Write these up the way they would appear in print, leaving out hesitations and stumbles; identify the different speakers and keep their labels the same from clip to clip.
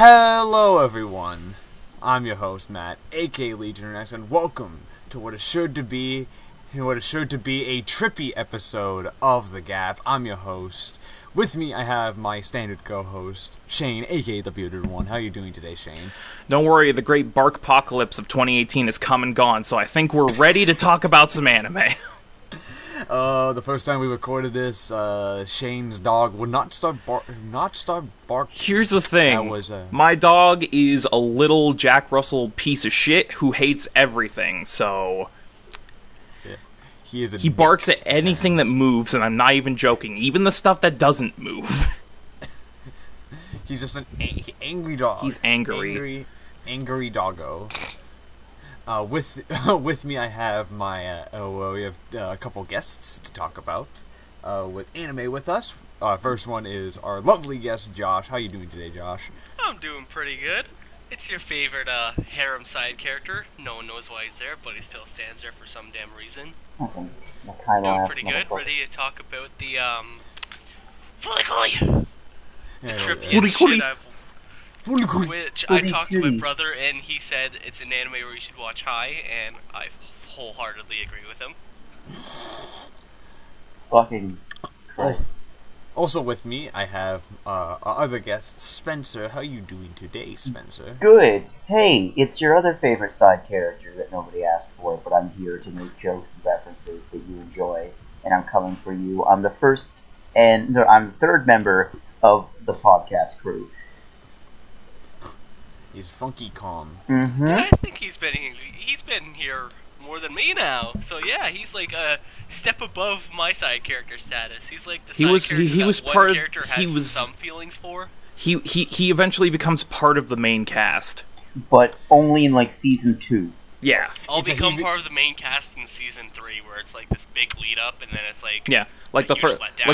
Speaker 1: Hello everyone, I'm your host Matt, aka Legion X, and welcome to what is sure to be a trippy episode of the G.A.P. I'm your host. With me I have my standard co-host, Shane, aka the Bearded One. How are you doing today, Shane?
Speaker 2: Don't worry, the great Barkpocalypse of 2018 is come and gone, so I think we're ready to talk about some anime.
Speaker 1: The first time we recorded this, Shane's dog would not start barking.
Speaker 2: Here's the thing. My dog is a little Jack Russell piece of shit who hates everything, so...
Speaker 1: Yeah,
Speaker 2: he barks at anything that moves, and I'm not even joking. Even the stuff that doesn't move.
Speaker 1: He's just an angry dog.
Speaker 2: He's angry.
Speaker 1: Angry doggo. With me, I have my we have a couple guests to talk about with anime with us. First one is our lovely guest, Josh. How you doing today, Josh?
Speaker 3: I'm doing pretty good. It's your favorite harem side character. No one knows why he's there, but he still stands there for some damn reason. Doing pretty good. Ready to talk about the Flcl. The trippiest shit which I talked to my brother, and he said it's an anime where you should watch High, and I wholeheartedly agree with him.
Speaker 4: Fucking Christ.
Speaker 1: Also with me, I have our other guest, Spencer. How you doing today, Spencer?
Speaker 4: Good. Hey, it's your other favorite side character that nobody asked for, but I'm here to make jokes and references that you enjoy, and I'm coming for you. I'm the third member of the podcast crew.
Speaker 1: He's Funky Kong.
Speaker 4: Mm-hmm.
Speaker 3: Yeah, I think he's been here more than me now. So yeah, he's like a step above my side character status. He's like the character has some feelings for.
Speaker 2: He eventually becomes part of the main cast,
Speaker 4: but only in like season 2.
Speaker 2: Yeah,
Speaker 3: I'll become part of the main cast in season 3, where it's like this big lead up, and then it's like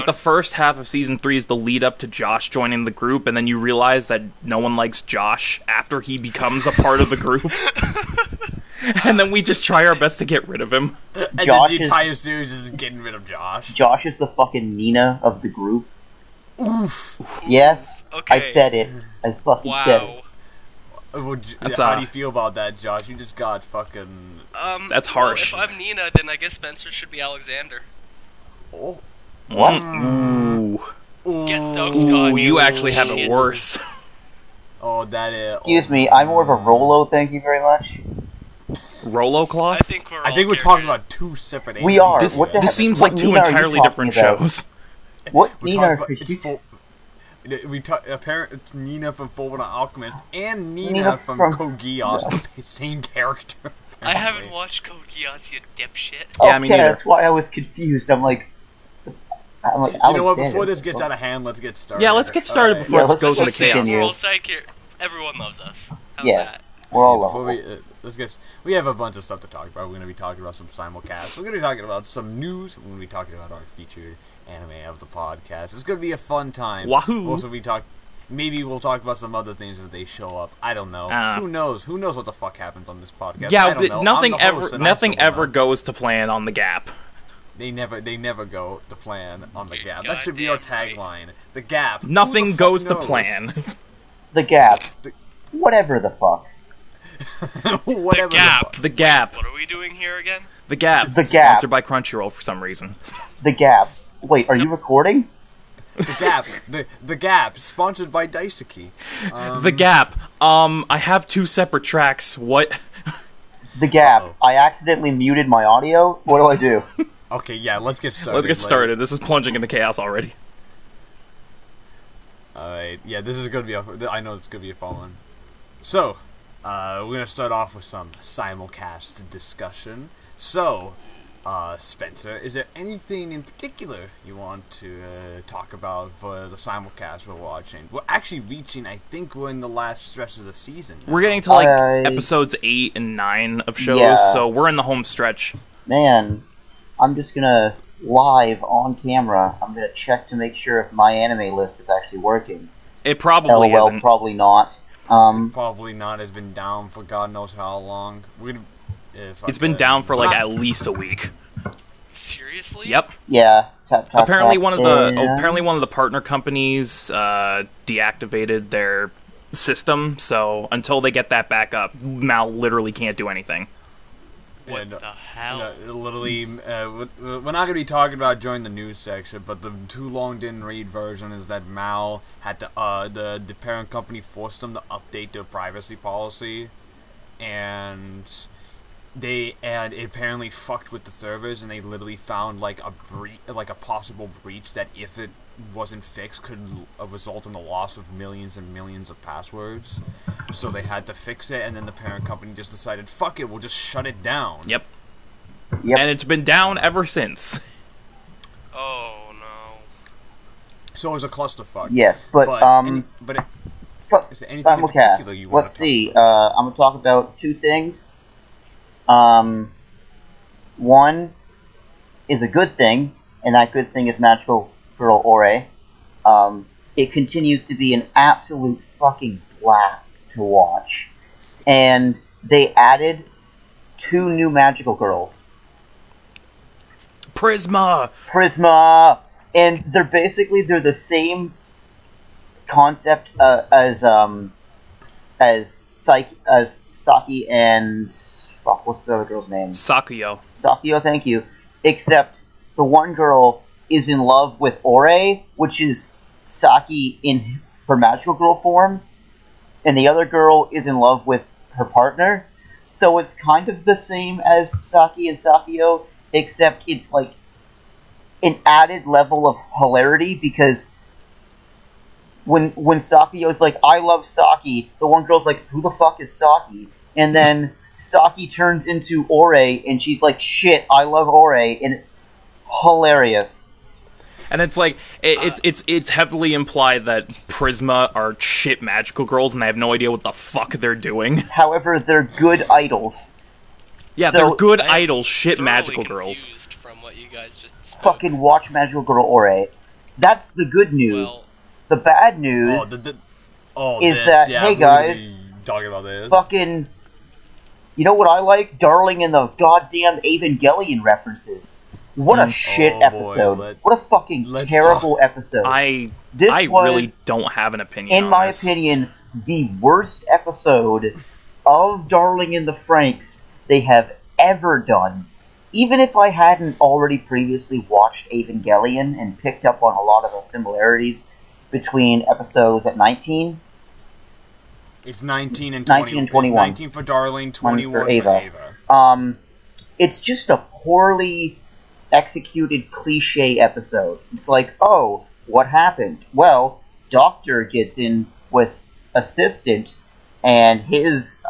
Speaker 2: the first half of season 3 is the lead up to Josh joining the group, and then you realize that no one likes Josh after he becomes a part of the group, and then we just try our best to get rid of him.
Speaker 1: And then the entire series is getting rid of Josh.
Speaker 4: Josh is the fucking Nina of the group.
Speaker 1: Oof.
Speaker 4: Yes,
Speaker 3: okay.
Speaker 4: I said it. I fucking said it.
Speaker 1: How do you feel about that, Josh? You just got fucking...
Speaker 2: That's harsh.
Speaker 3: Well, if I'm Nina, then I guess Spencer should be Alexander.
Speaker 1: Oh.
Speaker 2: What? Ooh.
Speaker 3: Get dunked on,
Speaker 2: you actually have it worse.
Speaker 1: Oh, that is...
Speaker 4: Excuse me, I'm more of a Rolo, thank you very much.
Speaker 2: Rolo Cloth?
Speaker 1: I think we're talking about two separate animes.
Speaker 4: We are.
Speaker 2: This seems like two entirely different shows.
Speaker 4: What Nina are you
Speaker 1: it's Nina from Fullmetal Alchemist and Nina from Code Geass, the same character.
Speaker 3: I haven't watched Code Geass, you dipshit.
Speaker 2: Yeah, me neither.
Speaker 4: That's why I was confused. I'm like,
Speaker 1: you know what? Before this gets out of hand, let's get started.
Speaker 2: Yeah, let's get started before it goes into chaos.
Speaker 3: Everyone loves us. How's
Speaker 4: yes,
Speaker 3: that?
Speaker 4: We're all lovable.
Speaker 1: We have a bunch of stuff to talk about. We're going to be talking about some simulcasts. We're going to be talking about some news. We're going to be talking about our featured anime of the podcast. It's going to be a fun time.
Speaker 2: Wahoo!
Speaker 1: Also, maybe we'll talk about some other things as they show up. I don't know. Who knows? Who knows what the fuck happens on this podcast?
Speaker 2: Yeah,
Speaker 1: I don't know.
Speaker 2: nothing ever goes to plan on the G.A.P.
Speaker 1: They never go to plan on the G.A.P. That should be our tagline. The G.A.P.
Speaker 2: Nothing goes to plan.
Speaker 4: The G.A.P. Whatever the fuck.
Speaker 1: Whatever
Speaker 3: the G.A.P.
Speaker 2: The G.A.P.
Speaker 3: What are we doing here again?
Speaker 2: The G.A.P.
Speaker 4: The G.A.P.
Speaker 2: Sponsored by Crunchyroll for some reason.
Speaker 4: The G.A.P. Wait, are you recording?
Speaker 1: The G.A.P. The G.A.P. Sponsored by Daisuke.
Speaker 2: The G.A.P. I have two separate tracks. What?
Speaker 4: The G.A.P. I accidentally muted my audio. What do I do?
Speaker 1: Okay, yeah, let's get started.
Speaker 2: Let's get started. This is plunging into chaos already.
Speaker 1: Alright, yeah, this is gonna be I know it's gonna be a fun one. So, we're gonna start off with some simulcast discussion. So, Spencer, is there anything in particular you want to talk about for the simulcast we're watching? We're actually reaching, I think we're in the last stretch of the season now.
Speaker 2: We're getting to like episodes 8 and 9 of shows, so we're in the home stretch.
Speaker 4: Man, I'm just gonna live on camera. I'm gonna check to make sure if my anime list is actually working.
Speaker 2: It probably isn't.
Speaker 4: Probably not.
Speaker 1: Probably not. Has been down for God knows how long.
Speaker 2: It's been down for like at least a week.
Speaker 3: Seriously?
Speaker 2: Yep.
Speaker 4: Yeah.
Speaker 2: Apparently one of the partner companies deactivated their system, so until they get that back up, Mal literally can't do anything.
Speaker 3: What the hell?
Speaker 1: Literally, we're not going to be talking about during the news section, but the too long didn't read version is that Mal had to, the parent company forced them to update their privacy policy, and it apparently fucked with the servers, and they literally found like a possible breach that if it wasn't fixed could result in the loss of millions and millions of passwords. So they had to fix it, and then the parent company just decided, fuck it, we'll just shut it down.
Speaker 2: Yep. And it's been down ever since.
Speaker 3: Oh no.
Speaker 1: So it was a clusterfuck.
Speaker 4: Yes, but simulcast. Let's see. I'm gonna talk about two things. One is a good thing, and that good thing is Magical Girl Ore. It continues to be an absolute fucking blast to watch. And they added 2 new magical girls.
Speaker 2: Prisma!
Speaker 4: And they're the same concept as Saki and... Fuck, what's the other girl's name?
Speaker 2: Sakuyo,
Speaker 4: thank you. Except the one girl is in love with Ore, which is Saki in her magical girl form, and the other girl is in love with her partner. So it's kind of the same as Saki and Sakuyo, except it's like an added level of hilarity, because when Sakuyo's like, I love Saki, the one girl's like, who the fuck is Saki? And then Saki turns into Ore, and she's like, shit, I love Ore, and it's hilarious.
Speaker 2: And it's like, it's heavily implied that Prisma are shit magical girls, and they have no idea what the fuck they're doing.
Speaker 4: However, they're good idols.
Speaker 2: Yeah, so, they're good idols, shit magical girls.
Speaker 3: From what you guys just spoke.
Speaker 4: Fucking watch Magical Girl Ore. That's the good news. Well, the bad news is that, hey guys,
Speaker 1: talking about this.
Speaker 4: Fucking, you know what I like? Darling in the goddamn Evangelion references. What a shit episode. What a fucking terrible episode.
Speaker 2: I really don't have an opinion
Speaker 4: in my opinion, the worst episode of Darling in the Franxx they have ever done. Even if I hadn't already previously watched Evangelion and picked up on a lot of the similarities between episodes at 19...
Speaker 1: It's 19 and 21. 19 for Darling, 21 for Ava.
Speaker 4: It's just a poorly executed cliche episode. It's like, oh, what happened? Well, Doctor gets in with Assistant, and his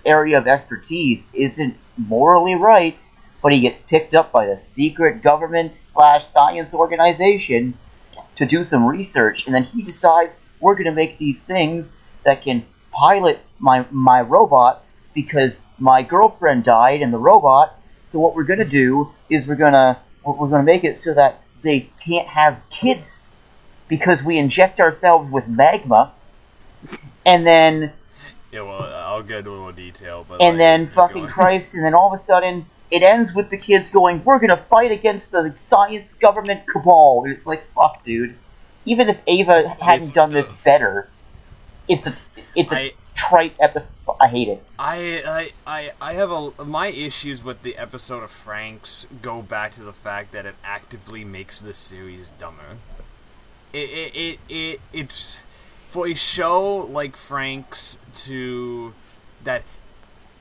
Speaker 4: area of expertise isn't morally right, but he gets picked up by the secret government/science organization to do some research, and then he decides, we're going to make these things that can pilot my robots because my girlfriend died in the robot. So what we're going to do is we're going to make it so that they can't have kids because we inject ourselves with magma. And then...
Speaker 1: Yeah, well, I'll get into more detail. But
Speaker 4: and then fucking Christ, and then all of a sudden it ends with the kids going, we're going to fight against the science government cabal. And it's like, fuck, dude. Even if Ava hadn't done this better, it's a trite episode. I hate it.
Speaker 1: I have my issues with the episode of Franxx go back to the fact that it actively makes the series dumber. It's for a show like Franxx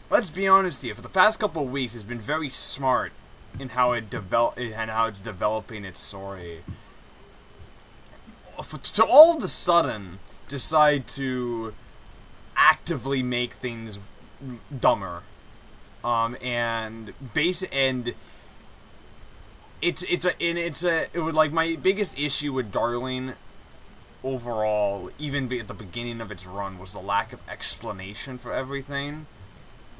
Speaker 1: let's be honest here, for the past couple of weeks it's been very smart in how it's developing its story. To all of a sudden decide to actively make things dumber, my biggest issue with Darling overall, even at the beginning of its run, was the lack of explanation for everything.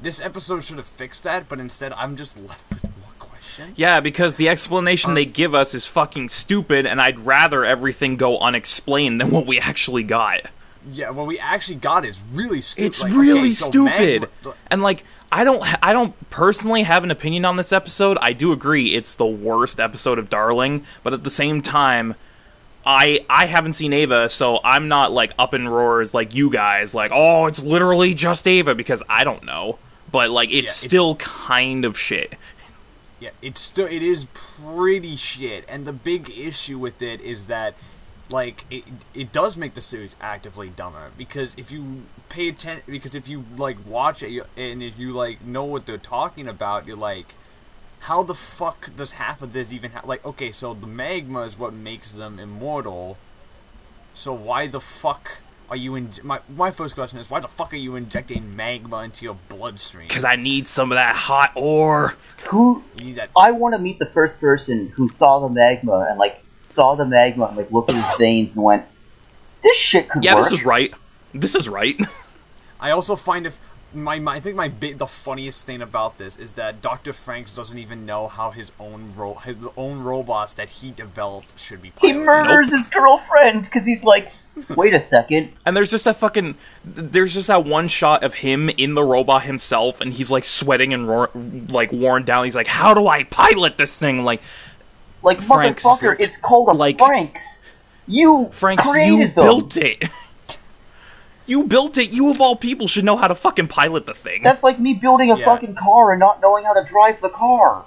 Speaker 1: This episode should have fixed that, but instead I'm just left with more questions.
Speaker 2: Yeah, because the explanation they give us is fucking stupid, and I'd rather everything go unexplained than what we actually got.
Speaker 1: Yeah, what we actually got is really stupid.
Speaker 2: It's really stupid. And like, I don't personally have an opinion on this episode. I do agree it's the worst episode of Darling, but at the same time, I haven't seen Eva, so I'm not, like, up in roars like you guys, like, oh, it's literally just Eva, because I don't know. But, like, it's still kind of shit.
Speaker 1: Yeah, it is pretty shit, and the big issue with it is that, like, it does make the series actively dumber, because if you pay attention, because if you, like, watch it, and if you, like, know what they're talking about, you're like, how the fuck does half of this even like, okay, so the magma is what makes them immortal, so why the fuck are you my first question is, why the fuck are you injecting magma into your bloodstream?
Speaker 2: Because I need some of that hot ore.
Speaker 4: I want to meet the first person who saw the magma and, like, looked at his veins and went, this shit could work.
Speaker 2: Yeah, this is right.
Speaker 1: I also find I think the funniest thing about this is that Dr. Franks doesn't even know how his own robots that he developed should be piloted.
Speaker 4: He murders his girlfriend because he's like, wait a second.
Speaker 2: And there's just that one shot of him in the robot himself, and he's, like, sweating and like worn down. He's like, how do I pilot this thing? Like
Speaker 4: Franks, motherfucker, it's called a Franks. You created them.
Speaker 2: Built it. You built it. You, of all people, should know how to fucking pilot the thing.
Speaker 4: That's like me building a fucking car and not knowing how to drive the car.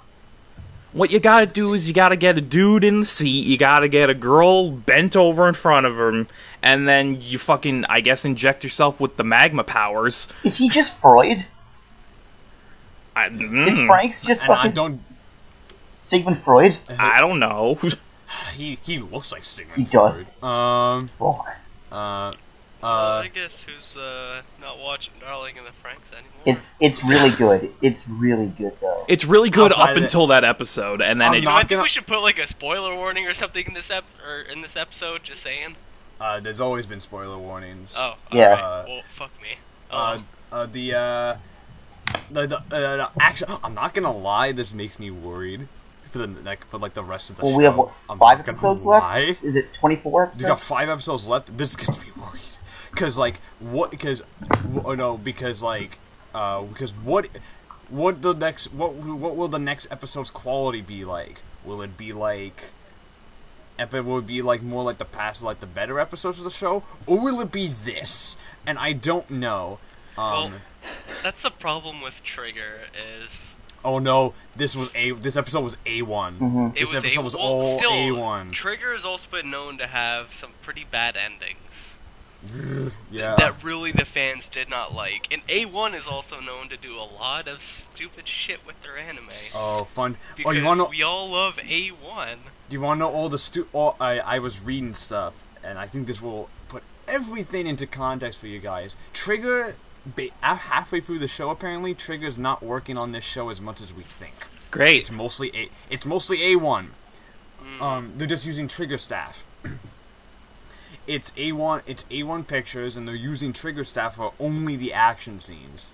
Speaker 2: What you gotta do is you gotta get a dude in the seat, you gotta get a girl bent over in front of him, and then you fucking, I guess, inject yourself with the magma powers.
Speaker 4: Is he just Freud? Is Franks just fucking Sigmund Freud?
Speaker 2: I don't know.
Speaker 1: He looks like Sigmund
Speaker 4: Freud. He does.
Speaker 3: I guess who's not watching Darling in the Franxx anymore?
Speaker 4: It's really good. It's really good though.
Speaker 2: It's really good up until that episode, and then
Speaker 3: I think we should put, like, a spoiler warning or something in this episode. Just saying.
Speaker 1: There's always been spoiler warnings.
Speaker 3: Oh
Speaker 4: yeah.
Speaker 3: Well, fuck me.
Speaker 1: Actually, I'm not gonna lie. This makes me worried for the rest of the show.
Speaker 4: Well, we have what, 5 episodes left? Is it 24 episodes?
Speaker 1: You got 5 episodes left. This gets me worried. Because what will the next episode's quality be like? Will it be like more like the past, like the better episodes of the show, or will it be this? And I don't know.
Speaker 3: Well, that's the problem with Trigger is.
Speaker 1: Oh no! This episode was A1.
Speaker 4: Mm-hmm.
Speaker 1: This episode was all A1.
Speaker 3: Trigger has also been known to have some pretty bad endings.
Speaker 1: Yeah.
Speaker 3: That really the fans did not like. And A1 is also known to do a lot of stupid shit with their anime.
Speaker 1: Oh, fun!
Speaker 3: Because we all love A1.
Speaker 1: Do you want to know all the I was reading stuff, and I think this will put everything into context for you guys. Trigger. Halfway through the show, apparently, Trigger's not working on this show as much as we think.
Speaker 2: Great.
Speaker 1: It's mostly A1. They're just using Trigger staff. It's A1 Pictures, and they're using Trigger staff for only the action scenes.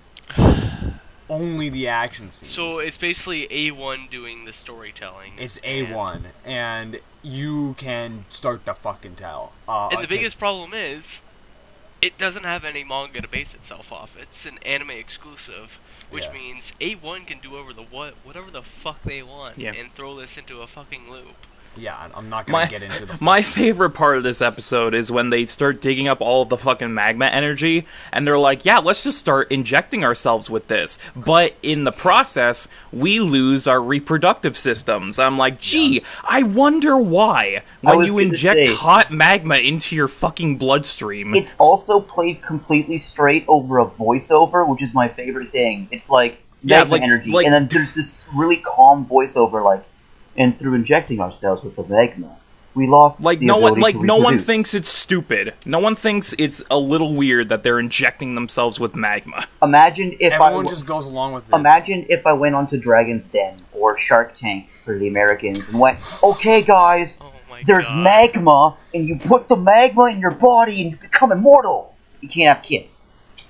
Speaker 1: Only the action scenes.
Speaker 3: So it's basically A1 doing the storytelling.
Speaker 1: It's A1, and you can start to fucking tell.
Speaker 3: And the biggest problem is, it doesn't have any manga to base itself off. It's an anime exclusive, which means A1 can do whatever the fuck they want and throw this into a fucking loop.
Speaker 1: Yeah, I'm not gonna get into the...
Speaker 2: My favorite part of this episode is when they start digging up all of the fucking magma energy, and they're like, yeah, let's just start injecting ourselves with this. But in the process, we lose our reproductive systems. I'm like, gee, I wonder why, when you inject hot magma into your fucking bloodstream.
Speaker 4: It's also played completely straight over a voiceover, which is my favorite thing. It's like magma energy, and then there's this really calm voiceover, like, and through injecting ourselves with the magma, we lost the ability to reproduce.
Speaker 2: No one thinks it's stupid. No one thinks it's a little weird that they're injecting themselves with magma.
Speaker 4: Imagine if
Speaker 1: everyone just goes along with it.
Speaker 4: Imagine if I went onto Dragon's Den or Shark Tank for the Americans and went, okay guys, there's magma, and you put the magma in your body and you become immortal. You can't have kids.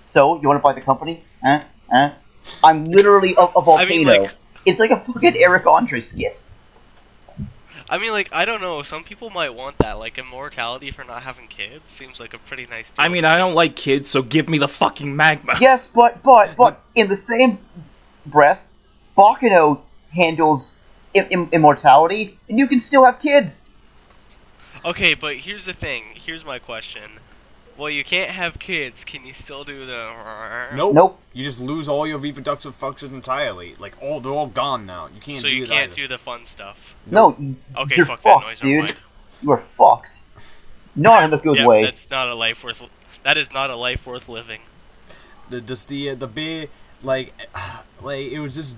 Speaker 4: So, you want to buy the company? I'm literally a volcano. I mean, it's like a fucking Eric Andre skit.
Speaker 3: I mean, like, I don't know, some people might want that, like, immortality for not having kids seems like a pretty nice deal.
Speaker 2: I mean, I don't like kids, so give me the fucking magma.
Speaker 4: Yes, but in the same breath, Bakano handles immortality, and you can still have kids.
Speaker 3: Okay, but here's the thing. Here's my question. Well, you can't have kids. Can you still do the...
Speaker 1: Nope. You just lose all your reproductive functions entirely. Like, they're all gone now. You can't do it.
Speaker 3: So you can't
Speaker 1: either.
Speaker 3: do the fun stuff.
Speaker 4: No.
Speaker 3: Okay,
Speaker 4: you're
Speaker 3: fuck
Speaker 4: fucked,
Speaker 3: that noise.
Speaker 4: dude. You are fucked. Not in the good way.
Speaker 3: That's not a life worth... That is not a life worth living.
Speaker 1: The big, like, it was just...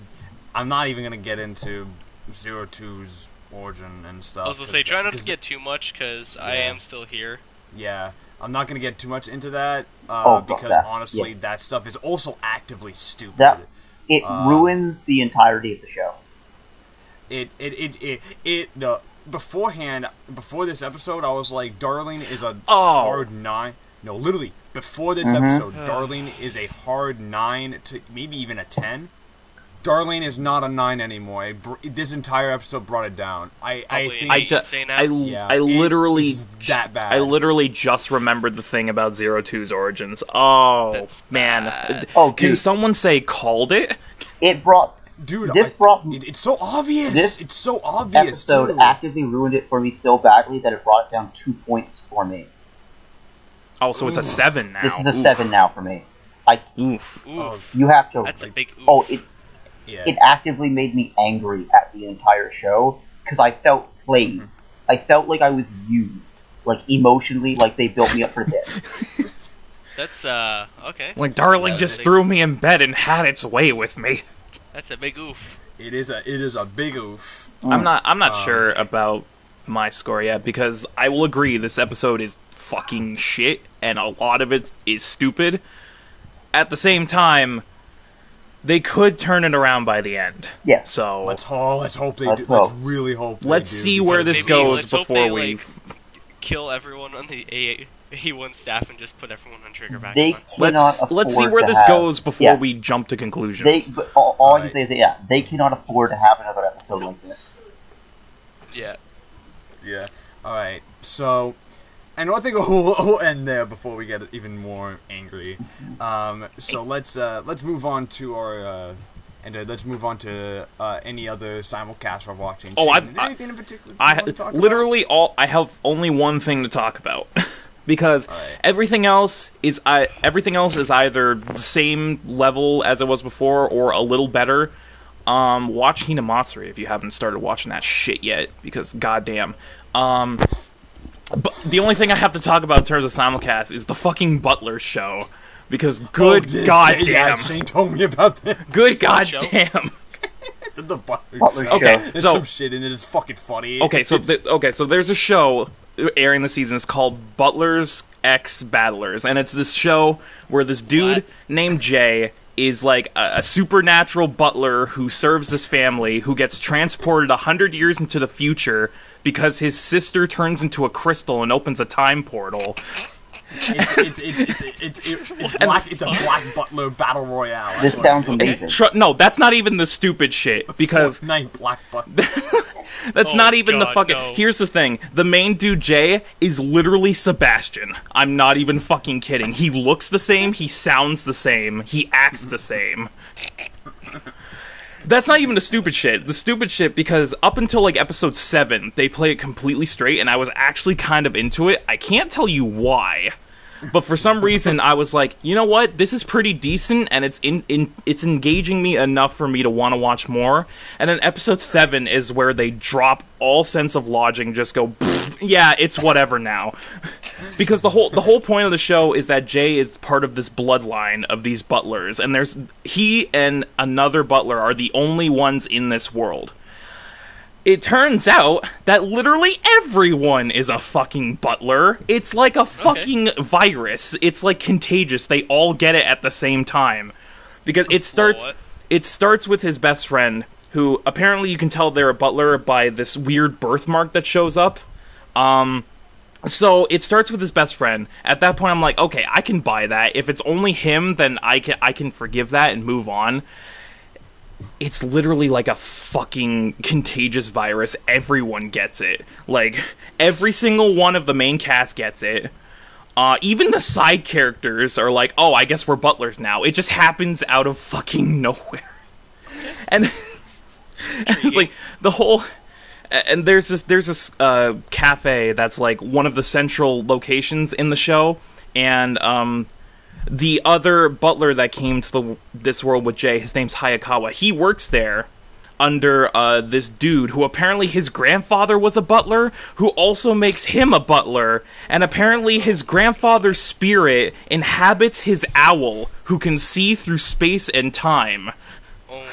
Speaker 1: I'm not even gonna get into 02's origin and stuff.
Speaker 3: I was gonna say, try not to get too much, because I am still here.
Speaker 1: Yeah, I'm not gonna get too much into that, because honestly, that stuff is also actively stupid.
Speaker 4: It ruins the entirety of the show. Beforehand, before this episode, I was like, Darling is a hard 9. No, literally, before this episode, Darling is a hard 9 to maybe even a 10. Darlene is not a 9 anymore. This entire episode brought it down. I literally that bad.
Speaker 2: I literally just remembered the thing about 02's origins. Oh, that's man. Bad. Can someone say called it?
Speaker 4: It brought...
Speaker 1: Dude, it's so obvious.
Speaker 4: It's
Speaker 1: so obvious.
Speaker 4: This episode actively ruined it for me so badly that it brought down 2 points for me.
Speaker 2: Oh, so it's a 7 now.
Speaker 4: This is a 7 now for me.
Speaker 2: Oof.
Speaker 4: You have to...
Speaker 3: That's a big oof.
Speaker 4: It actively made me angry at the entire show, because I felt played. I felt like I was used. Like, emotionally, like they built me up for this.
Speaker 3: That's, okay.
Speaker 2: Like, Darling just threw me in bed and had its way with me.
Speaker 3: That's a big oof.
Speaker 1: It is a big oof.
Speaker 2: I'm not sure about my score yet, because I will agree this episode is fucking shit, and a lot of it is stupid. At the same time, they could turn it around by the end.
Speaker 4: Yeah.
Speaker 2: So
Speaker 1: let's hope they do. Let's really hope.
Speaker 2: Let's see where this goes before we
Speaker 3: kill everyone on the A1 staff and just put everyone on trigger back.
Speaker 2: Let's see where this goes before we jump to conclusions.
Speaker 4: All I can say is that they cannot afford to have another episode like this.
Speaker 3: Yeah.
Speaker 1: Yeah. All right. So. And I think we'll end there before we get even more angry. So let's move on to our let's move on to any other simulcast we're watching.
Speaker 2: Oh,
Speaker 1: anything in particular? I
Speaker 2: have only one thing to talk about because everything else is either the same level as it was before or a little better. Watch Hinamatsuri if you haven't started watching that shit yet, because goddamn. But the only thing I have to talk about in terms of simulcast is the fucking Butler show, because goddamn.
Speaker 1: Yeah, Shane told me about that.
Speaker 2: Good goddamn.
Speaker 1: The Butler show.
Speaker 4: Okay,
Speaker 1: there's some shit in it. It's fucking funny.
Speaker 2: Okay, so there's a show airing this season. It's called Butler's X Battlers, and it's this show where this dude named Jay is like a supernatural butler who serves this family who gets transported 100 years into the future because his sister turns into a crystal and opens a time portal.
Speaker 1: It's a black butler battle royale.
Speaker 4: This sounds amazing.
Speaker 2: No, that's not even the stupid shit, because
Speaker 1: Fortnite black butler.
Speaker 2: That's not even the fucking... No. Here's the thing. The main dude, Jay, is literally Sebastian. I'm not even fucking kidding. He looks the same, he sounds the same, he acts the same. That's not even the stupid shit. The stupid shit, because up until, like, episode 7, they play it completely straight, and I was actually kind of into it. I can't tell you why. But for some reason, I was like, you know what? This is pretty decent, and it's engaging me enough for me to want to watch more. And then episode 7 is where they drop all sense of logic and just go, yeah, it's whatever now. Because the whole point of the show is that Jay is part of this bloodline of these butlers, and he and another butler are the only ones in this world. It turns out that literally everyone is a fucking butler. It's like a fucking virus. It's like contagious. They all get it at the same time. Because it starts with his best friend, who apparently you can tell they're a butler by this weird birthmark that shows up. So it starts with his best friend. At that point I'm like, okay, I can buy that. If it's only him, then I can forgive that and move on. It's literally like a fucking contagious virus. Everyone gets it. Like, every single one of the main cast gets it. Even the side characters are like, oh, I guess we're butlers now. It just happens out of fucking nowhere. And it's like, the whole And there's this cafe that's like one of the central locations in the show, and the other butler that came to this world with Jay, his name's Hayakawa. He works there under this dude who apparently his grandfather was a butler, who also makes him a butler, and apparently his grandfather's spirit inhabits his owl, who can see through space and time.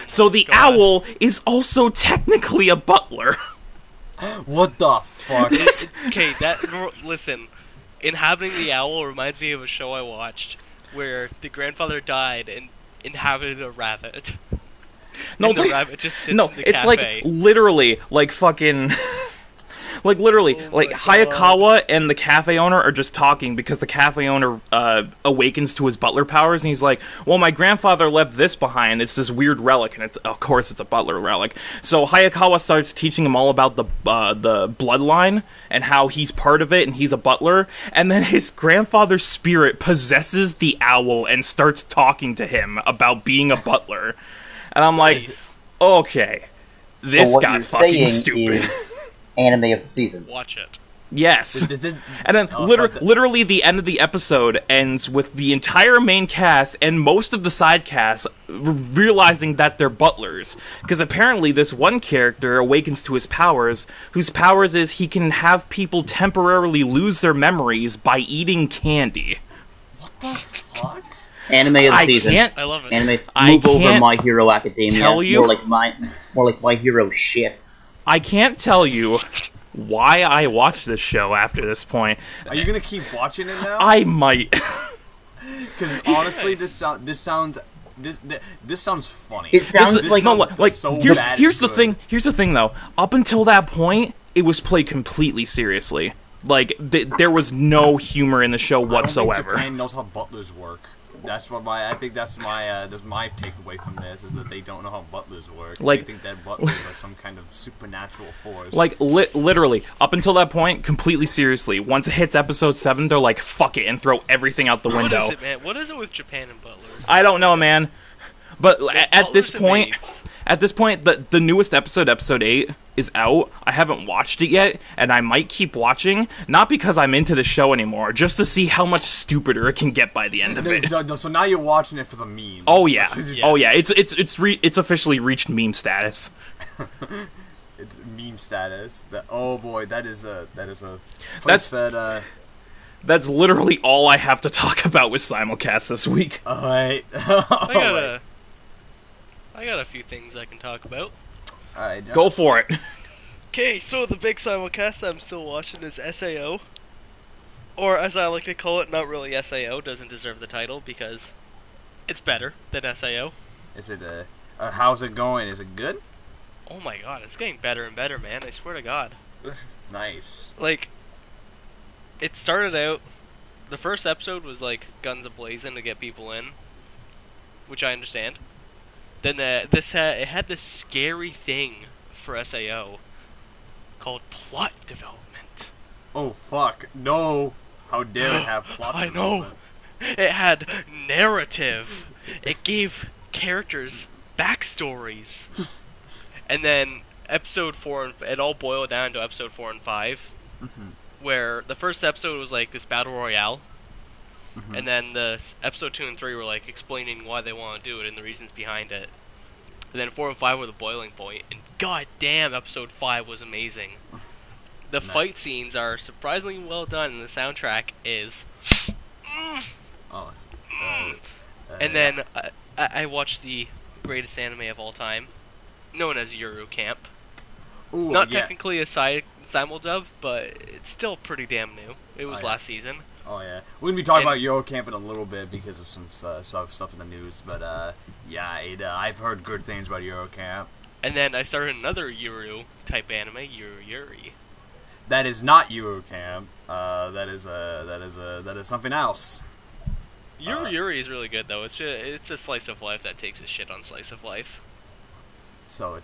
Speaker 2: So the owl is also technically a butler.
Speaker 1: What the fuck?
Speaker 3: Okay, listen. Inhabiting the owl reminds me of a show I watched where the grandfather died and inhabited a rabbit.
Speaker 2: No,
Speaker 3: and the rabbit just sits in the
Speaker 2: it's
Speaker 3: cafe.
Speaker 2: like literally, like fucking... Like, literally, like, Hayakawa and the cafe owner are just talking because the cafe owner awakens to his butler powers, and he's like, well, my grandfather left this behind. It's this weird relic, and of course it's a butler relic. So Hayakawa starts teaching him all about the bloodline and how he's part of it, and he's a butler, and then his grandfather's spirit possesses the owl and starts talking to him about being a butler. And I'm like, okay, this got fucking stupid.
Speaker 4: Anime of the season.
Speaker 3: Watch it.
Speaker 2: Yes. And then literally the end of the episode ends with the entire main cast and most of the side cast realizing that they're butlers. Because apparently this one character awakens to his powers, whose powers is he can have people temporarily lose their memories by eating candy.
Speaker 1: What the fuck?
Speaker 4: Anime of the season.
Speaker 3: I love it.
Speaker 4: Anime. Move over My Hero Academia.
Speaker 2: Tell you,
Speaker 4: more like My Hero shit.
Speaker 2: I can't tell you why I watched this show after this point.
Speaker 1: Are you gonna keep watching it now?
Speaker 2: I might.
Speaker 1: Because honestly, this sounds funny.
Speaker 4: It sounds
Speaker 2: here's the thing. Here's the thing, though. Up until that point, it was played completely seriously. Like there was no humor in the show whatsoever.
Speaker 1: I don't think Japan knows how butlers work. That's what I think that's my takeaway from this, is that they don't know how butlers work.
Speaker 2: Like,
Speaker 1: they think that butlers are some kind of supernatural force.
Speaker 2: Like literally, up until that point, completely seriously. Once it hits episode 7, they're like, "Fuck it," and throw everything out the window.
Speaker 3: What is it, man? What is it with Japan and butlers?
Speaker 2: I don't know, man. But at this point, the newest episode, episode 8, is out. I haven't watched it yet, and I might keep watching, not because I'm into the show anymore, just to see how much stupider it can get by the end of it.
Speaker 1: So now you're watching it for the memes.
Speaker 2: Oh yeah, oh yeah. It's officially reached meme status.
Speaker 1: It's meme status. Oh boy, that is a
Speaker 2: place that's literally all I have to talk about with simulcast this week.
Speaker 1: Alright.
Speaker 3: I got a few things I can talk about.
Speaker 1: Alright,
Speaker 2: go for it.
Speaker 3: Okay, so the big simulcast I'm still watching is SAO. Or, as I like to call it, not really SAO, doesn't deserve the title, because it's better than SAO.
Speaker 1: Is it, how's it going? Is it good?
Speaker 3: Oh my god, it's getting better and better, man, I swear to god.
Speaker 1: Nice.
Speaker 3: Like, it started out, the first episode was like guns a-blazing to get people in, which I understand. Then it had this scary thing for SAO called plot development.
Speaker 1: Oh fuck! No! How dare it have plot development?
Speaker 3: I know. It had narrative. It gave characters backstories. And then episode 4, it all boiled down to episode 4 and 5, where the first episode was like this battle royale. And then the episode 2 and 3 were like explaining why they want to do it and the reasons behind it. And then 4 and 5 were the boiling point. And god damn, episode 5 was amazing. The fight scenes are surprisingly well done, and the soundtrack is. And then I watched the greatest anime of all time, known as G.A.P.
Speaker 1: Ooh,
Speaker 3: Not technically a simuldub, but it's still pretty damn new. It was last season.
Speaker 1: Oh yeah, we're gonna be talking about G.A.P. in a little bit because of some stuff in the news. But I've heard good things about G.A.P.
Speaker 3: And then I started another Yuru type anime, Yuri.
Speaker 1: That is not G.A.P. That is something else.
Speaker 3: Yuri is really good though. It's a slice of life that takes a shit on slice of life.
Speaker 1: So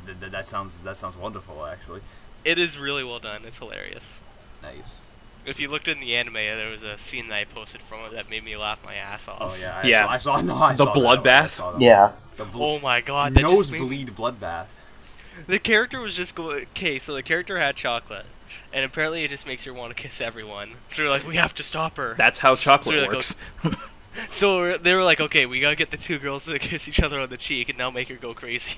Speaker 1: that sounds wonderful actually.
Speaker 3: It is really well done. It's hilarious.
Speaker 1: Nice.
Speaker 3: If you looked in the anime, there was a scene that I posted from it that made me laugh my ass off.
Speaker 1: Oh yeah, I saw
Speaker 2: the bloodbath.
Speaker 4: Yeah.
Speaker 3: Oh my god,
Speaker 1: nosebleed bloodbath.
Speaker 3: The character was just going. Okay, so the character had chocolate, and apparently it just makes her want to kiss everyone. So they're like, we have to stop her.
Speaker 2: That's how chocolate works.
Speaker 3: So they were like, okay, we gotta get the two girls to kiss each other on the cheek, and now make her go crazy.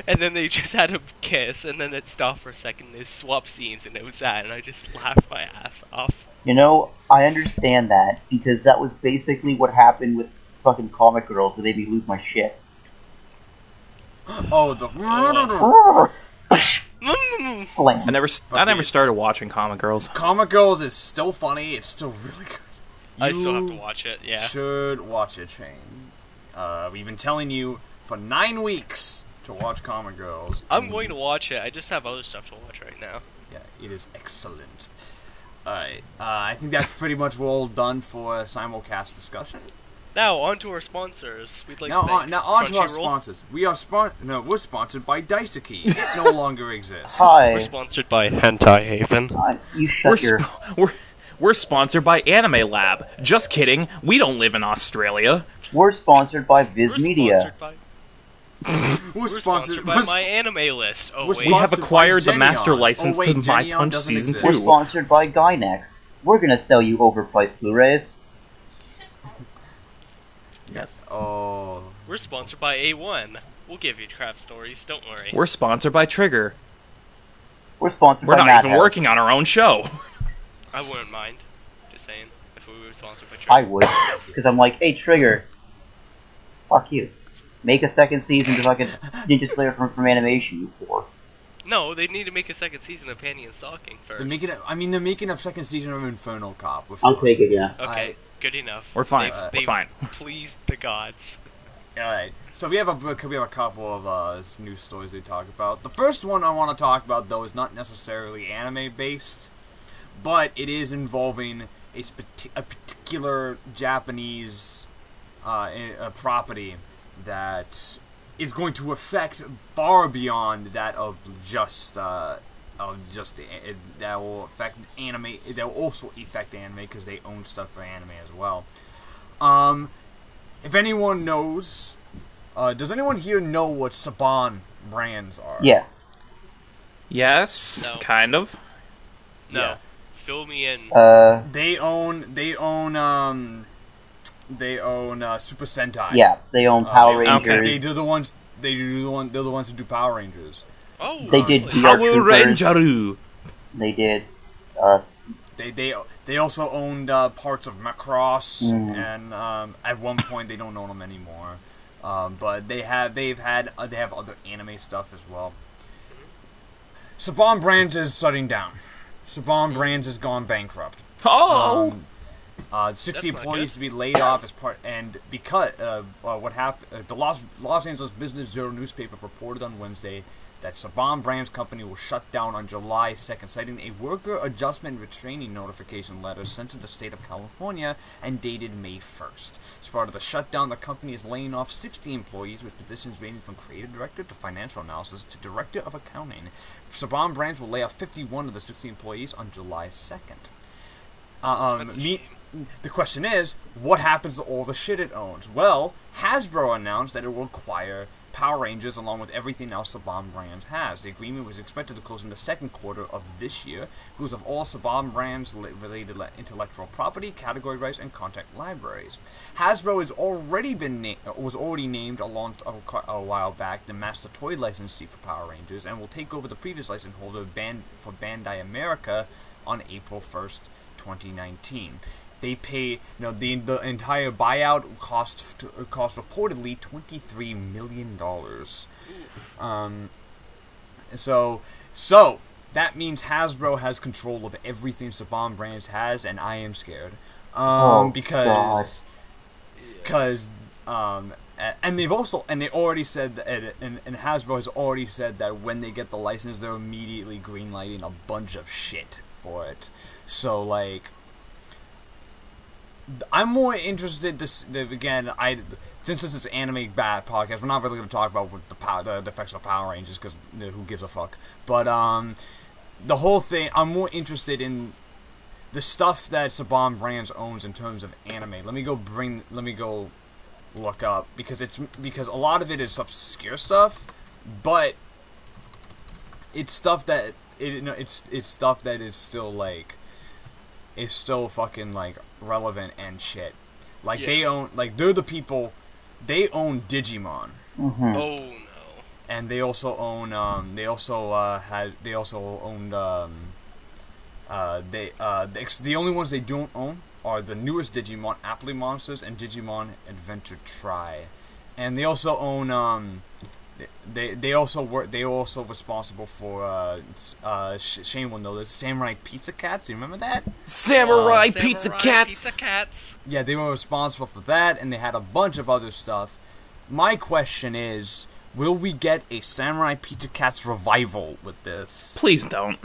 Speaker 3: And then they just had a kiss, and then it stopped for a second. They swapped scenes, and it was that, and I just laughed my ass off.
Speaker 4: You know, I understand that, because that was basically what happened with fucking comic girls that made me lose my shit.
Speaker 1: Oh, the...
Speaker 4: Slam.
Speaker 2: I never started watching Comic Girls.
Speaker 1: Comic Girls is still funny. It's still really good.
Speaker 3: I still have to watch it, yeah.
Speaker 1: Should watch it, Shane. We've been telling you for 9 weeks to watch Comic Girls.
Speaker 3: I'm going to watch it. I just have other stuff to watch right now.
Speaker 1: Yeah, it is excellent. Alright, I think that's pretty much all done for a simulcast discussion.
Speaker 3: Now, on to our sponsors. We'd like
Speaker 1: now
Speaker 3: to thank
Speaker 1: on to our
Speaker 3: Crunchyroll.
Speaker 1: sponsors. We're sponsored by Daisuke. It no longer exists.
Speaker 4: Hi.
Speaker 3: We're sponsored by Hentai Haven.
Speaker 4: You shut your...
Speaker 2: We're sponsored by Anime Lab. Just kidding. We don't live in Australia.
Speaker 4: We're sponsored by Viz Media.
Speaker 1: We're sponsored
Speaker 3: by My Anime List. Oh, wait.
Speaker 2: We have acquired the master
Speaker 1: Geneon.
Speaker 2: license to My Punch Season 2.
Speaker 4: We're sponsored by Gynex. We're gonna sell you overpriced Blu-rays.
Speaker 2: Yes.
Speaker 1: Oh.
Speaker 3: We're sponsored by A1. We'll give you crap stories, don't worry.
Speaker 2: We're sponsored by Trigger.
Speaker 4: We're sponsored
Speaker 2: We're
Speaker 4: by
Speaker 2: not even
Speaker 4: Madhouse.
Speaker 2: working on our own show.
Speaker 3: I wouldn't mind. Just saying. If we were sponsored by Trigger.
Speaker 4: I would. Because I'm like, hey, Trigger. Fuck you. Make a second season to fucking Ninja Slayer from Animation, you whore.
Speaker 3: No, they need to make a second season of Panty and Stocking first.
Speaker 1: They're making a second season of Infernal Cop.
Speaker 4: I'll take it, yeah.
Speaker 3: Okay, good enough.
Speaker 2: We're fine.
Speaker 3: They've
Speaker 2: We're fine.
Speaker 3: pleased the gods.
Speaker 1: Alright, so we have a couple of news stories to talk about. The first one I want to talk about, though, is not necessarily anime-based, but it is involving a particular Japanese property that is going to affect far beyond that of just that will affect anime. That will also affect anime because they own stuff for anime as well. If anyone knows, does anyone here know what Saban brands are?
Speaker 4: Yes.
Speaker 2: Yes,
Speaker 3: No.
Speaker 2: kind of.
Speaker 3: No.
Speaker 1: Yeah.
Speaker 3: Fill me in.
Speaker 1: They own Super Sentai.
Speaker 4: Yeah, they own Power Rangers.
Speaker 2: Okay.
Speaker 1: They're the ones who do Power Rangers.
Speaker 3: Oh,
Speaker 4: They did
Speaker 3: really?
Speaker 4: VR
Speaker 2: Power
Speaker 4: Troopers.
Speaker 2: Rangeru.
Speaker 4: They did.
Speaker 1: They also owned parts of Macross, and at one point they don't own them anymore. But they have other anime stuff as well. Saban Brands is shutting down. Saban Brands has gone bankrupt.
Speaker 2: Oh.
Speaker 1: 60
Speaker 3: That's not
Speaker 1: employees
Speaker 3: good.
Speaker 1: to be laid off as part, and because what happened, the Los Angeles Business Journal newspaper reported on Wednesday that Saban Brands Company will shut down on July 2nd, citing a worker adjustment retraining notification letter sent to the state of California and dated May 1st. As part of the shutdown, the company is laying off 60 employees with positions ranging from creative director to financial analysis to director of accounting. Saban Brands will lay off 51 of the 60 employees on July 2nd. The question is, what happens to all the shit it owns? Well, Hasbro announced that it will acquire Power Rangers along with everything else Saban Brands has. The agreement was expected to close in the second quarter of this year because of all Saban Brands related intellectual property, category rights, and content libraries. Hasbro was already named a while back the master toy licensee for Power Rangers and will take over the previous license holder for Bandai America on April 1st, 2019. They pay, the entire buyout cost reportedly $23 million. So that means Hasbro has control of everything Saban Brands has, and I am scared. Because they already said that, and Hasbro has already said that when they get the license, they're immediately greenlighting a bunch of shit for it. So like, I'm more interested since this is an anime bad podcast, we're not really going to talk about the effects of Power Rangers because who gives a fuck. But the whole thing, I'm more interested in the stuff that Saban Brands owns in terms of anime. Let me go look up because a lot of it is obscure stuff, but it's stuff that it's stuff that is still like, is still fucking like relevant and shit. Like they own, like they're the people, they own Digimon.
Speaker 4: Mm-hmm.
Speaker 3: Oh no.
Speaker 1: And they also own the only ones they don't own are the newest Digimon, Appley Monsters, and Digimon Adventure Tri. And they also own they are also responsible for Shane will know this, Samurai Pizza Cats. You remember that?
Speaker 2: Samurai Pizza
Speaker 3: Cats.
Speaker 1: Yeah, they were responsible for that, and they had a bunch of other stuff. My question is, will we get a Samurai Pizza Cats revival with this?
Speaker 2: Please don't.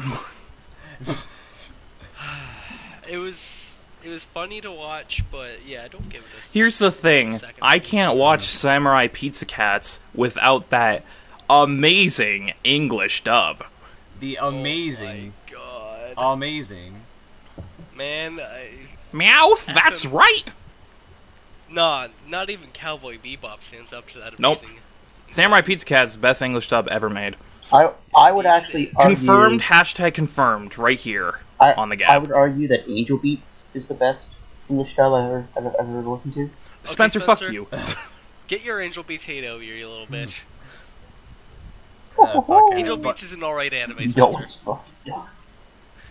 Speaker 3: It was funny to watch, but yeah, don't give it a
Speaker 2: Here's the thing. I can't watch Samurai Pizza Cats without that amazing English dub.
Speaker 1: The amazing.
Speaker 3: Oh my god.
Speaker 1: Amazing.
Speaker 3: Man,
Speaker 2: Meowth, that's right!
Speaker 3: Nah, not even Cowboy Bebop stands up to that
Speaker 2: nope.
Speaker 3: amazing.
Speaker 2: Samurai Pizza Cats is the best English dub ever made.
Speaker 4: I would actually argue...
Speaker 2: Confirmed, hashtag confirmed, right here on the G.A.P.
Speaker 4: I would argue that Angel Beats is the best English dub I've ever listened to.
Speaker 2: Spencer, fuck you.
Speaker 3: Get your Angel Beats hate over here, you little bitch. Angel Beats is an alright anime, Spencer.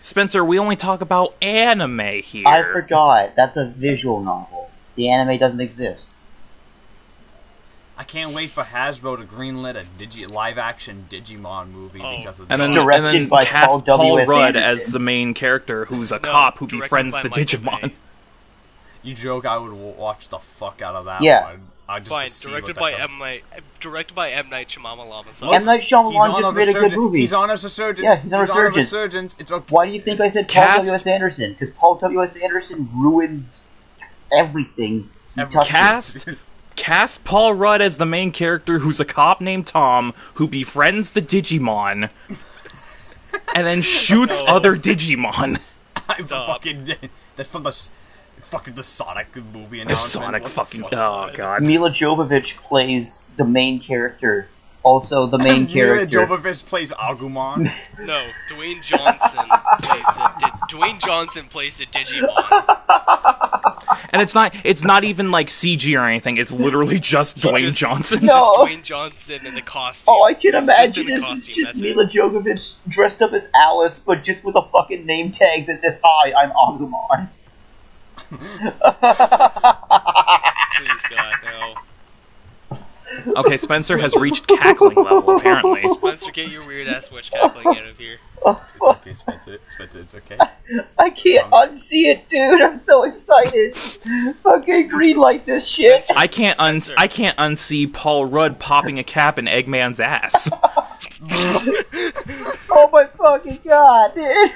Speaker 2: Spencer, we only talk about anime here.
Speaker 4: I forgot. That's a visual novel. The anime doesn't exist.
Speaker 1: I can't wait for Hasbro to greenlit a live-action Digimon movie because of
Speaker 2: and then,
Speaker 4: directed by
Speaker 2: cast
Speaker 4: Paul
Speaker 2: Rudd
Speaker 4: Anderson
Speaker 2: as the main character, who's a cop who befriends the Digimon.
Speaker 1: You joke? I would watch the fuck out of that one.
Speaker 3: Fine, directed by M. Night Shyamalan.
Speaker 4: M. Night Shyamalan just made a good movie.
Speaker 1: He's on a resurgence.
Speaker 4: Yeah, he's on a resurgence.
Speaker 1: It's okay.
Speaker 4: Why do you think I said Paul W.S. Anderson? Because Paul W.S. Anderson ruins everything he touches.
Speaker 2: Cast Paul Rudd as the main character, who's a cop named Tom, who befriends the Digimon, and then shoots other Digimon.
Speaker 1: That's from the Sonic movie.
Speaker 2: The Sonic fucking... Oh, God.
Speaker 4: Mila Jovovich plays the main character. Also, the main character...
Speaker 1: Mila Jovovich plays Agumon?
Speaker 3: No, Dwayne Johnson plays the Digimon.
Speaker 2: And it's not even like CG or anything. It's literally just Dwayne Johnson.
Speaker 3: No. Just Dwayne Johnson in the costume.
Speaker 4: Oh, I can imagine it's just Mila Jovovich dressed up as Alice, but just with a fucking name tag that says, "Hi, I'm Agumon."
Speaker 3: Please, God, no.
Speaker 2: Okay, Spencer has reached cackling level, apparently.
Speaker 3: Spencer, get your weird-ass witch cackling out of here.
Speaker 1: Okay, Spencer, it's okay.
Speaker 4: I can't unsee it, dude. I'm so excited. Fucking greenlight this shit.
Speaker 2: I can't unsee Paul Rudd popping a cap in Eggman's ass.
Speaker 4: Oh my fucking god, dude.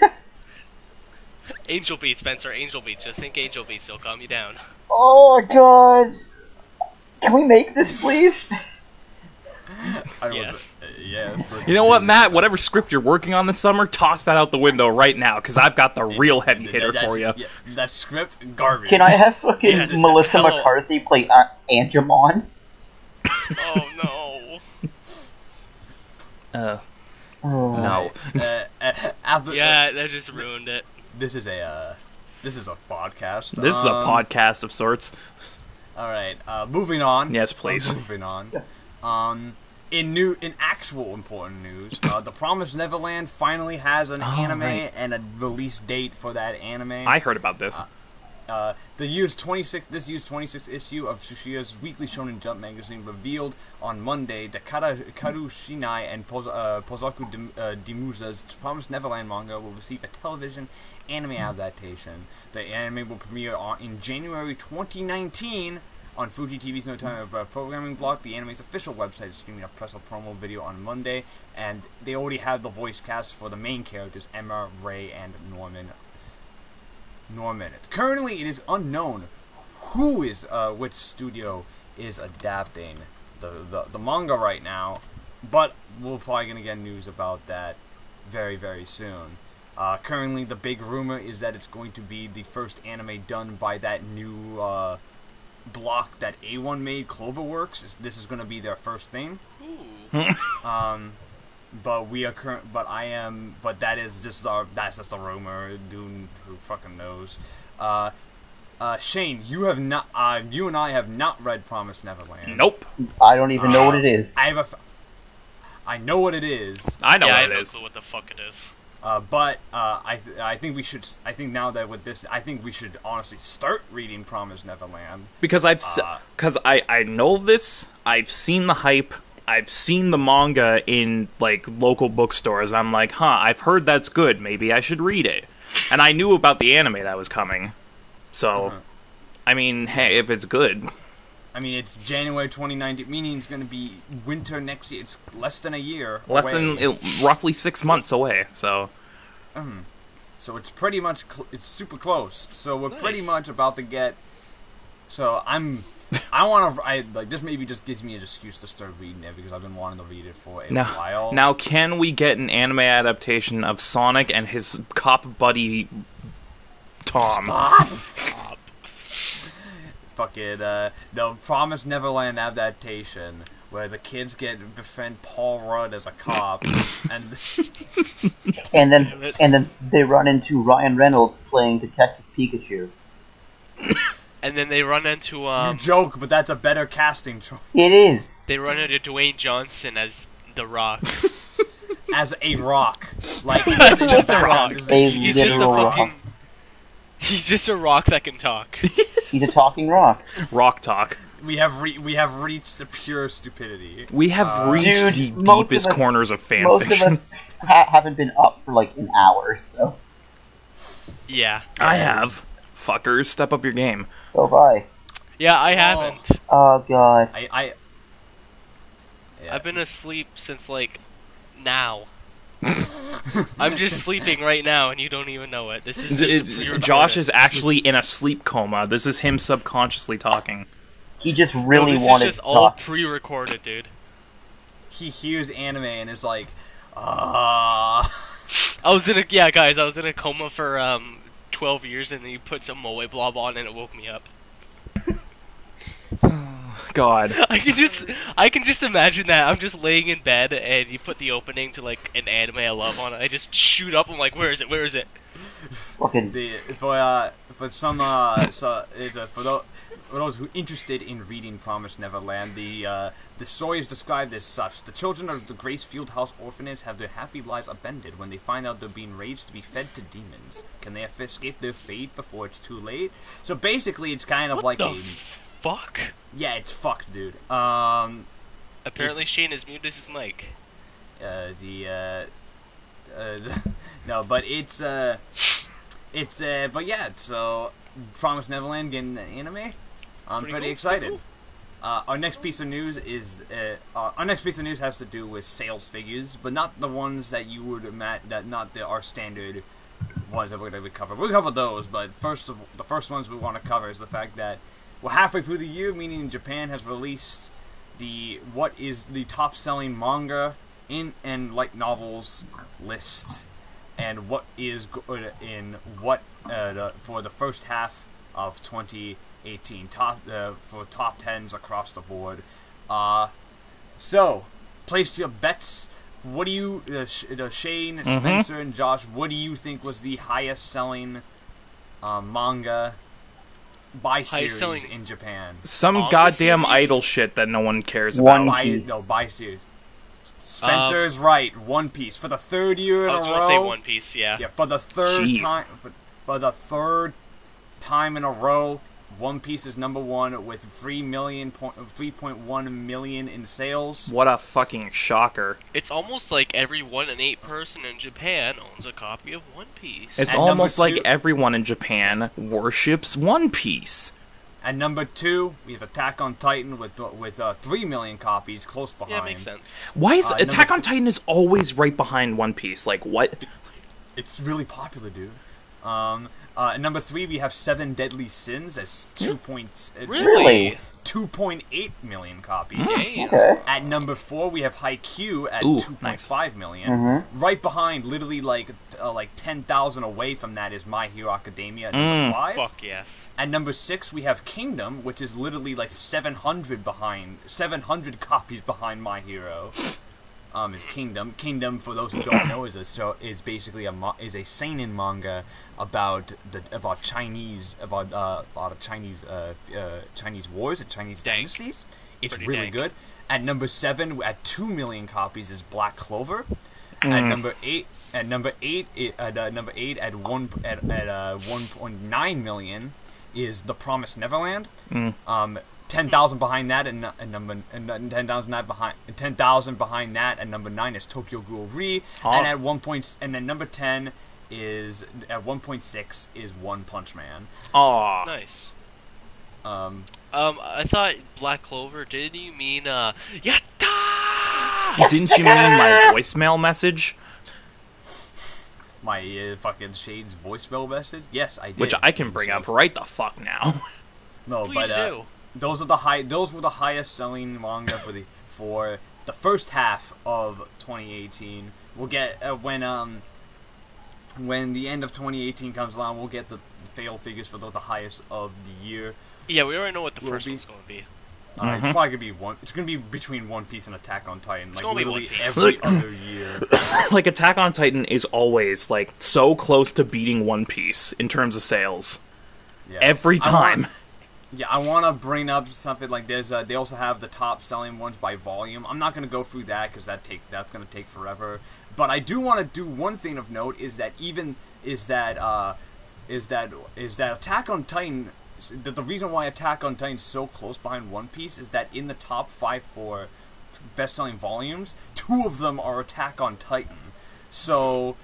Speaker 3: Angel Beats, Spencer, Angel Beats. Just think Angel Beats, they'll calm you down.
Speaker 4: Oh my god. Can we make this, please?
Speaker 3: Yes.
Speaker 2: You know what, Matt? Whatever script you're working on this summer, toss that out the window right now, because I've got the real heavy hitter for you.
Speaker 1: Yeah, that script, garbage.
Speaker 4: Can I have fucking Melissa McCarthy play Angemon?
Speaker 3: Oh, no.
Speaker 2: No.
Speaker 3: Yeah, that just ruined it.
Speaker 1: This is a podcast.
Speaker 2: This is a podcast of sorts.
Speaker 1: All right, moving on.
Speaker 2: Yes, please.
Speaker 1: Moving on. In actual important news, The Promised Neverland finally has an anime and a release date for that anime.
Speaker 2: I heard about this.
Speaker 1: This year's 26th issue of Shushiya's Weekly Shonen Jump magazine revealed on Monday that Karu Shinai and Pozoku Dimuza's Promised Neverland manga will receive a television anime adaptation. The anime will premiere in January 2019 on Fuji TV's No Time of Programming block. The anime's official website is streaming a press promo video on Monday, and they already have the voice cast for the main characters, Emma, Ray, and Norman. Currently, it is unknown which studio is adapting the manga right now, but we're probably gonna get news about that very, very soon. Currently, the big rumor is that it's going to be the first anime done by that new block that A1 made, Clover Works. This is going to be their first thing. but we are current. But I am. But that is just that's just a rumor. Dude, who fucking knows? Shane, you have not. You and I have not read Promised Neverland.
Speaker 2: Nope.
Speaker 4: I don't even know what it is.
Speaker 1: I know what it is.
Speaker 2: I know what it is.
Speaker 3: I don't know what the fuck it is.
Speaker 1: But I think we should. I think now that with this, I think we should honestly start reading Promised Neverland
Speaker 2: because I know this. I've seen the hype. I've seen the manga in like local bookstores. I'm like, I've heard that's good. Maybe I should read it. And I knew about the anime that was coming. So, I mean, hey, if it's good.
Speaker 1: I mean, it's January 2019, meaning it's going to be winter next year. It's less than a year
Speaker 2: roughly 6 months away, so...
Speaker 1: So it's pretty much... it's super close. So we're pretty much about to get... So I want to... like, this maybe just gives me an excuse to start reading it, because I've been wanting to read it for a while.
Speaker 2: Now, can we get an anime adaptation of Sonic and his cop buddy... Tom?
Speaker 1: Stop! Fucking the Promised Neverland adaptation where the kids befriend Paul Rudd as a cop and
Speaker 4: then they run into Ryan Reynolds playing Detective Pikachu.
Speaker 3: And then they run into
Speaker 1: You joke, but that's a better casting choice.
Speaker 4: It is.
Speaker 3: They run into Dwayne Johnson as The Rock.
Speaker 1: As a rock. Like
Speaker 3: he's just a rock.
Speaker 4: He's just a fucking
Speaker 3: He's just a rock that can talk.
Speaker 4: He's a talking rock.
Speaker 2: Rock talk.
Speaker 1: We have reached the pure stupidity.
Speaker 2: We have reached the deepest corners of fanfiction.
Speaker 4: Most of us haven't been up for like an hour, so.
Speaker 3: Yeah.
Speaker 2: I have. Fuckers, step up your game.
Speaker 4: Go by.
Speaker 3: Yeah, I haven't.
Speaker 4: Oh god.
Speaker 3: I've been asleep since like now. I'm just sleeping right now, and you don't even know it. This is
Speaker 2: Josh is actually in a sleep coma. This is him subconsciously talking.
Speaker 4: He just really wanted
Speaker 3: this is just
Speaker 4: to
Speaker 3: all
Speaker 4: talk.
Speaker 3: pre-recorded, dude.
Speaker 1: He hears anime and is like,
Speaker 3: I was in a coma for 12 years, and then you put some Moe Blob on, and it woke me up.
Speaker 2: God.
Speaker 3: I can just imagine that. I'm just laying in bed, and you put the opening to like an anime I love on it. I just shoot up. I'm like, where is it? Where is it?
Speaker 4: Fucking.
Speaker 1: For those who interested in reading Promised Neverland, the story is described as such: the children of the Grace Fieldhouse orphanage have their happy lives upended when they find out they're being raised to be fed to demons. Can they escape their fate before it's too late? So basically, it's kind of like
Speaker 3: fuck?
Speaker 1: Yeah, it's fucked, dude.
Speaker 3: Apparently Shane has muted his mic.
Speaker 1: No, but but yeah, so Promised Neverland getting an anime. I'm pretty excited. Our next piece of news has to do with sales figures, but not the ones that you would imagine, our standard ones that we're going to cover. We'll cover those, but the first ones we want to cover is the fact that we're halfway through the year, meaning Japan has released what is the top-selling manga and light novels list, and what is for the first half of 2018 for top 10s across the board. So place your bets. What do you, Shane, Spencer, and Josh? What do you think was the highest-selling manga by series in Japan?
Speaker 2: Some goddamn idol shit that no one cares about.
Speaker 1: By series. Spencer's right. One Piece for the third year in a row.
Speaker 3: I was going to say One Piece. Yeah.
Speaker 1: Yeah, for the third time. For the third time in a row, One Piece is number one with 3.1 million in sales.
Speaker 2: What a fucking shocker!
Speaker 3: It's almost like every 1 in 8 person in Japan owns a copy of One Piece.
Speaker 2: It's almost like everyone in Japan worships One Piece.
Speaker 1: At number 2, we have Attack on Titan with 3 million copies, close behind.
Speaker 3: Yeah, makes sense.
Speaker 2: Why is Attack on Titan is always right behind One Piece? Like, what?
Speaker 1: It's really popular, dude. At number 3, we have 7 Deadly Sins as 2.8 million copies.
Speaker 4: Okay.
Speaker 1: At number 4, we have Haikyuu at 2.5 million. Right behind, literally like 10,000 away from that, is My Hero Academia at number 5.
Speaker 3: Fuck yes.
Speaker 1: At number 6, we have Kingdom, which is literally like 700 copies behind My Hero. is Kingdom. Kingdom, for those who don't know, is basically a seinen manga about Chinese a lot of Chinese wars and Chinese dynasties. It's pretty really good. At number 7, at 2 million copies, is Black Clover. At number 8, at 1.9 million is The Promised Neverland. 10,000 behind that, and 10,000 behind that, and number 9 is Tokyo Ghoul Re, and then number 10 is at 1.6 is One Punch Man.
Speaker 2: Aw,
Speaker 3: nice. I thought Black Clover. Didn't you mean Yatta?
Speaker 2: Didn't you mean my voicemail message?
Speaker 1: My fucking Shade's voicemail message? Yes, I did.
Speaker 2: Which I can bring up right the fuck now.
Speaker 1: No,
Speaker 3: please do.
Speaker 1: Those were the highest selling manga for the first half of 2018. We'll get when the end of 2018 comes along, we'll get the fail figures for the highest of the year.
Speaker 3: Yeah, we already know what the first one's going to be.
Speaker 1: It's probably gonna be It's gonna be between One Piece and Attack on Titan,
Speaker 3: it's
Speaker 1: like
Speaker 3: gonna
Speaker 1: literally
Speaker 3: be
Speaker 1: every other year.
Speaker 2: Like Attack on Titan is always like so close to beating One Piece in terms of sales. Yeah. Every time.
Speaker 1: I want to bring up something like this. They also have the top selling ones by volume. I'm not gonna go through that because that's gonna take forever. But I do want to do one thing of note is that Attack on Titan. The reason why Attack on Titan is so close behind One Piece is that in the top 5 for best-selling volumes, 2 of them are Attack on Titan. So,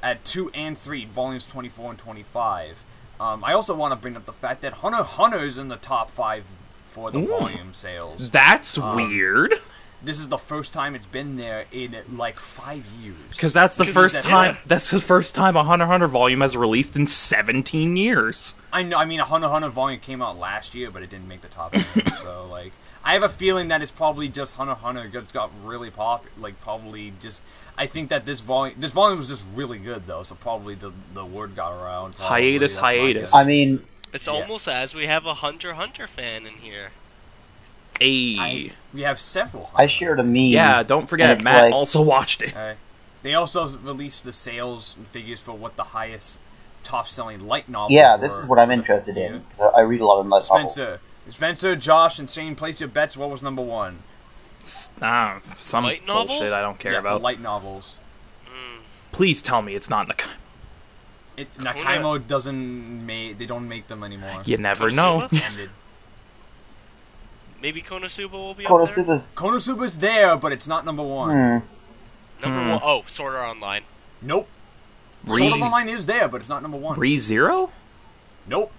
Speaker 1: at 2 and 3, volumes 24 and 25. I also want to bring up the fact that Hunter x Hunter is in the top 5 for the volume sales.
Speaker 2: That's weird.
Speaker 1: This is the first time it's been there in like 5 years.
Speaker 2: Because that's the first time. That's the first time a Hunter x Hunter volume has released in 17 years.
Speaker 1: I know. I mean, a Hunter x Hunter volume came out last year, but it didn't make the top 10. So, like, I have a feeling that it's probably just Hunter x Hunter got really popular. Like, probably just. I think that this volume was just really good, though. So probably the word got around. Probably.
Speaker 2: Hiatus.
Speaker 4: I mean,
Speaker 3: it's almost as we have a Hunter x Hunter fan in here.
Speaker 1: We have several.
Speaker 4: I shared a meme.
Speaker 2: Yeah, don't forget, Matt also watched it.
Speaker 1: They also released the sales figures for what the highest top-selling light novels.
Speaker 4: Yeah, this is what I'm interested in. I read a lot of light novels.
Speaker 1: Spencer, Josh, and Shane, place your bets. What was number 1?
Speaker 2: Some light novel? Bullshit I don't care about.
Speaker 1: For light novels.
Speaker 2: Please tell me it's not Nakaimo.
Speaker 1: Nakaimo doesn't make. They don't make them anymore.
Speaker 2: You never know.
Speaker 3: Maybe Konosuba will be up there?
Speaker 1: Konosuba's there, but it's not number 1.
Speaker 3: Number 1? Oh, Sword Art Online.
Speaker 1: Nope. Sword Art Online is there, but it's not number 1.
Speaker 2: Re:Zero?
Speaker 1: Nope.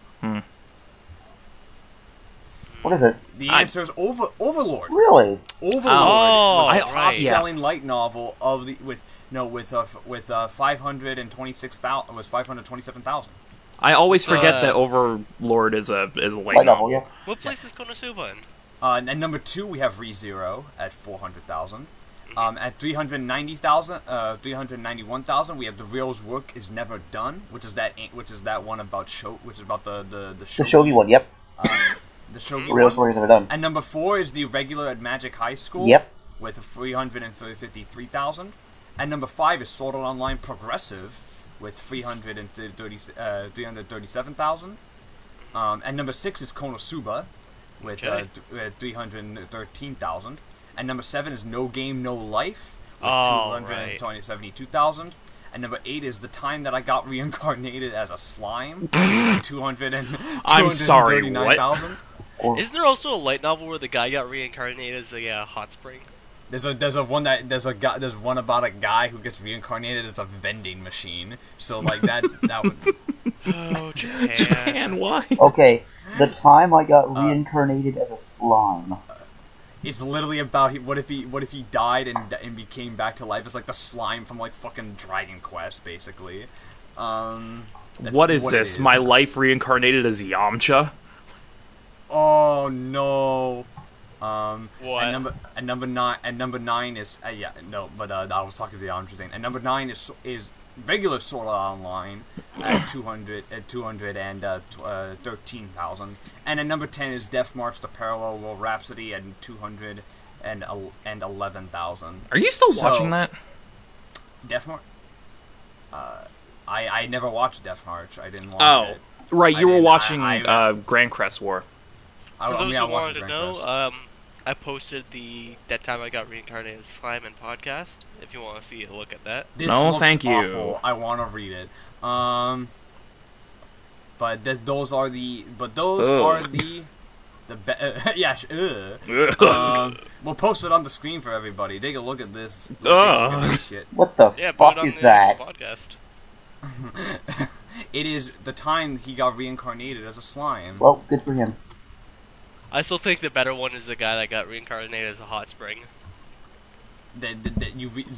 Speaker 4: What is it?
Speaker 1: The answer is Overlord.
Speaker 4: Really?
Speaker 1: Overlord
Speaker 3: was
Speaker 1: the top-selling light novel of the with 526,000 was 527,000.
Speaker 2: I always forget that Overlord is a light novel.
Speaker 4: Yeah.
Speaker 3: What place is Konosuba in?
Speaker 1: And number 2, we have Re:Zero at 400,000. At 391,000, we have The Real's Work Is Never Done, which is that one about the
Speaker 4: shogi one. Yep.
Speaker 1: The shogi
Speaker 4: Real's Work Is Never Done.
Speaker 1: And number 4 is The Irregular at Magic High School.
Speaker 4: Yep.
Speaker 1: With 353,000. And number 5 is Sword Art Online Progressive with 337,000. And number 6 is Konosuba with 313,000. And number 7 is No Game, No Life with 272,000. And number 8 is The Time That I Got Reincarnated as a Slime with 239,000.
Speaker 3: Isn't there also a light novel where the guy got reincarnated as a hot spring?
Speaker 1: There's one about a guy who gets reincarnated as a vending machine. So like that would.
Speaker 3: Oh, Japan.
Speaker 2: Japan, why?
Speaker 4: Okay, The Time I Got Reincarnated as a Slime.
Speaker 1: It's literally about what if he died and became back to life as like the slime from like fucking Dragon Quest, basically.
Speaker 2: What is this? My life reincarnated as Yamcha?
Speaker 1: Oh no.
Speaker 3: What?
Speaker 1: And number 9 is I was talking to the Yamcha thing. And number 9 is regular Sword Art Online at 213,000. And at number 10 is Death March: The Parallel World Rhapsody at 200 and 11,000.
Speaker 2: Are you still watching that?
Speaker 1: Death March? I never watched Death March. I didn't watch it.
Speaker 2: Right, you were watching Grand Crest War.
Speaker 3: For those who wanted to know, I posted that time I got reincarnated as Slime in podcast. If you want to see a look at that.
Speaker 1: This looks thank you. Awful. I want to read it. But those are the yeah. We'll post it on the screen for everybody. Take a look at this.
Speaker 4: Shit. What the fuck is that?
Speaker 3: Podcast.
Speaker 1: It is the time he got reincarnated as a slime.
Speaker 4: Well, good for him.
Speaker 3: I still think the better one is the guy that got reincarnated as a hot spring.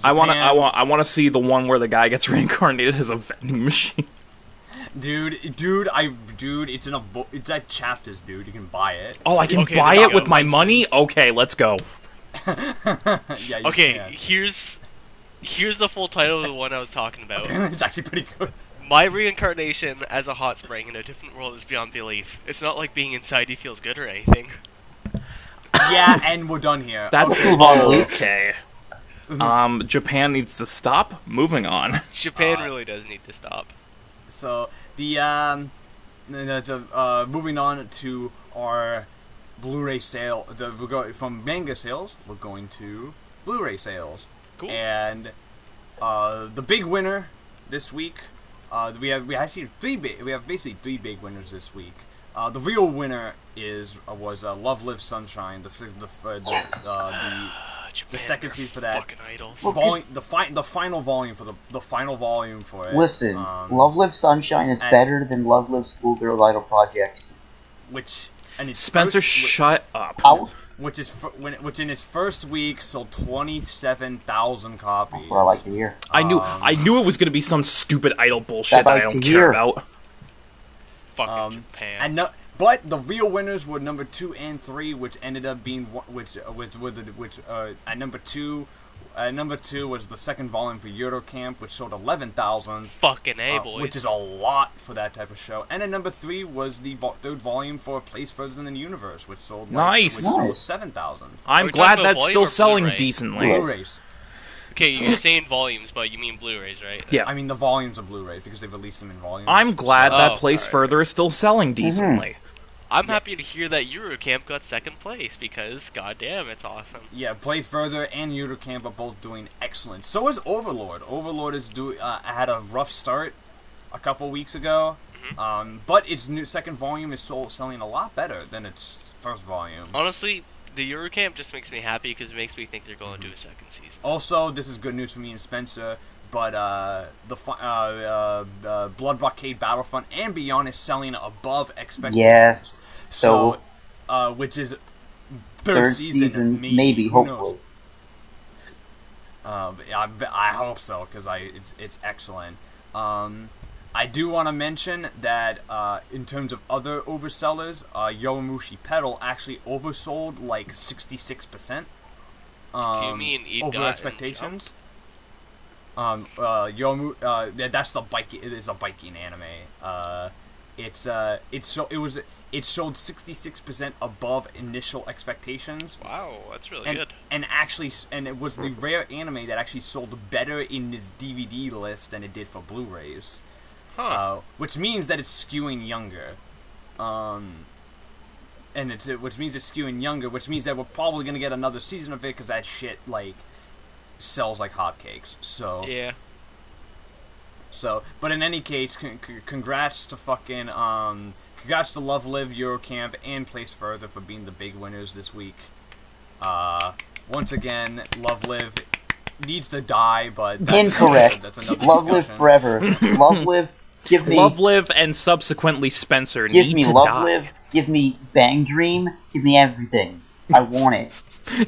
Speaker 2: I want to see the one where the guy gets reincarnated as a vending machine.
Speaker 1: Dude, it's in it's at Chapters, dude. You can buy it.
Speaker 2: Oh, I can buy it with my money? Okay, let's go.
Speaker 1: Yeah,
Speaker 3: okay, here's the full title of the one I was talking about.
Speaker 1: It's actually pretty good.
Speaker 3: My reincarnation as a hot spring in a different world is beyond belief. It's not like being inside you feels good or anything.
Speaker 1: Yeah, and we're done here.
Speaker 2: That's okay. Japan needs to stop. Moving on.
Speaker 3: Japan really does need to stop.
Speaker 1: So moving on to our Blu-ray sale. We're going from manga sales. We're going to Blu-ray sales.
Speaker 3: Cool.
Speaker 1: And the big winner this week. We have basically three big winners this week. The real winner was Love Live Sunshine, the second seed for that. The final volume for it.
Speaker 4: Listen, Love Live Sunshine is better than Love Live Schoolgirl Idol Project.
Speaker 2: Spencer, shut up.
Speaker 1: Which in its first week sold 27,000 copies.
Speaker 4: That's what I like to hear.
Speaker 2: I knew it was going to be some stupid idol bullshit that I don't care about.
Speaker 3: Fucking Japan.
Speaker 1: But the real winners were number 2 and 3, which ended up being at number 2. Number 2 was the second volume for Eurocamp, which sold 11,000.
Speaker 3: Fucking A, boys.
Speaker 1: Which is a lot for that type of show. And at number 3 was the third volume for A Place Further Than the Universe, which sold 7,000.
Speaker 2: I'm glad that's still selling decently.
Speaker 1: Blu-rays.
Speaker 3: Okay, you're saying volumes, but you mean Blu-rays, right?
Speaker 2: Yeah.
Speaker 1: I mean the volumes of Blu-rays because they released them in volumes.
Speaker 2: I'm glad that Place Further is still selling decently.
Speaker 3: I'm happy to hear that Eurocamp got second place because, goddamn, it's awesome.
Speaker 1: Yeah, Place Further and Eurocamp are both doing excellent. So is Overlord. Overlord is had a rough start a couple weeks ago, but its second volume is selling a lot better than its first volume.
Speaker 3: Honestly, the Eurocamp just makes me happy because it makes me think they're going to do a second season.
Speaker 1: Also, this is good news for me and Spencer. But the Blood Blockade Battlefront and Beyond is selling above expectations.
Speaker 4: Yes.
Speaker 1: So which is third season
Speaker 4: maybe hopefully.
Speaker 1: I hope so because it's excellent. I do want to mention that in terms of other oversellers, Yowamushi Pedal actually oversold like 66%.
Speaker 3: Do you mean
Speaker 1: over expectations? That's the biking. It is a biking anime. It sold 66% above initial expectations.
Speaker 3: Wow, that's really good.
Speaker 1: And it was the rare anime that actually sold better in its DVD list than it did for Blu-rays. Which means that it's skewing younger. Which means it's skewing younger, which means that we're probably gonna get another season of it because that shit sells like hotcakes. So
Speaker 3: yeah.
Speaker 1: But in any case, congrats to congrats to Love Live, Eurocamp, and Place Further for being the big winners this week. Once again, Love Live needs to die, but that's
Speaker 4: incorrect.
Speaker 1: That's another
Speaker 4: Love Live forever. Love Live. Give me
Speaker 2: Love Live and subsequently Spencer
Speaker 4: give
Speaker 2: need
Speaker 4: me
Speaker 2: to
Speaker 4: Love
Speaker 2: die.
Speaker 4: Live. Give me Bang Dream. Give me everything. I want it.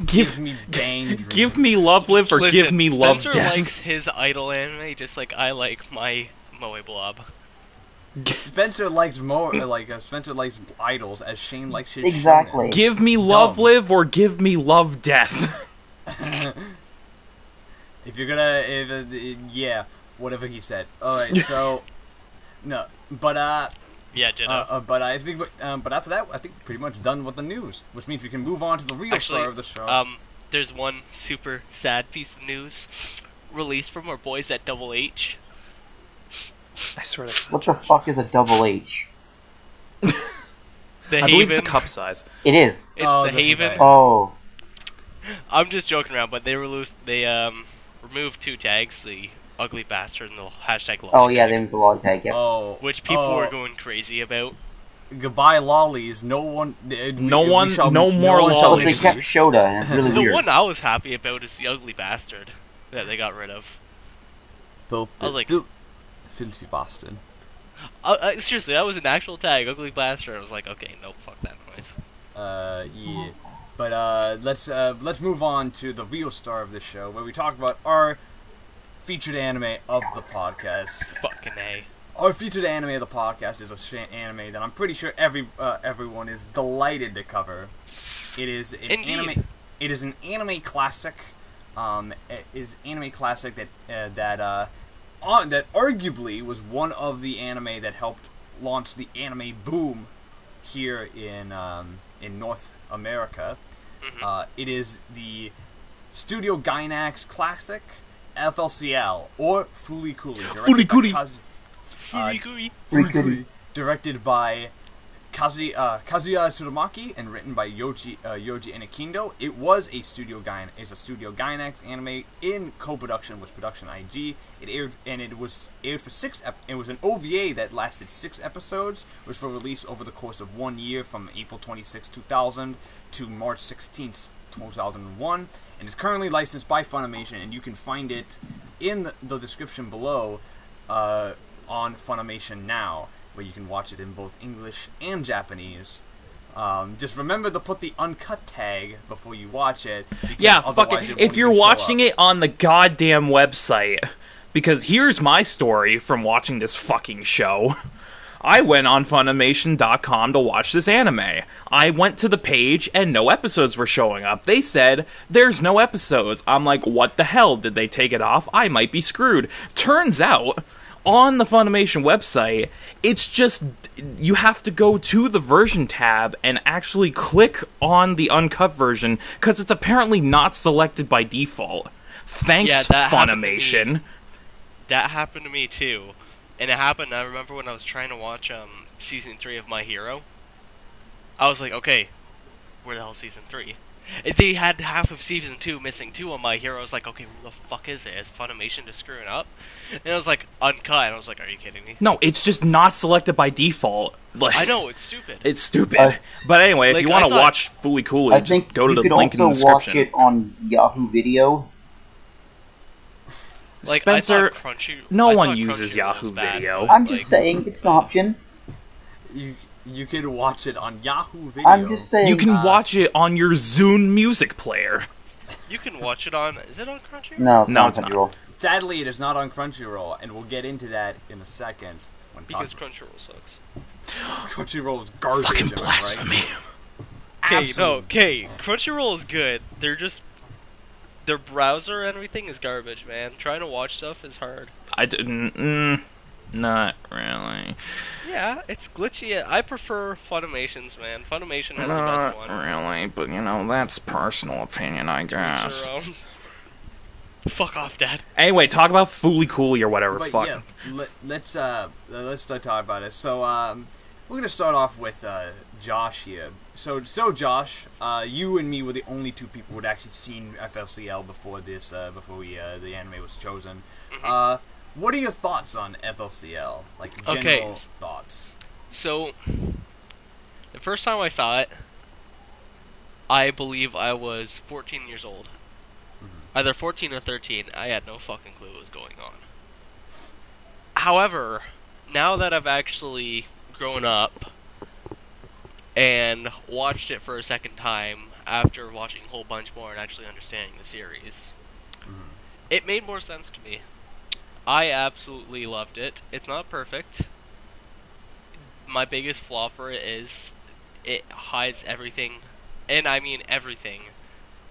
Speaker 1: Give me Bang Dream.
Speaker 2: Give me Love Live or give me Love
Speaker 3: Spencer
Speaker 2: Death.
Speaker 3: likes his idol anime just like I like my Moe Blob.
Speaker 1: Spencer likes Spencer likes idols as Shane likes his
Speaker 4: exactly.
Speaker 1: shonen.
Speaker 2: Give me Love Live or give me Love Death.
Speaker 1: If you're gonna, yeah, whatever he said. All right, so no, but
Speaker 3: yeah, ditto.
Speaker 1: but I think, but after that, I think pretty much done with the news, which means we can move on to the real star of the show.
Speaker 3: there's one super sad piece of news released from our boys at Double H.
Speaker 2: I swear to God.
Speaker 4: What the fuck is a double H?
Speaker 2: I believe it's a cup size.
Speaker 4: It is.
Speaker 3: It's the Haven.
Speaker 4: Oh.
Speaker 3: I'm just joking around, but they removed 2 tags, the ugly bastard and the hashtag lolly
Speaker 4: Oh yeah,
Speaker 3: tag,
Speaker 4: they moved the log tag, yeah.
Speaker 1: Oh.
Speaker 3: which people were going crazy about.
Speaker 1: Goodbye lollies. No more
Speaker 2: lollies.
Speaker 4: But they kept Shota, and it's really
Speaker 3: The
Speaker 4: weird.
Speaker 3: one I was happy about is the ugly bastard that they got rid of.
Speaker 1: I
Speaker 3: was like...
Speaker 1: filthy bastard.
Speaker 3: Seriously, that was an actual tag, ugly bastard. I was like, okay, no, fuck that noise.
Speaker 1: Yeah. But let's move on to the real star of this show, where we talk about our featured anime of the podcast.
Speaker 3: Fucking A.
Speaker 1: Our featured anime of the podcast is an anime that I'm pretty sure everyone is delighted to cover. It is an anime. It is an anime classic. It is anime classic that arguably was one of the anime that helped launch the anime boom here in North America.
Speaker 3: Mm-hmm.
Speaker 1: It is the Studio Gainax classic FLCL or Fooly directed by Kazuya Tsurumaki and written by Yoji Enikindo. It was a Studio Gainax anime in co-production with Production IG. It aired for 6 it was an OVA that lasted 6 episodes, which were released over the course of 1 year from April 26, 2000 to March 16, 2001, and is currently licensed by Funimation, and you can find it in the description below on Funimation Now, where you can watch it in both English and Japanese. Just remember to put the uncut tag before you watch it.
Speaker 2: Yeah, fuck it. If you're watching it on the goddamn website, because here's my story from watching this fucking show. I went on Funimation.com to watch this anime. I went to the page and no episodes were showing up. They said, there's no episodes. I'm like, what the hell? Did they take it off? I might be screwed. Turns out, on the Funimation website, it's just, you have to go to the version tab and actually click on the uncut version, because it's apparently not selected by default. Thanks, Funimation.
Speaker 3: That happened to me too. And it happened, I remember when I was trying to watch Season 3 of My Hero. I was like, okay, where the hell's Season 3? They had half of Season 2 missing too on My Hero. I was like, okay, where the fuck is it? Is Funimation just screwing up? And I was like, uncut. And I was like, are you kidding me?
Speaker 2: No, it's just not selected by default. Like,
Speaker 3: I know, it's stupid.
Speaker 2: It's stupid. But anyway, if you want to watch Fooly Cooly, just go to the link in the description.
Speaker 4: You can also watch it on Yahoo Video.
Speaker 3: Like,
Speaker 2: Spencer, no one uses Yahoo Video.
Speaker 4: I'm just saying, it's an option.
Speaker 1: You can watch it on Yahoo Video.
Speaker 4: I'm just saying.
Speaker 2: You can watch it on your Zune music player.
Speaker 3: You can watch it on... Is it on Crunchyroll?
Speaker 4: No, it's not.
Speaker 1: Sadly, it is not on Crunchyroll, and we'll get into that in a second.
Speaker 3: Because Crunchyroll sucks.
Speaker 1: Crunchyroll is garbage.
Speaker 2: Fucking blasphemy.
Speaker 3: Okay, Crunchyroll is good. They're just... Their browser and everything is garbage, man. Trying to watch stuff is hard.
Speaker 2: I didn't... Not really.
Speaker 3: Yeah, it's glitchy. I prefer Funimation's, man. Funimation has the best one.
Speaker 2: Not really, but that's personal opinion, I guess.
Speaker 3: Fuck off, Dad.
Speaker 2: Anyway, talk about Fooly Cooly or whatever.
Speaker 1: But
Speaker 2: fuck.
Speaker 1: Yeah, let's start talking about it. So we're gonna start off with Josh here. So Josh, you and me were the only 2 people who had actually seen FLCL before this, the anime was chosen.
Speaker 3: Mm-hmm.
Speaker 1: What are your thoughts on FLCL? Like, general thoughts.
Speaker 3: So, the first time I saw it, I believe I was 14 years old. Mm-hmm. Either 14 or 13. I had no fucking clue what was going on. However, now that I've actually grown up and watched it for a second time after watching a whole bunch more and actually understanding the series, it made more sense to me. I absolutely loved it. It's not perfect. My biggest flaw for it is it hides everything, and I mean everything,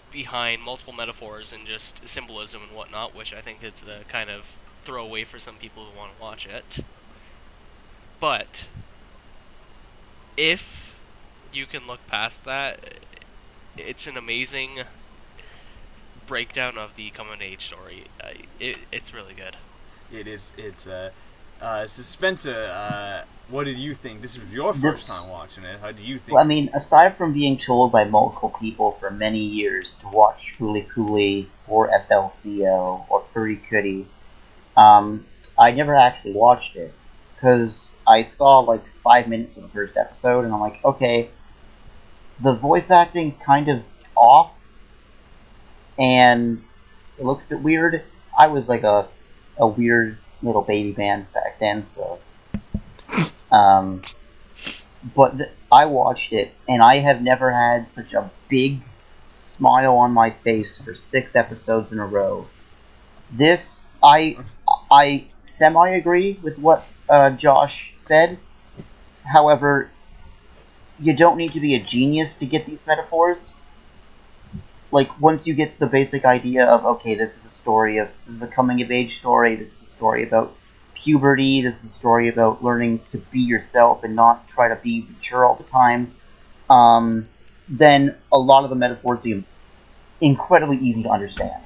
Speaker 3: behind multiple metaphors and just symbolism and whatnot, which I think is the kind of throwaway for some people who want to watch it. But if you can look past that, it's an amazing breakdown of the coming-of-age story. It's really good.
Speaker 1: It is. So Spencer, what did you think? This was your first time watching it. How do you think?
Speaker 4: Well, I mean, aside from being told by multiple people for many years to watch Flcl or FLCL or Furikuri, I never actually watched it because I saw like 5 minutes of the first episode and I'm like, okay, the voice acting's kind of off and it looks a bit weird. I was like a weird little baby band back then, so but I watched it and I have never had such a big smile on my face for 6 episodes in a row. This I semi-agree with what Josh said. However, you don't need to be a genius to get these metaphors. Like, once you get the basic idea of, okay, this is a coming-of-age story, this is a story about puberty, this is a story about learning to be yourself and not try to be mature all the time, then a lot of the metaphors be incredibly easy to understand.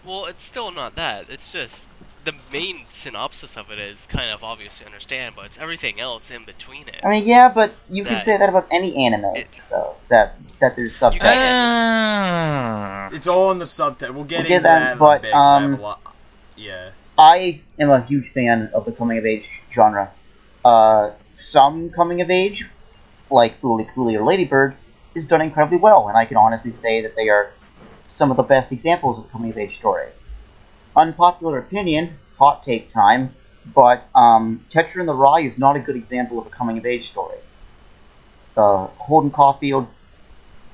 Speaker 3: Well, it's still not that. It's just the main synopsis of it is kind of obvious to understand, but it's everything else in between it.
Speaker 4: I mean, yeah, but you can say that about any anime, though, that there's subtitles.
Speaker 1: It's all in the subtitle. We'll get into that
Speaker 4: but,
Speaker 1: in a bit. Yeah.
Speaker 4: I am a huge fan of the coming-of-age genre. Some coming-of-age, like Flcl or Ladybird, is done incredibly well, and I can honestly say that they are some of the best examples of coming-of-age story. Unpopular opinion, hot take time, but Tetra and the Rye is not a good example of a coming-of-age story. Holden Caulfield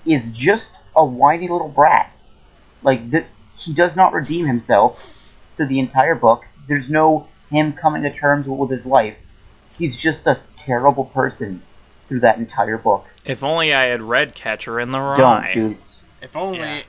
Speaker 4: is just a whiny little brat. Like, he does not redeem himself through the entire book. There's no him coming to terms with his life. He's just a terrible person through that entire book.
Speaker 2: If only I had read Catcher in the Rye.
Speaker 4: Don't, dudes.
Speaker 1: If only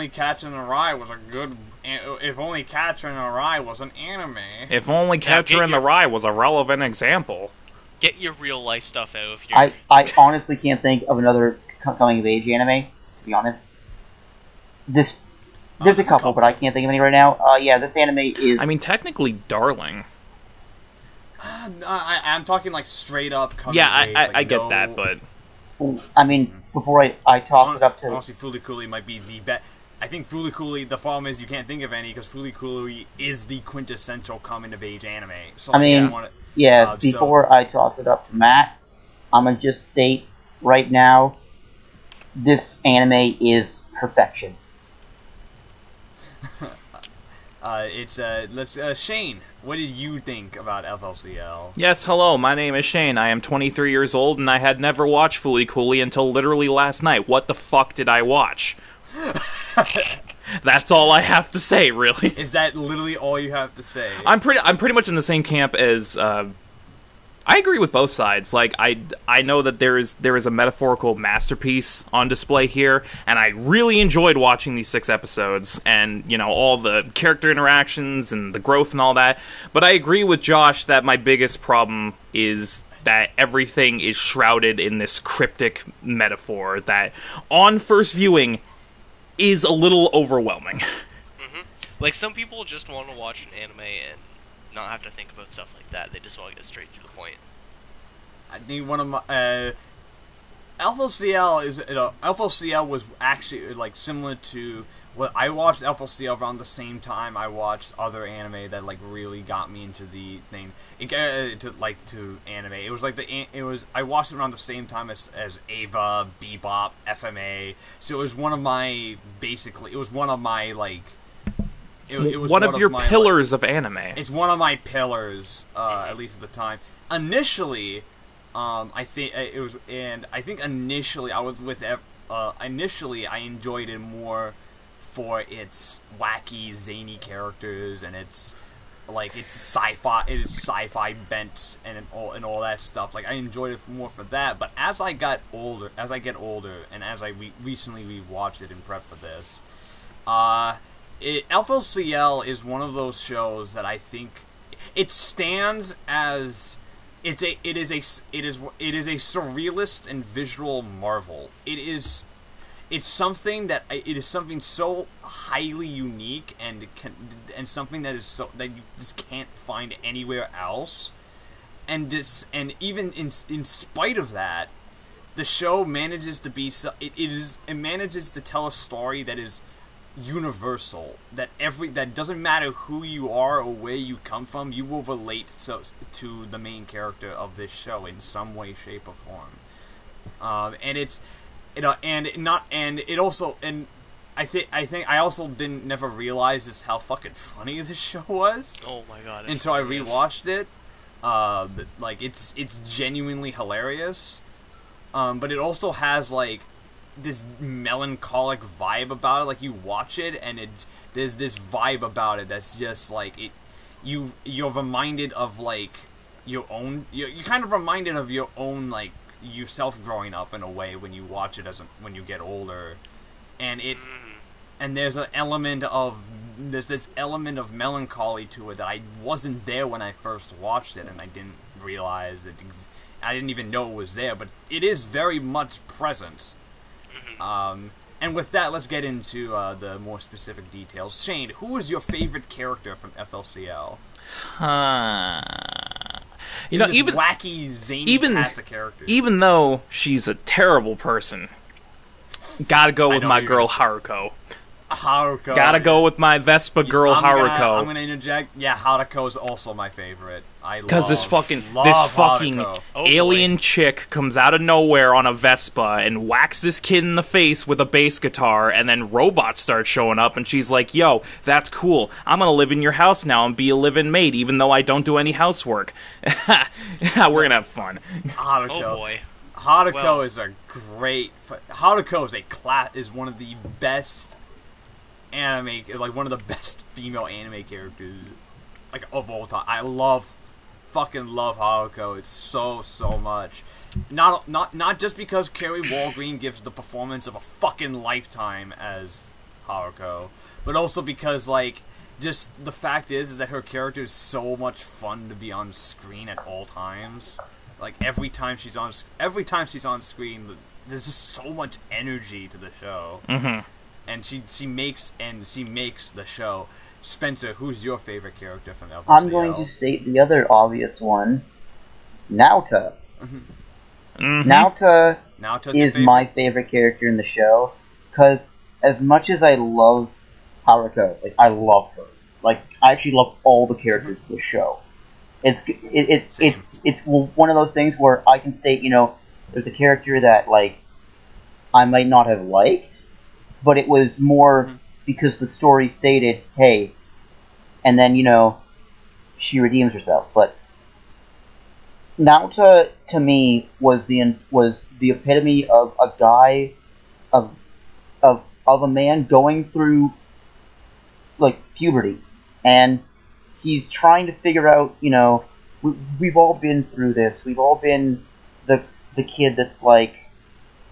Speaker 1: Catcher in the Rye was a good... If only Catcher in the Rye was an anime.
Speaker 2: If only Catcher in the Rye was a relevant example.
Speaker 3: Get your real life stuff out of here.
Speaker 4: I honestly can't think of another coming-of-age anime, to be honest. There's a couple, but I can't think of any right now. Yeah, this anime is...
Speaker 2: I mean, technically, Darling.
Speaker 1: I'm talking like straight up coming-of-age.
Speaker 2: Yeah, I get that, but...
Speaker 4: I mean, before I toss it up to...
Speaker 1: Honestly, Flcl might be the best... I think Flcl, the problem is you can't think of any, because Flcl is the quintessential coming-of-age anime. So
Speaker 4: I mean, before I toss it up to Matt, I'm going to just state right now, this anime is perfection.
Speaker 1: Shane, what did you think about FLCL?
Speaker 2: Yes, hello, my name is Shane. I am 23 years old, and I had never watched Flcl until literally last night. What the fuck did I watch? That's all I have to say, really.
Speaker 1: Is that literally all you have to say?
Speaker 2: I'm pretty much in the same camp as I agree with both sides. Like, I know that there is a metaphorical masterpiece on display here, and I really enjoyed watching these 6 episodes, and, you know, all the character interactions and the growth and all that. But I agree with Josh that my biggest problem is that everything is shrouded in this cryptic metaphor that, on first viewing, is a little overwhelming.
Speaker 3: Mm-hmm. Like, some people just want to watch an anime and not have to think about stuff like that. They just want to get straight to the point.
Speaker 1: I think one of my FLCL was actually like similar to what I watched. FLCL around the same time I watched other anime that like really got me into the thing. To anime. It was like I watched it around the same time as Ava, Bebop, FMA. So it was one of my It was
Speaker 2: one of your pillars of anime.
Speaker 1: It's one of my pillars, at least at the time. Initially, I think initially I was with. Initially, I enjoyed it more for its wacky, zany characters and its sci-fi bent and all that stuff. Like, I enjoyed it more for that. But as I get older, and as I recently rewatched it in prep for this, FLCL is one of those shows that I think it stands as it is a surrealist and visual marvel. It is it's something that it is something so highly unique and something that is so that you just can't find anywhere else. And even in spite of that, the show manages to be it manages to tell a story that is universal, that doesn't matter who you are or where you come from, you will relate to the main character of this show in some way, shape, or form. I think I also never realized just how fucking funny this show was.
Speaker 3: Oh my god!
Speaker 1: Until I rewatched it. Like it's genuinely hilarious. But it also has like this melancholic vibe about it. Like you watch it and there's this vibe about it that's just like you're reminded of like your own. You're kind of reminded of your own like yourself growing up in a way when you watch it when you get older, and there's this element of melancholy to it that I wasn't there when I first watched it, and I didn't realize it. I didn't even know it was there, but it is very much present. And with that, let's get into the more specific details. Shane, who is your favorite character from FLCL?
Speaker 2: Even
Speaker 1: wacky, zany cast of characters.
Speaker 2: Even though she's a terrible person, gotta go with my girl Haruko. Gotta go with my Vespa girl Haruko.
Speaker 1: I'm gonna interject. Yeah, Haruko is also my favorite.
Speaker 2: Because this fucking alien chick comes out of nowhere on a Vespa and whacks this kid in the face with a bass guitar, and then robots start showing up, and she's like, "Yo, that's cool. I'm gonna live in your house now and be a live-in maid, even though I don't do any housework." We're gonna have fun.
Speaker 1: Haruko.
Speaker 3: Oh boy.
Speaker 1: Haruko is a great. Haruko is one of the best anime, like one of the best female anime characters, like of all time. I fucking love Haruko. It's so much. Not just because Carrie Walgreen gives the performance of a fucking lifetime as Haruko, but also because like just the fact is that her character is so much fun to be on screen at all times. Like every time she's on screen, there's just so much energy to the show. And she makes the show. Spencer, who's your favorite character from FLCL?
Speaker 4: I'm going to state the other obvious one, Naota. Naota is my favorite character in the show, because as much as I love Haruko, like I love her, like I actually love all the characters in the show. It's one of those things where I can state, there's a character that like I might not have liked, but it was more because the story stated, hey, and then, she redeems herself. But Naota, to me, was the epitome of a guy, of a man going through, like, puberty. And he's trying to figure out, we've all been through this. We've all been the kid that's like,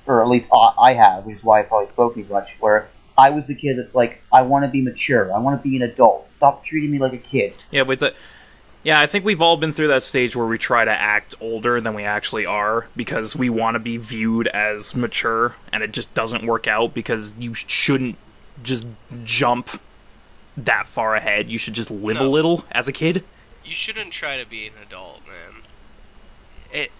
Speaker 4: or at least I have, which is why I probably spoke as much, where I was the kid that's like, I want to be mature. I want to be an adult. Stop treating me like a kid.
Speaker 2: Yeah, I think we've all been through that stage where we try to act older than we actually are because we want to be viewed as mature, and it just doesn't work out because you shouldn't just jump that far ahead. You should just live a little as a kid.
Speaker 3: You shouldn't try to be an adult, man. It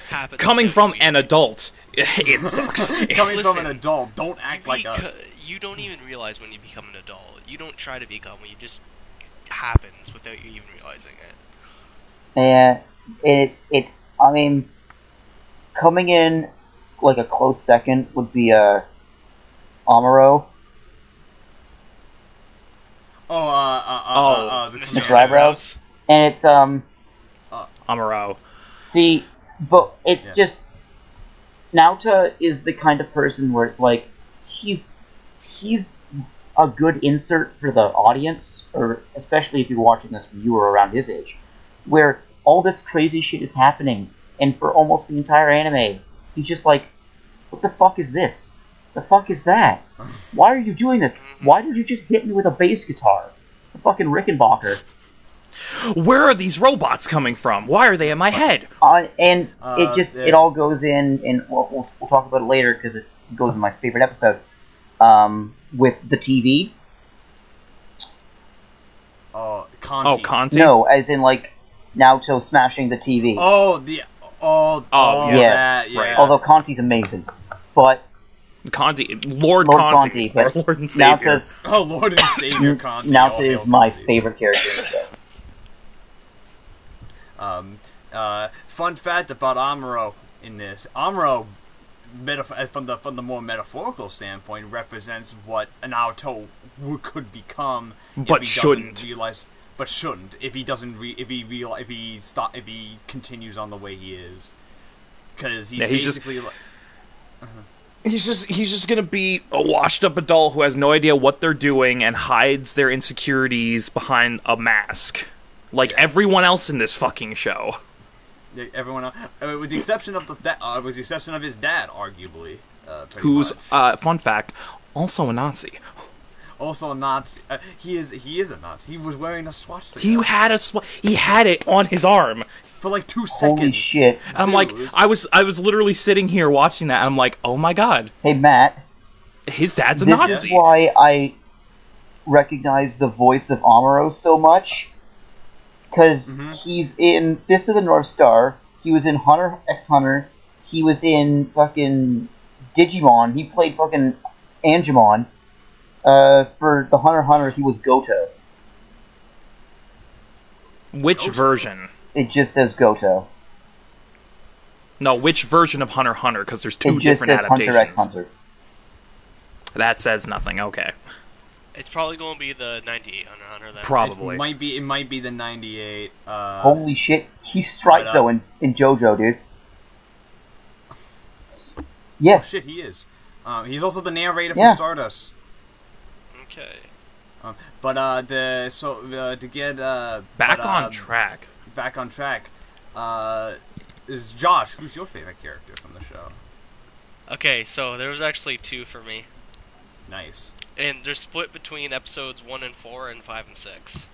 Speaker 3: happens.
Speaker 2: Coming from an adult, it sucks.
Speaker 1: From an adult, don't act like us.
Speaker 3: You don't even realize when you become an adult. You don't try to become one. You just happens without you even realizing it.
Speaker 4: Yeah, it's. I mean, coming in like a close second would be Amuro.
Speaker 3: Mr.
Speaker 4: Eyebrows, and it's
Speaker 2: Amuro.
Speaker 4: See, but it's just Naota is the kind of person where it's like he's a good insert for the audience, or especially if you're watching this when you were around his age, where all this crazy shit is happening, and for almost the entire anime, he's just like, what the fuck is this? The fuck is that? Why are you doing this? Why did you just hit me with a bass guitar? The fucking Rickenbacker.
Speaker 2: Where are these robots coming from? Why are they in my head?
Speaker 4: It all goes in, and we'll talk about it later, because goes with my favorite episode. With the TV.
Speaker 1: Conti.
Speaker 2: Oh, Conti?
Speaker 4: No, as in, like, Naoto smashing the TV.
Speaker 1: Yes.
Speaker 2: Right.
Speaker 4: Although Conti's amazing. But...
Speaker 2: Conti. Lord Conti.
Speaker 4: But
Speaker 2: Lord and Savior.
Speaker 4: Naoto's...
Speaker 1: Lord and Savior Conti.
Speaker 4: Naoto is my favorite character in the show.
Speaker 1: Fun fact about Amuro in this. Amuro, from the more metaphorical standpoint, represents what Naoto could become,
Speaker 2: but shouldn't
Speaker 1: realize. But shouldn't if he doesn't if he continues on the way he is, because he's
Speaker 2: just gonna be a washed-up adult who has no idea what they're doing and hides their insecurities behind a mask, like everyone else in this fucking show.
Speaker 1: Everyone else, with the exception of his dad, arguably,
Speaker 2: who's fun fact, also a Nazi.
Speaker 1: Also a Nazi. He is a Nazi. He was wearing a swastika.
Speaker 2: He had it on his arm
Speaker 1: for like 2 seconds.
Speaker 4: Holy shit!
Speaker 2: I'm like, I was literally sitting here watching that, and I'm like, oh my god.
Speaker 4: Hey Matt,
Speaker 2: his dad's a Nazi.
Speaker 4: This is why I recognize the voice of Amuro so much, because he's in Fist of the North Star. He was in Hunter x Hunter. He was in fucking Digimon. He played fucking Angemon. For the Hunter x Hunter, he was Goto.
Speaker 2: Which version?
Speaker 4: It just says Goto.
Speaker 2: No, which version of Hunter x Hunter? Because there's two different adaptations.
Speaker 4: Hunter x Hunter.
Speaker 2: That says nothing. Okay.
Speaker 3: It's probably going to be the 98 Hunter x Hunter then.
Speaker 2: Probably.
Speaker 1: It might be the 98.
Speaker 4: Holy shit. He's Strike Zone in JoJo, dude. Yeah.
Speaker 1: Oh shit, he is. He's also the narrator for Stardust.
Speaker 3: Okay.
Speaker 1: To get
Speaker 2: back on track.
Speaker 1: Back on track. Is Josh? Who's your favorite character from the show?
Speaker 3: Okay, so there was actually 2 for me.
Speaker 1: Nice.
Speaker 3: And they're split between episodes 1 and 4 and 5 and 6.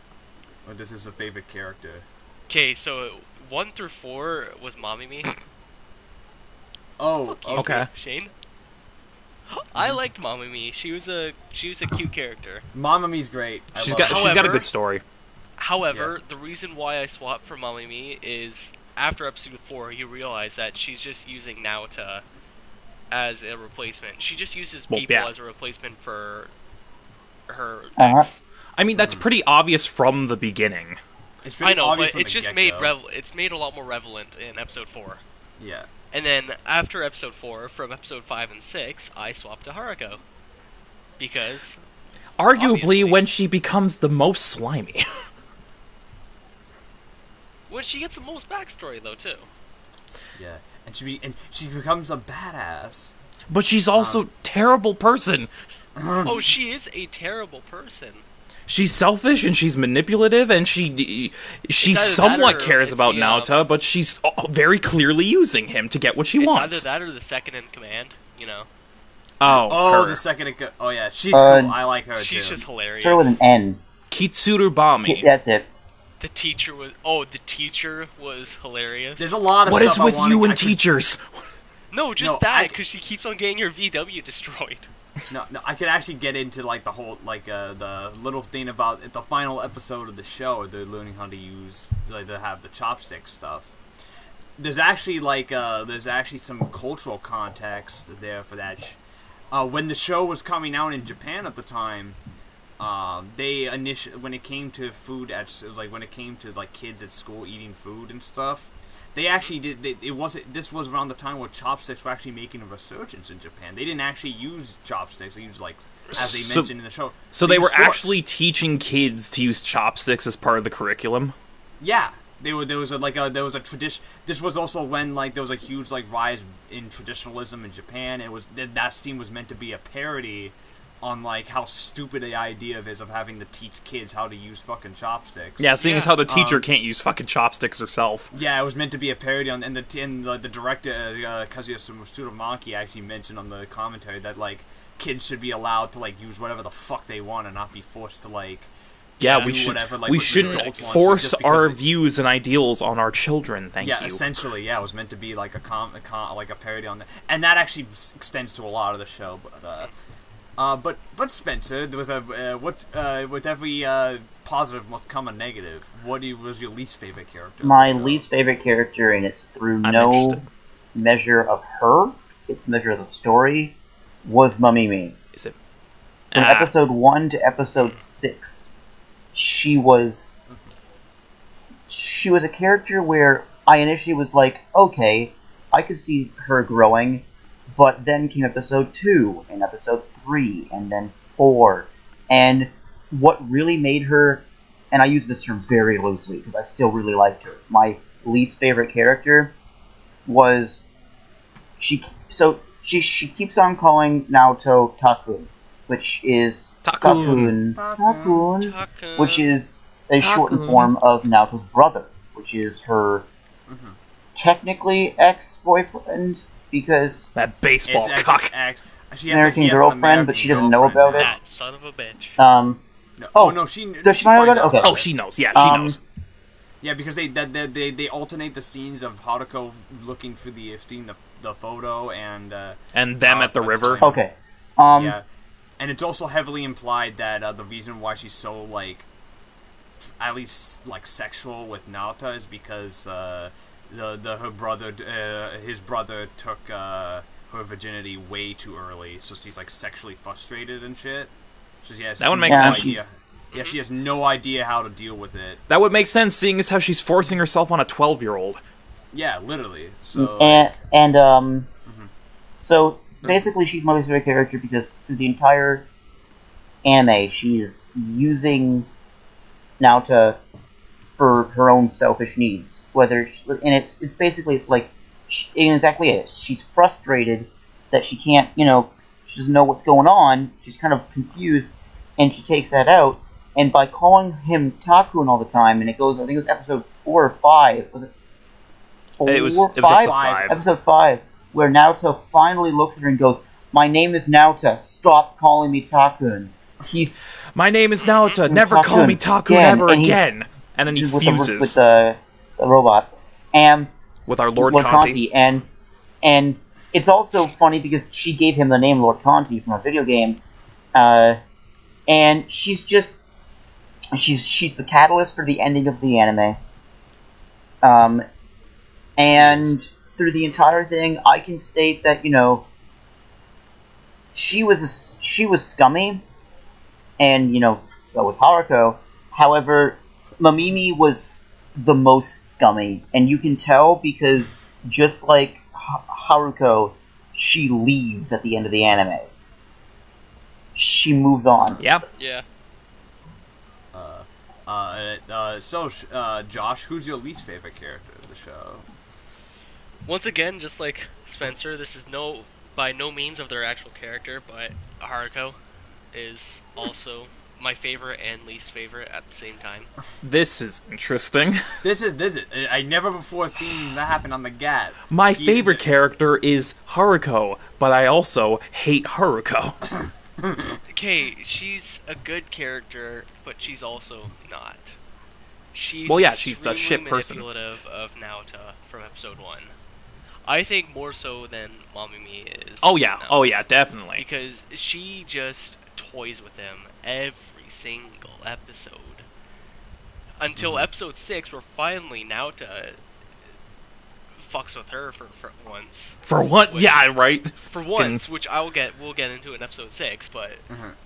Speaker 1: Well, this is a favorite character.
Speaker 3: Okay, so 1 through 4 was Mamimi.
Speaker 1: Oh,
Speaker 2: okay.
Speaker 3: Shane. I liked Mamimi. She was a cute character.
Speaker 1: Mamimi's great.
Speaker 2: She's got a good story.
Speaker 3: However, the reason why I swapped for Mamimi is after episode 4, you realize that she's just using Naota as a replacement. She just uses people as a replacement for her ex.
Speaker 2: I mean, that's pretty obvious from the beginning.
Speaker 3: I know, but it's just made it's made a lot more relevant in episode 4.
Speaker 1: Yeah.
Speaker 3: And then after episode 4, from episode 5 and 6, I swapped to Haruko. Because
Speaker 2: arguably when she becomes the most slimy.
Speaker 3: When she gets the most backstory though too.
Speaker 1: Yeah. And she becomes a badass.
Speaker 2: But she's also a terrible person.
Speaker 3: Oh, she is a terrible person.
Speaker 2: She's selfish and she's manipulative and she somewhat cares about Naota, but she's very clearly using him to get what she wants.
Speaker 3: It's either that or the second in command, you know.
Speaker 2: Oh,
Speaker 1: the second in command. Oh yeah, she's cool. I like her
Speaker 3: She's just hilarious.
Speaker 4: Start with an N.
Speaker 2: Kitsuru Bami.
Speaker 4: That's it.
Speaker 3: The teacher was hilarious.
Speaker 1: There's a lot of
Speaker 2: what
Speaker 1: stuff
Speaker 2: is with you and teachers?
Speaker 3: No, just that, because she keeps on getting your VW destroyed.
Speaker 1: No, I could actually get into like the whole the little thing about the final episode of the show. They're learning how to use to have the chopstick stuff. There's actually some cultural context there for that. When the show was coming out in Japan at the time, when it came to food when it came to kids at school eating food and stuff. They actually did. This was around the time where chopsticks were actually making a resurgence in Japan. They didn't actually use chopsticks. They used as they mentioned in the show.
Speaker 2: So they were actually teaching kids to use chopsticks as part of the curriculum.
Speaker 1: Yeah, there was a tradition. This was also when there was a huge rise in traditionalism in Japan. That scene was meant to be a parody on how stupid the idea is of having to teach kids how to use fucking chopsticks.
Speaker 2: Yeah, seeing as how the teacher can't use fucking chopsticks herself.
Speaker 1: Yeah, it was meant to be a parody on, and the director Kazuya Tsurumaki actually mentioned on the commentary that kids should be allowed to use whatever the fuck they want and not be forced to
Speaker 2: Yeah,
Speaker 1: do whatever. Like,
Speaker 2: we shouldn't force our views and ideals on our children. Thank you.
Speaker 1: Yeah, essentially, yeah, it was meant to be like like a parody on that, and that actually extends to a lot of the show. But Spencer, with every positive must come a negative. What was your least favorite character?
Speaker 4: My least favorite character, and it's through no measure of her, it's measure of the story, was Mamimi.
Speaker 2: Is it?
Speaker 4: From episode 1 to episode 6, she was a character where I initially was like, okay, I could see her growing, but then came episode 2, and episode 3, and then 4, and what really made her, and I use this term very loosely because I still really liked her, my least favorite character was, she keeps on calling Naoto Takun, which is Takun, which is a shortened form of Naoto's brother, which is her technically ex-boyfriend, because
Speaker 2: that baseball cock.
Speaker 4: American girlfriend, but she doesn't know about it.
Speaker 3: That son of a bitch.
Speaker 1: No, she
Speaker 4: does she know about it? Okay.
Speaker 2: Oh, she knows. Yeah, she knows.
Speaker 1: Yeah, because they alternate the scenes of Haruko looking for the photo and
Speaker 2: them at the river.
Speaker 4: Okay.
Speaker 1: Yeah, and it's also heavily implied that the reason why she's so like, at least like sexual with Naota is because his brother took her virginity way too early, so she's like sexually frustrated and shit. So
Speaker 2: that would make sense.
Speaker 1: Yeah, she has no idea how to deal with it.
Speaker 2: That would make sense, seeing as how she's forcing herself on a 12-year-old.
Speaker 1: Yeah, literally. So
Speaker 4: so basically, she's my least favorite character because through the entire anime, she's using Naota for her own selfish needs. It's basically like exactly it. She's frustrated that she can't, she doesn't know what's going on. She's kind of confused, and she takes that out. And by calling him Takun all the time, and it goes, I think it was episode 4 or 5. Was it 4?
Speaker 2: It was
Speaker 4: 5. Episode 5, where Naota finally looks at her and goes, "My name is Naota. Stop calling me Takun."
Speaker 2: My name is Naota. Never call me Takun ever again. And then he fuses
Speaker 4: with the robot, and
Speaker 2: with our Lord Conti.
Speaker 4: And it's also funny because she gave him the name Lord Conti from a video game, and she's the catalyst for the ending of the anime. And through the entire thing, I can state that she was scummy, and so was Haruko. However, Mamimi was the most scummy, and you can tell because just like Haruko, she leaves at the end of the anime. She moves on.
Speaker 2: Yep.
Speaker 3: Yeah.
Speaker 1: Josh, who's your least favorite character of the show?
Speaker 3: Once again, just like Spencer, this is by no means of their actual character, but Haruko is also my favorite and least favorite at the same time.
Speaker 2: This is interesting.
Speaker 1: This is. I never before seen that happen on the G.A.P.
Speaker 2: My favorite character is Haruko, but I also hate Haruko.
Speaker 3: Okay, she's a good character, but she's also not. She's
Speaker 2: she's the shit person.
Speaker 3: Manipulative of Naota from episode 1. I think more so than Mamimi is.
Speaker 2: Oh yeah, definitely.
Speaker 3: Because she just toys with him every single episode. Until episode 6, where finally Naota fucks with her for once.
Speaker 2: For what? Yeah, right.
Speaker 3: For once, which we'll get into in episode 6, but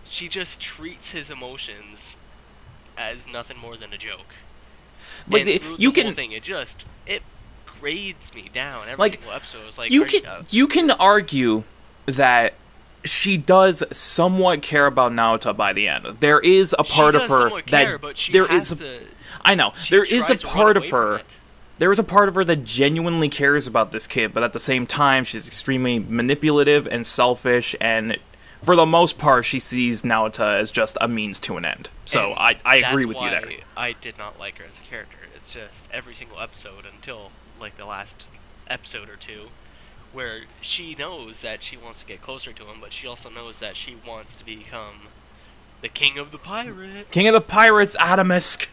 Speaker 3: she just treats his emotions as nothing more than a joke.
Speaker 2: Like
Speaker 3: and through the whole thing, it grades me down every single episode. It's like,
Speaker 2: you can argue that she does somewhat care about Naota by the end. There is a part of her I know. There is a part of her. There is a part of her that genuinely cares about this kid, but at the same time, she's extremely manipulative and selfish, and for the most part, she sees Naota as just a means to an end. So I agree with you there.
Speaker 3: I did not like her as a character. It's just every single episode until like the last episode or two, where she knows that she wants to get closer to him, but she also knows that she wants to become The King of the Pirates.
Speaker 2: King of the Pirates, Adamisk.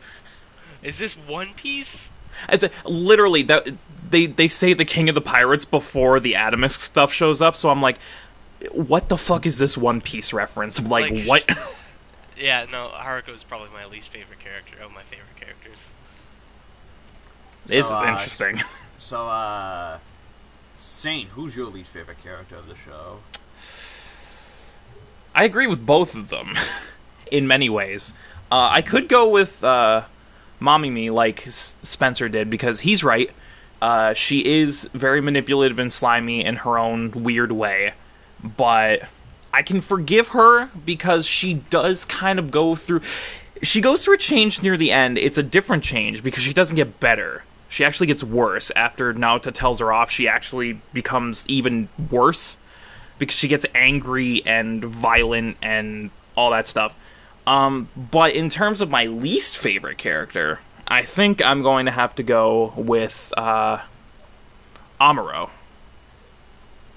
Speaker 3: Is this One Piece?
Speaker 2: Literally, they say the King of the Pirates before the Adamisk stuff shows up, so I'm like, what the fuck is this One Piece reference? Like what?
Speaker 3: Yeah, no, Haruko is probably my least favorite character of my favorite characters.
Speaker 2: This is interesting.
Speaker 1: So, Saint, who's your least favorite character of the show?
Speaker 2: I agree with both of them, in many ways. I could go with Mamimi like Spencer did, because he's right. She is very manipulative and slimy in her own weird way, but I can forgive her because she does kind of go through... She goes through a change near the end. It's a different change because she doesn't get better. She actually gets worse. After Naota tells her off, she actually becomes even worse because she gets angry and violent and all that stuff. But in terms of my least favorite character, I think I'm going to have to go with Amuro.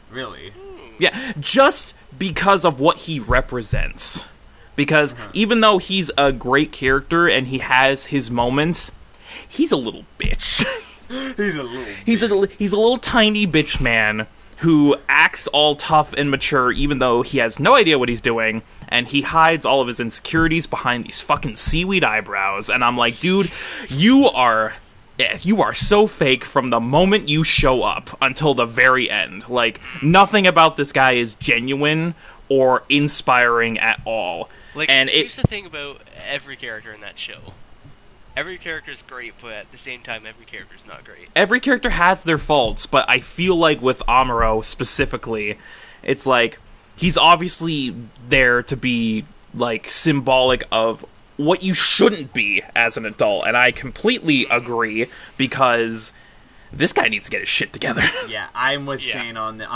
Speaker 1: Really?
Speaker 2: Yeah, just because of what he represents. Because even though he's a great character and he has his moments, he's a little bitch. He's a little tiny bitch man who acts all tough and mature even though he has no idea what he's doing, and he hides all of his insecurities behind these fucking seaweed eyebrows. And I'm like, dude, you are so fake from the moment you show up until the very end. Like, nothing about this guy is genuine or inspiring at all.
Speaker 3: Like,
Speaker 2: and
Speaker 3: here's the thing about every character in that show. Every character is great, but at the same time, every character is not great.
Speaker 2: Every character has their faults, but I feel like with Amuro specifically, it's like, he's obviously there to be, like, symbolic of what you shouldn't be as an adult, and I completely agree, because this guy needs to get his shit together.
Speaker 1: Yeah, I'm with Shane on this.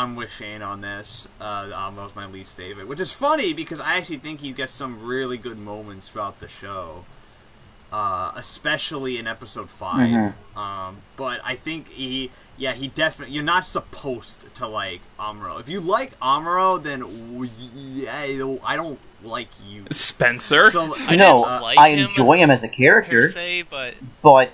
Speaker 1: Amuro's my least favorite, which is funny because I actually think he gets some really good moments throughout the show. Especially in episode 5. But I think he definitely... You're not supposed to like Amuro. If you like Amuro, then I don't like you.
Speaker 2: Spencer?
Speaker 1: So,
Speaker 4: I enjoy him as a character,
Speaker 3: per se, but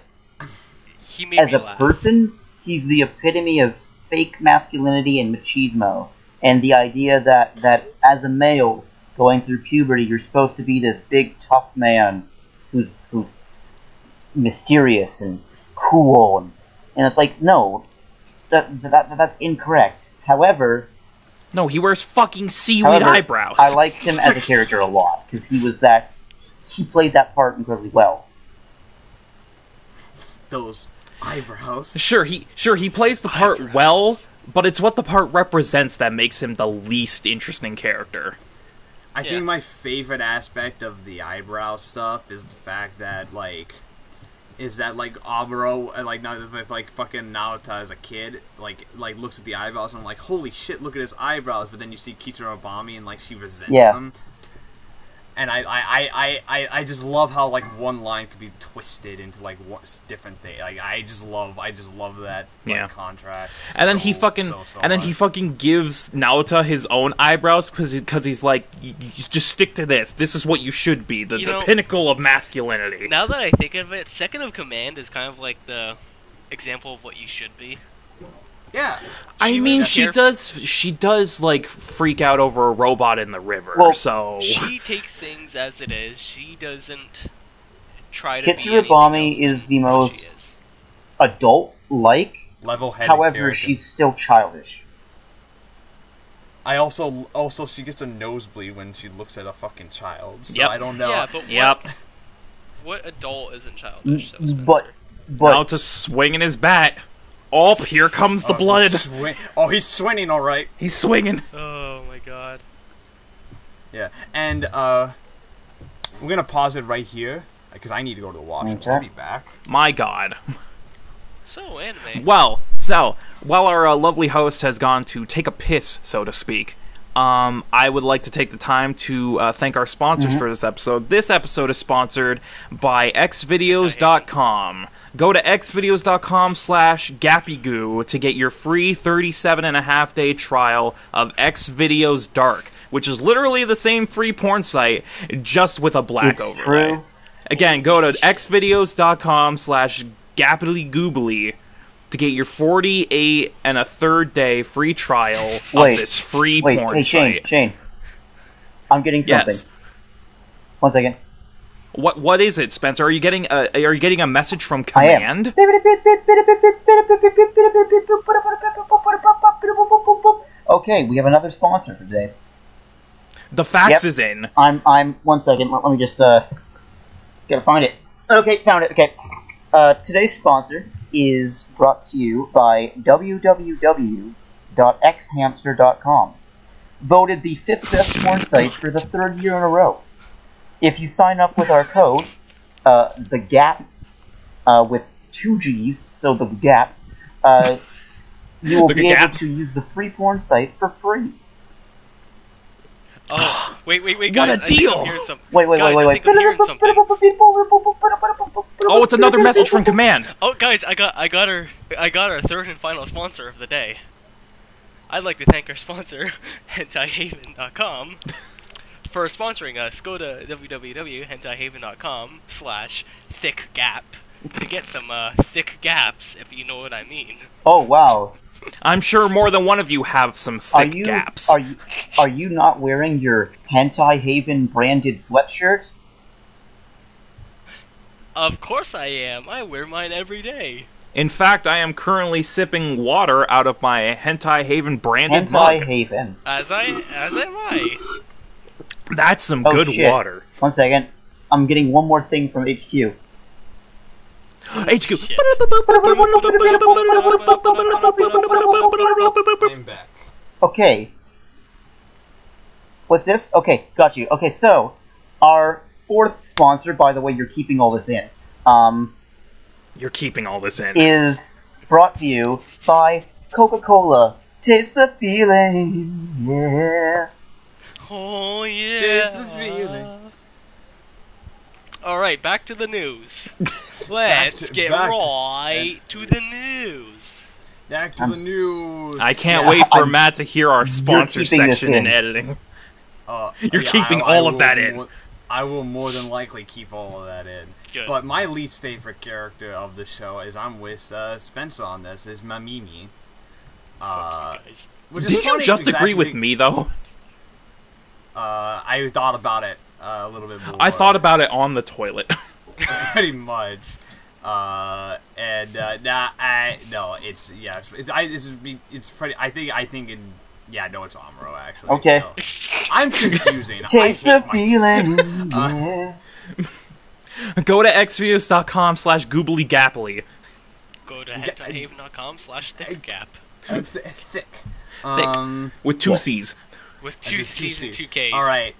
Speaker 4: he made as me laugh. Person, he's the epitome of fake masculinity and machismo. And the idea that as a male going through puberty, you're supposed to be this big, tough man who's mysterious and cool, and it's like, no, that's incorrect. However,
Speaker 2: no, he wears fucking seaweed eyebrows.
Speaker 4: I liked him as a character a lot because he played that part incredibly well.
Speaker 1: Those eyebrows.
Speaker 2: Sure, he plays the part well, but it's what the part represents that makes him the least interesting character.
Speaker 1: I think my favorite aspect of the eyebrow stuff is the fact that, Amuro, like fucking Naota as a kid, like looks at the eyebrows and I'm like, holy shit, look at his eyebrows, but then you see Kitsurobami and, like, she resents them. And I just love how, like, one line could be twisted into, like, different things. Like, I just love that contrast.
Speaker 2: And then he fucking gives Naota his own eyebrows because he's like, you just stick to this. This is what you should be, the pinnacle of masculinity.
Speaker 3: Now that I think of it, Second of Command is kind of like the example of what you should be.
Speaker 1: Yeah.
Speaker 2: I mean, she does, like, freak out over a robot in the river, so...
Speaker 3: She takes things as it is. She doesn't try to
Speaker 4: Kitsurobami is the most adult-like,
Speaker 1: level-headed
Speaker 4: however,
Speaker 1: character.
Speaker 4: She's still childish.
Speaker 1: I also, she gets a nosebleed when she looks at a fucking child, so I don't know.
Speaker 3: Yeah, but what adult isn't childish?
Speaker 4: But
Speaker 2: Naota's swinging his bat. Oh, here comes the blood.
Speaker 1: He's swinging, all right.
Speaker 2: He's swinging.
Speaker 3: Oh, my God.
Speaker 1: Yeah, and we're going to pause it right here, because I need to go to the washroom, so I'll be back.
Speaker 2: My God.
Speaker 3: So, anime.
Speaker 2: Well, while our lovely host has gone to take a piss, so to speak, I would like to take the time to thank our sponsors for this episode. This episode is sponsored by xvideos.com. Go to xvideos.com/gappygoo to get your free 37.5-day trial of Xvideos Dark, which is literally the same free porn site, just with a black overlay. True. Again, go to xvideos.com/gappygoobly to get your 48 and a third day free trial of this free porn site.
Speaker 4: Shane, I'm getting something.
Speaker 2: Yes.
Speaker 4: 1 second.
Speaker 2: What is it, Spencer? Are you getting a message from Command?
Speaker 4: I am. Okay, we have another sponsor for today.
Speaker 2: The fax is in.
Speaker 4: I'm 1 second. Let me just gotta find it. Okay, found it. Okay. Today's sponsor is brought to you by www.xhamster.com. Voted the 5th best porn site for the 3rd year in a row. If you sign up with our code, the G.A.P, with 2 G's, so the G.A.P, you will be able to use the free porn site for free.
Speaker 3: Oh, wait,
Speaker 2: guys. What a deal!
Speaker 4: Wait.
Speaker 2: Oh, it's another message from Command.
Speaker 3: Oh, guys, I got our 3rd and final sponsor of the day. I'd like to thank our sponsor, HentaiHaven.com, for sponsoring us. Go to www.hentaihaven.com/thickgap to get some thick gaps, if you know what I mean.
Speaker 4: Oh, wow.
Speaker 2: I'm sure more than one of you have some thick gaps.
Speaker 4: Are you not wearing your Hentai Haven branded sweatshirt?
Speaker 3: Of course I am. I wear mine every day.
Speaker 2: In fact, I am currently sipping water out of my Hentai Haven branded mug.
Speaker 4: Hentai Haven.
Speaker 3: As am I.
Speaker 2: That's some good water.
Speaker 4: 1 second. I'm getting one more thing from HQ.
Speaker 2: HQ.
Speaker 1: I'm back.
Speaker 4: Okay. What's this? Okay, got you. Okay, so our 4th sponsor, by the way, you're keeping all this in.
Speaker 2: You're keeping all this in.
Speaker 4: Is brought to you by Coca-Cola. Taste the feeling, yeah.
Speaker 3: Oh yeah.
Speaker 1: Taste the feeling.
Speaker 3: Alright, back to the news. Let's get right to the news.
Speaker 1: Back to the news.
Speaker 2: I can't wait for Matt to hear our sponsor section in editing. You're keeping all of that in.
Speaker 1: I will more than likely keep all of that in.
Speaker 3: Good.
Speaker 1: But my least favorite character of the show is I'm with Spencer on this, is Mamimi.
Speaker 2: Did you just agree with me, though?
Speaker 1: I thought about it a little bit more.
Speaker 2: I thought about it on the toilet.
Speaker 1: Pretty much. No, it's pretty. I think it's Amuro actually.
Speaker 4: Okay.
Speaker 1: No. I'm confusing.
Speaker 4: Taste the feeling.
Speaker 2: Go to xvideos.com/gooblygapply.
Speaker 3: Go to hentaihaven.com/thickgap.
Speaker 1: Thick.
Speaker 2: With 2 C's.
Speaker 3: With 2 C's and 2 K's.
Speaker 1: All right,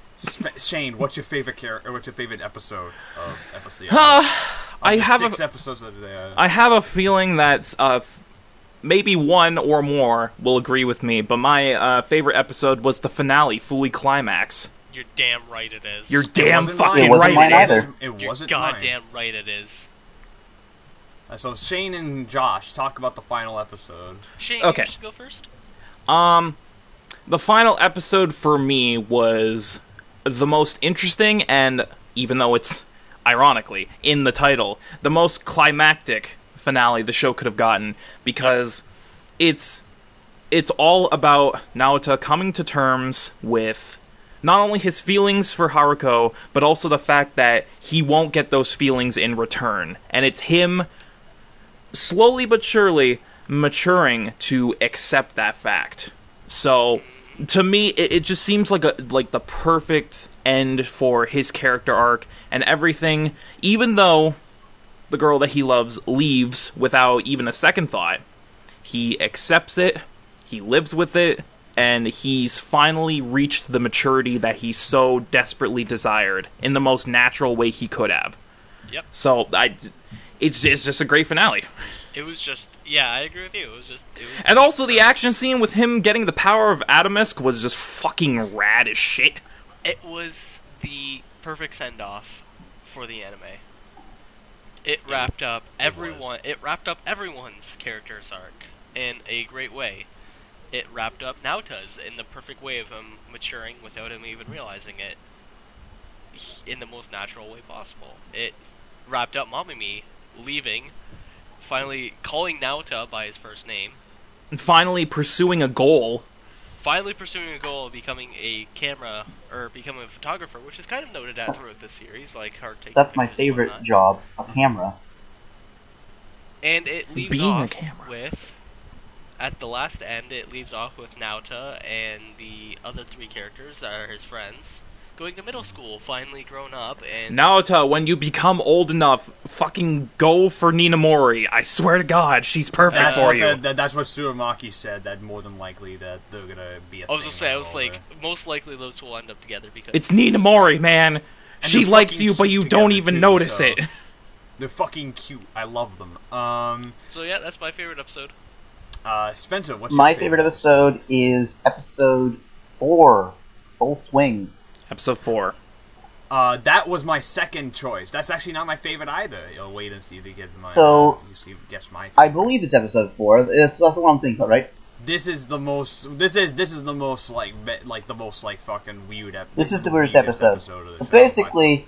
Speaker 1: Shane, what's your favorite character? What's your favorite episode of FLC?
Speaker 2: I have
Speaker 1: 6 episodes of the.
Speaker 2: I have a feeling that maybe one or more will agree with me, but my favorite episode was the finale, Fully Climax.
Speaker 3: You're damn right it is.
Speaker 2: You're damn fucking
Speaker 4: right
Speaker 2: it is.
Speaker 1: It wasn't
Speaker 3: You're goddamn right it is.
Speaker 1: So Shane and Josh, talk about the final episode.
Speaker 3: Shane,
Speaker 2: okay.
Speaker 3: You should go first.
Speaker 2: The final episode for me was the most interesting, and even though it's ironically in the title, the most climactic finale the show could have gotten, because it's all about Naota coming to terms with not only his feelings for Haruko, but also the fact that he won't get those feelings in return, and it's him slowly but surely maturing to accept that fact. So to me, it just seems like the perfect end for his character arc and everything. Even though the girl that he loves leaves without even a second thought, he accepts it, he lives with it, and he's finally reached the maturity that he so desperately desired in the most natural way he could have.
Speaker 3: Yep.
Speaker 2: So it's just a great finale.
Speaker 3: It was just Yeah, I agree with you.
Speaker 2: And also the action scene with him getting the power of Atomisk was just fucking rad as shit.
Speaker 3: It was the perfect send-off for the anime. It wrapped up everyone. It wrapped up everyone's character's arc in a great way. It wrapped up Naota's in the perfect way of him maturing without him even realizing it, in the most natural way possible. It wrapped up Mamimi leaving, finally calling Naota by his first name,
Speaker 2: and finally pursuing a goal.
Speaker 3: Of becoming a becoming a photographer, which is kind of noted at throughout the series, like her taking.
Speaker 4: That's my favorite job, a camera.
Speaker 3: And it leaves off with, at the last end, it leaves off with Naota and the other three characters that are his friends going to middle school, finally grown up, and...
Speaker 2: Naota, when you become old enough, fucking go for Ninamori. I swear to God, she's perfect for you.
Speaker 1: That's what Tsurumaki said, that more than likely that they're gonna be a thing.
Speaker 3: I was like, most likely those two will end up together, because...
Speaker 2: It's Ninamori, man! And she likes you, but you don't even notice it.
Speaker 1: They're fucking cute. I love them.
Speaker 3: So yeah, that's my favorite episode.
Speaker 1: Spencer, what's
Speaker 4: my
Speaker 1: your
Speaker 4: favorite episode is episode 4, Full Swing.
Speaker 2: Episode 4.
Speaker 1: That was my second choice. That's actually not my favorite either. You'll wait and see if you get my. Guess my favorite.
Speaker 4: I believe it's episode 4. That's the one I'm thinking of, right?
Speaker 1: This is the most. This is the most like the most like fucking weird episode.
Speaker 4: This is the weirdest episode. So basically,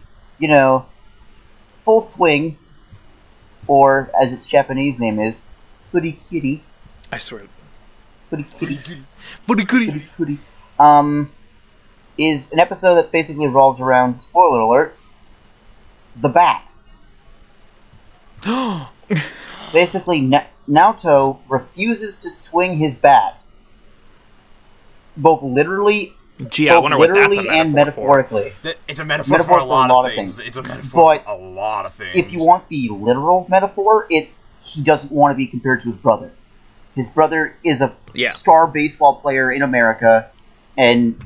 Speaker 4: Full Swing, or as its Japanese name is, Furikiri.
Speaker 2: I swear.
Speaker 4: Furikiri. Is an episode that basically revolves around, spoiler alert, the bat. Basically, Naoto refuses to swing his bat, both literally, and metaphorically.
Speaker 1: It's a metaphor for a lot of things. It's a metaphor for a lot of things.
Speaker 4: If you want the literal metaphor, it's he doesn't want to be compared to his brother. His brother is a star baseball player in America, and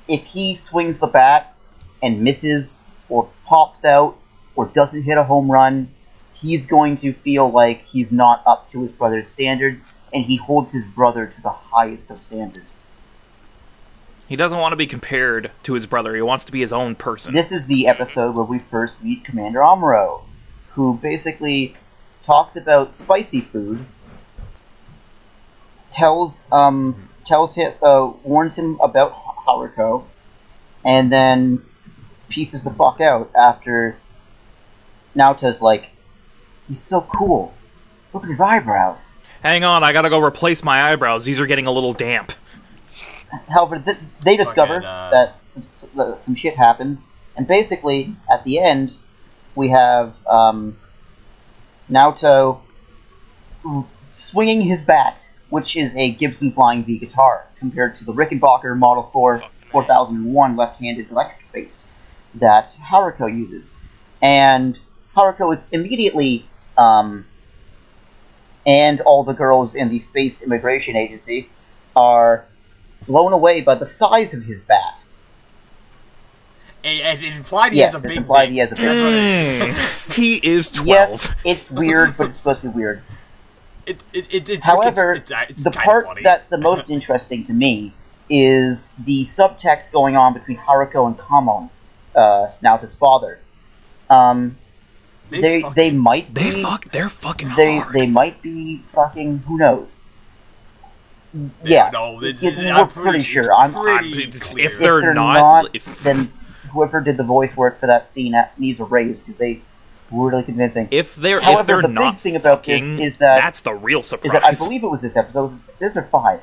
Speaker 4: if he swings the bat and misses or pops out or doesn't hit a home run, he's going to feel like he's not up to his brother's standards, and he holds his brother to the highest of standards.
Speaker 2: He doesn't want to be compared to his brother. He wants to be his own person.
Speaker 4: This is the episode where we first meet Commander Amuro, who basically talks about spicy food, warns him about Haruko, and then pieces the fuck out after Naota's like, he's so cool. Look at his eyebrows.
Speaker 2: Hang on, I gotta go replace my eyebrows. These are getting a little damp.
Speaker 4: However, they discover that some shit happens, and basically, at the end, we have Naoto swinging his bat, which is a Gibson Flying V guitar, compared to the Rickenbacker Model 4 4001 left-handed electric bass that Haruko uses. And Haruko is immediately, and all the girls in the Space Immigration Agency are blown away by the size of his bat.
Speaker 1: It's implied he has a big
Speaker 4: implied he has a big
Speaker 2: He is 12.
Speaker 4: Yes, it's weird, but it's supposed to be weird. However,
Speaker 1: it's
Speaker 4: the part that's the most interesting to me is the subtext going on between Haruko and Kamon, Naota's father. They're fucking fucking, who knows? Yeah, we're pretty sure. If they're not, then whoever did the voice work for that scene needs a raise, because they were really convincing.
Speaker 2: However,
Speaker 4: the big thing about this is that
Speaker 2: that's the real surprise.
Speaker 4: Is that I believe it was this episode. This or 5.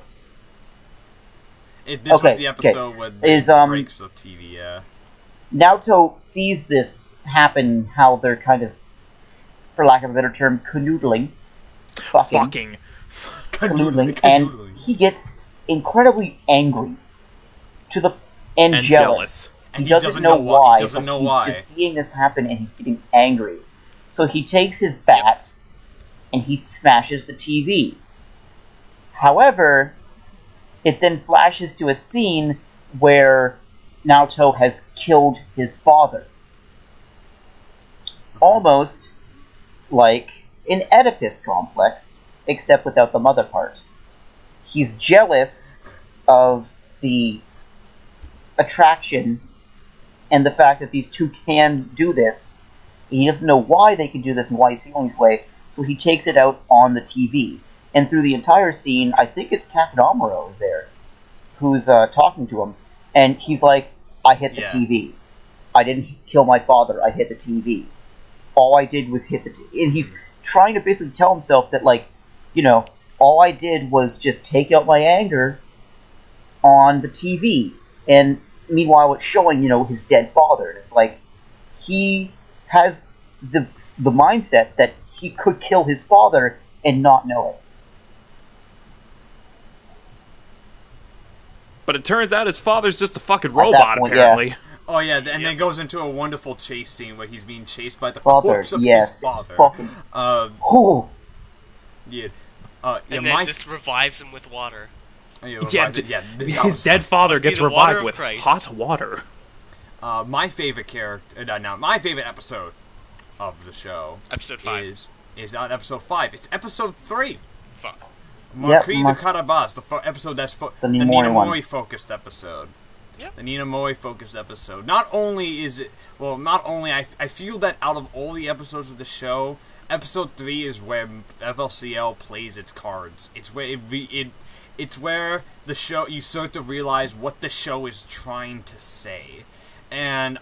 Speaker 1: This was the episode with the breaks of TV. Yeah.
Speaker 4: Naoto sees this happen. How they're kind of, for lack of a better term, canoodling, fucking. Canoodling, and he gets incredibly angry and jealous.
Speaker 1: And
Speaker 4: he doesn't know why. He's just seeing this happen, and he's getting angry. So he takes his bat and he smashes the TV. However, it then flashes to a scene where Naoto has killed his father. Almost like an Oedipus complex, except without the mother part. He's jealous of the attraction and the fact that these two can do this. He doesn't know why they can do this and why he's feeling this way, so he takes it out on the TV. And through the entire scene, I think it's Kakamaro is there, who's talking to him, and he's like, I hit the TV. I didn't kill my father, I hit the TV. All I did was hit the TV. And he's trying to basically tell himself that, like, you know, all I did was just take out my anger on the TV. And meanwhile, it's showing, you know, his dead father. And it's like, he has the mindset that he could kill his father and not know it.
Speaker 2: But it turns out his father's just a fucking robot, point, apparently.
Speaker 1: Yeah. Oh, yeah, and then it goes into a wonderful chase scene where he's being chased by the corpse of his father.
Speaker 4: Fucking...
Speaker 1: Yeah.
Speaker 3: And then just revives him with water.
Speaker 2: His dead father gets revived with hot water.
Speaker 1: My favorite my favorite episode of the show...
Speaker 3: Episode 5.
Speaker 1: Is not episode 5, it's episode 3.
Speaker 3: Fuck.
Speaker 1: Marquis de Carabas, the episode that's the Ninamori-focused episode. Yep. The Ninamori-focused episode. Not only I feel that out of all the episodes of the show, episode 3 is where Flcl plays its cards. It's where it's where the show, you start to realize what the show is trying to say. And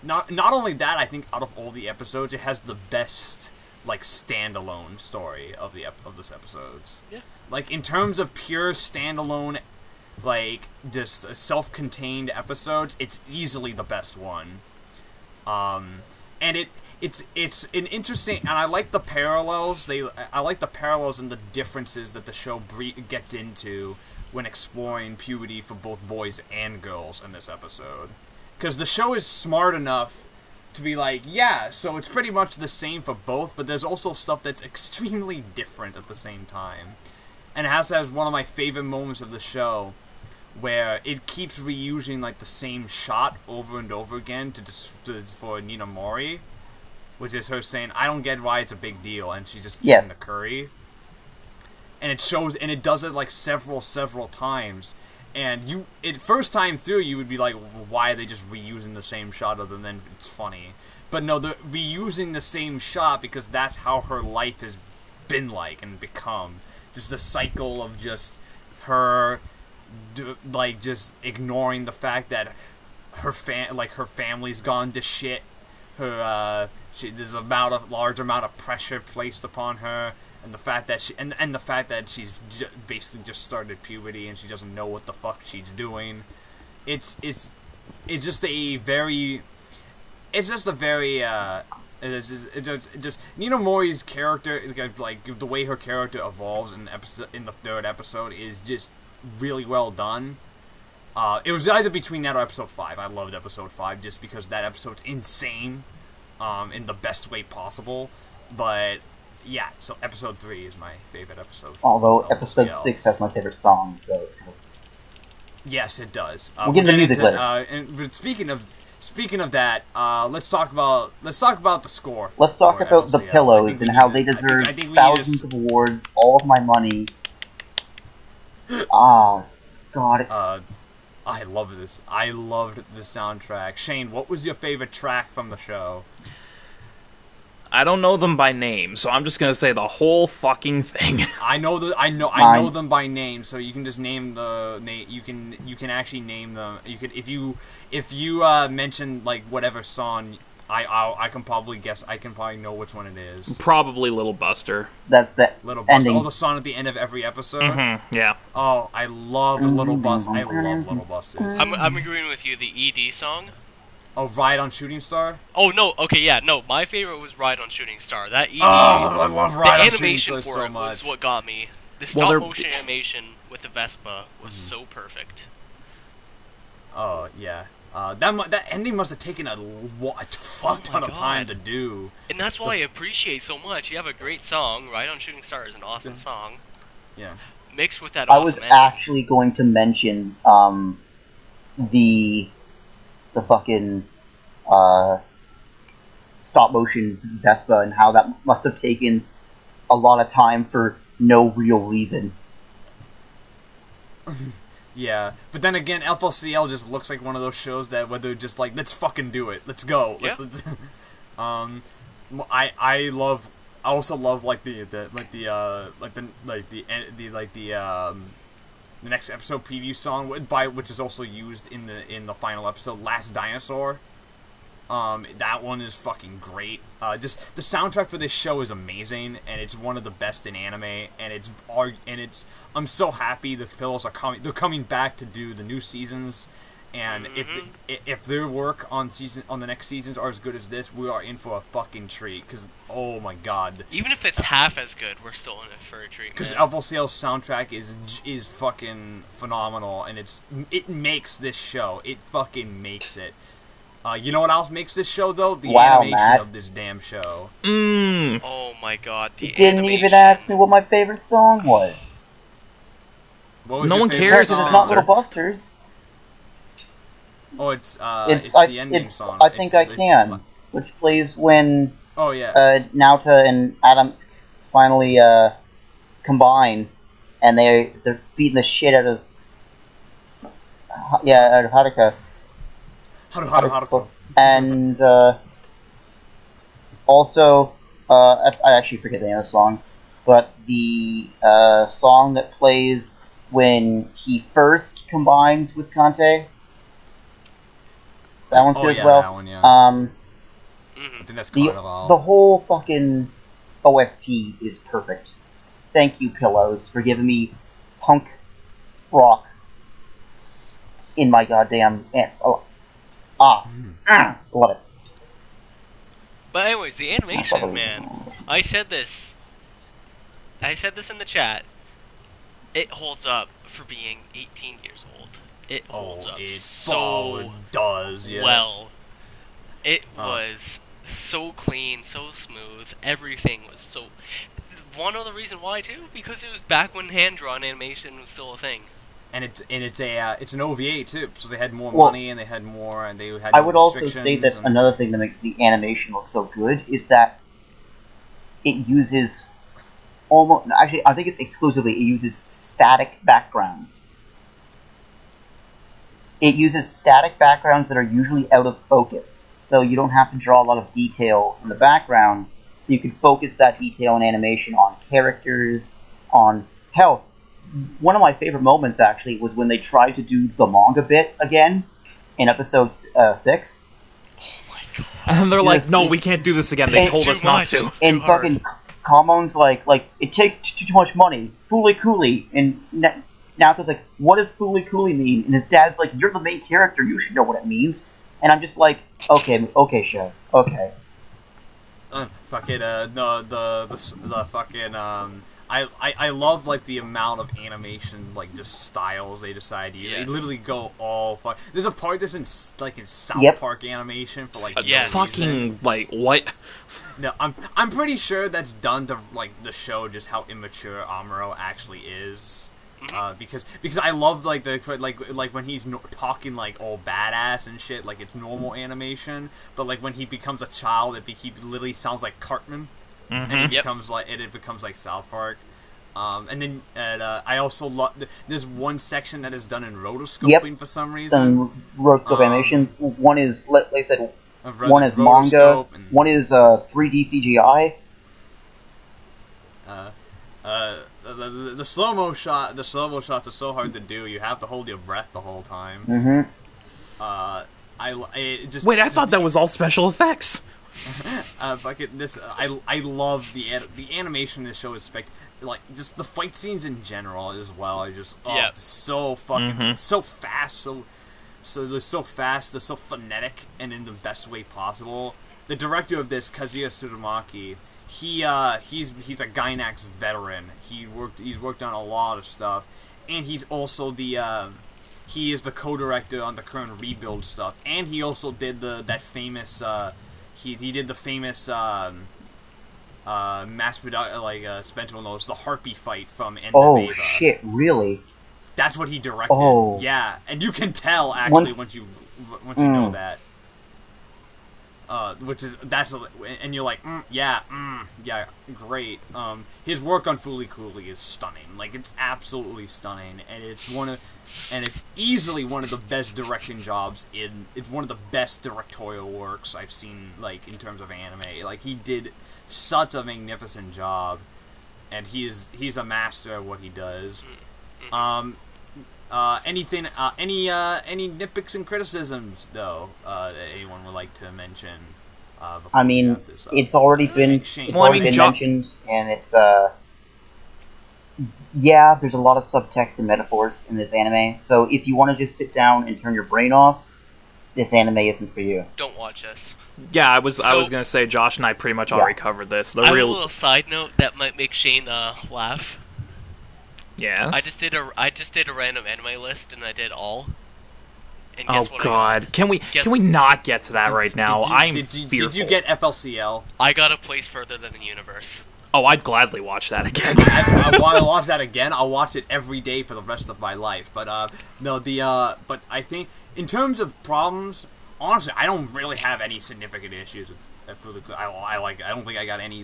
Speaker 1: not only that, I think out of all the episodes, it has the best, like, standalone story of this episodes.
Speaker 3: Yeah. Like,
Speaker 1: in terms of pure standalone, like, just self-contained episodes, it's easily the best one. And it's an interesting, and I like the parallels. I like the parallels and the differences that the show gets into when exploring puberty for both boys and girls in this episode. Because the show is smart enough to be like, yeah, so it's pretty much the same for both, but there's also stuff that's extremely different at the same time. And it has one of my favorite moments of the show, where it keeps reusing, like, the same shot over and over again for Ninamori, which is her saying, I don't get why it's a big deal, and she's just eating the curry. And it shows, and it does it, like, several times. And first time through, you would be like, why are they just reusing the same shot other than it's funny? But no, they're reusing the same shot because that's how her life has been like and become. Just a cycle of just her, like, just ignoring the fact that her family's gone to shit. There's a large amount of pressure placed upon her. And the fact that she's basically just started puberty and she doesn't know what the fuck she's doing, it's just Nina Mori's character, like the way her character evolves in the third episode is just really well done. It was either between that or episode 5. I loved episode 5 just because that episode's insane, in the best way possible, but. Yeah, so episode 3 is my favorite episode.
Speaker 4: Although episode 6 has my favorite song, so...
Speaker 1: Yes, it does.
Speaker 4: We'll get into music later.
Speaker 1: And speaking of that, let's talk about the score.
Speaker 4: Let's talk about the Pillows and how they deserve thousands of awards, all of my money. God, it's...
Speaker 1: I love this. I loved the soundtrack. Shane, what was your favorite track from the show?
Speaker 2: I don't know them by name, so I'm just gonna say the whole fucking thing.
Speaker 1: I know them by name, so you can just name the name. You can actually name them. You could if you mention, like, whatever song. I can probably guess. I can probably know which one it is.
Speaker 2: Probably Little Buster.
Speaker 4: That's the
Speaker 1: Little Buster. Oh, the song at the end of every episode.
Speaker 2: Mm-hmm, yeah.
Speaker 1: Oh, I love Little Buster. I love Little Busters.
Speaker 3: I'm agreeing with you. The ED song.
Speaker 1: Oh, Ride on Shooting Star?
Speaker 3: Oh, no. Okay, yeah. No, my favorite was Ride on Shooting Star. That ED,
Speaker 1: I love Ride on Shooting Star
Speaker 3: so much. The animation for it was what got me. The stop-motion animation with the Vespa was so perfect.
Speaker 1: Oh, yeah. That ending must have taken a fuck ton of time to do.
Speaker 3: And that's why I appreciate so much. You have a great song. Ride on Shooting Star is an awesome song.
Speaker 1: Yeah.
Speaker 3: Mixed with that awesome ending.
Speaker 4: Actually going to mention the fucking stop motion Vespa and how that must have taken a lot of time for no real reason.
Speaker 1: Yeah, but then again, FLCL just looks like one of those shows that where they're just like, let's fucking do it, let's go.
Speaker 3: Yeah.
Speaker 1: I also love like the next episode preview song which is also used in the final episode, Last Dinosaur. That one is fucking great. Just the soundtrack for this show is amazing, and it's one of the best in anime. And I'm so happy the Pillows are coming. They're coming back to do the new seasons, and if their work on the next seasons are as good as this, we are in for a fucking treat. Because oh my god,
Speaker 3: even if it's half as good, we're still in it for a treat.
Speaker 1: Because FLCL's soundtrack is fucking phenomenal, and it makes this show. It fucking makes it. You know what else makes this show, though? The animation of this damn show.
Speaker 3: Oh my god,
Speaker 4: You didn't even ask me what my favorite song was.
Speaker 2: No one cares.
Speaker 4: Because it's not Little Busters.
Speaker 1: Oh, it's the ending song.
Speaker 4: I Think I Can, which plays when
Speaker 1: Naota
Speaker 4: and Adams finally combine, and they're beating the shit out of Haruka. And also, I actually forget the name of the song, but the song that plays when he first combines with Kante, that one's good as well.
Speaker 1: That one, yeah. I think that's Carnival.
Speaker 4: The whole fucking OST is perfect. Thank you, Pillows, for giving me punk rock in my goddamn... love it.
Speaker 3: But anyways, the animation, man. I said this in the chat. It holds up for being 18 years old. It holds up so well. It was so clean, so smooth. Everything was so... One other reason why, too, because it was back when hand-drawn animation was still a thing.
Speaker 1: And it's an OVA too, so they had more money and they had more, and they had.
Speaker 4: I would also state that another thing that makes the animation look so good is that it uses I think it's exclusively it uses static backgrounds. It uses static backgrounds that are usually out of focus, so you don't have to draw a lot of detail in the background. So you can focus that detail in animation on characters, on hell. One of my favorite moments, actually, was when they tried to do the manga bit again in episode 6.
Speaker 3: Oh my god.
Speaker 2: And they're like, no, we can't do this again. They told us not to.
Speaker 4: And fucking Kamon's like, it takes too much money. Fooly Cooley. And Naoto's like, what does Fooly Cooley mean? And his dad's like, you're the main character. You should know what it means. And I'm just like, okay, sure. Okay.
Speaker 1: I love like the amount of animation, like just styles they decide to use. Yes. They literally go all fuck. There's a part that's in South Park animation for like
Speaker 2: fucking like what?
Speaker 1: No, I'm pretty sure that's done to like the show just how immature Amuro actually is. Because I love like when he's talking like all badass and shit, like it's normal animation, but like when he becomes a child, he literally sounds like Cartman. And it becomes like South Park, and then I also love there's one section that is done in rotoscoping for some reason.
Speaker 4: Rotoscope animation. One is like I said, one is manga. One is 3D CGI.
Speaker 1: The slow-mo shot. The slow-mo shots are so hard to do. You have to hold your breath the whole time.
Speaker 2: Wait, I thought that was all special effects.
Speaker 1: I love the animation in this show is like just the fight scenes in general as well are just so fucking so fast, they're so fast, they're so phonetic and in the best way possible. The director of this, Kazuya Tsurumaki, he's a Gainax veteran. He's worked on a lot of stuff, and he's also he is the co-director on the current Rebuild stuff, and he also did that famous he did the famous mass production, like Spencer will knows, the Harpy fight from End of Eva.
Speaker 4: Shit, really?
Speaker 1: That's what he directed. Yeah, and you can tell actually once you know that. and you're like, yeah, great. His work on Fooly Cooly is stunning. Like, it's absolutely stunning, and it's easily one of the best directing jobs it's one of the best directorial works I've seen, like, in terms of anime. Like, he did such a magnificent job, and he's a master at what he does. Any nitpicks and criticisms, though, that anyone would like to mention?
Speaker 4: I mean, it's already been mentioned, and it's yeah, there's a lot of subtext and metaphors in this anime. So if you want to just sit down and turn your brain off, this anime isn't for you.
Speaker 3: Don't watch this.
Speaker 2: Yeah, I was gonna say Josh and I pretty much already covered this.
Speaker 3: I have a little side note that might make Shane laugh.
Speaker 2: Yes.
Speaker 3: I just did a random anime list, and I did all. And
Speaker 2: oh God! Can we not get to that right now? I'm fearful.
Speaker 1: Did you get FLCL?
Speaker 3: I got a place further than the universe.
Speaker 2: Oh, I'd gladly watch that again.
Speaker 1: I want to watch that again. I'll watch it every day for the rest of my life. But but I think in terms of problems, honestly, I don't really have any significant issues with Fooly Cooly. I don't think I got any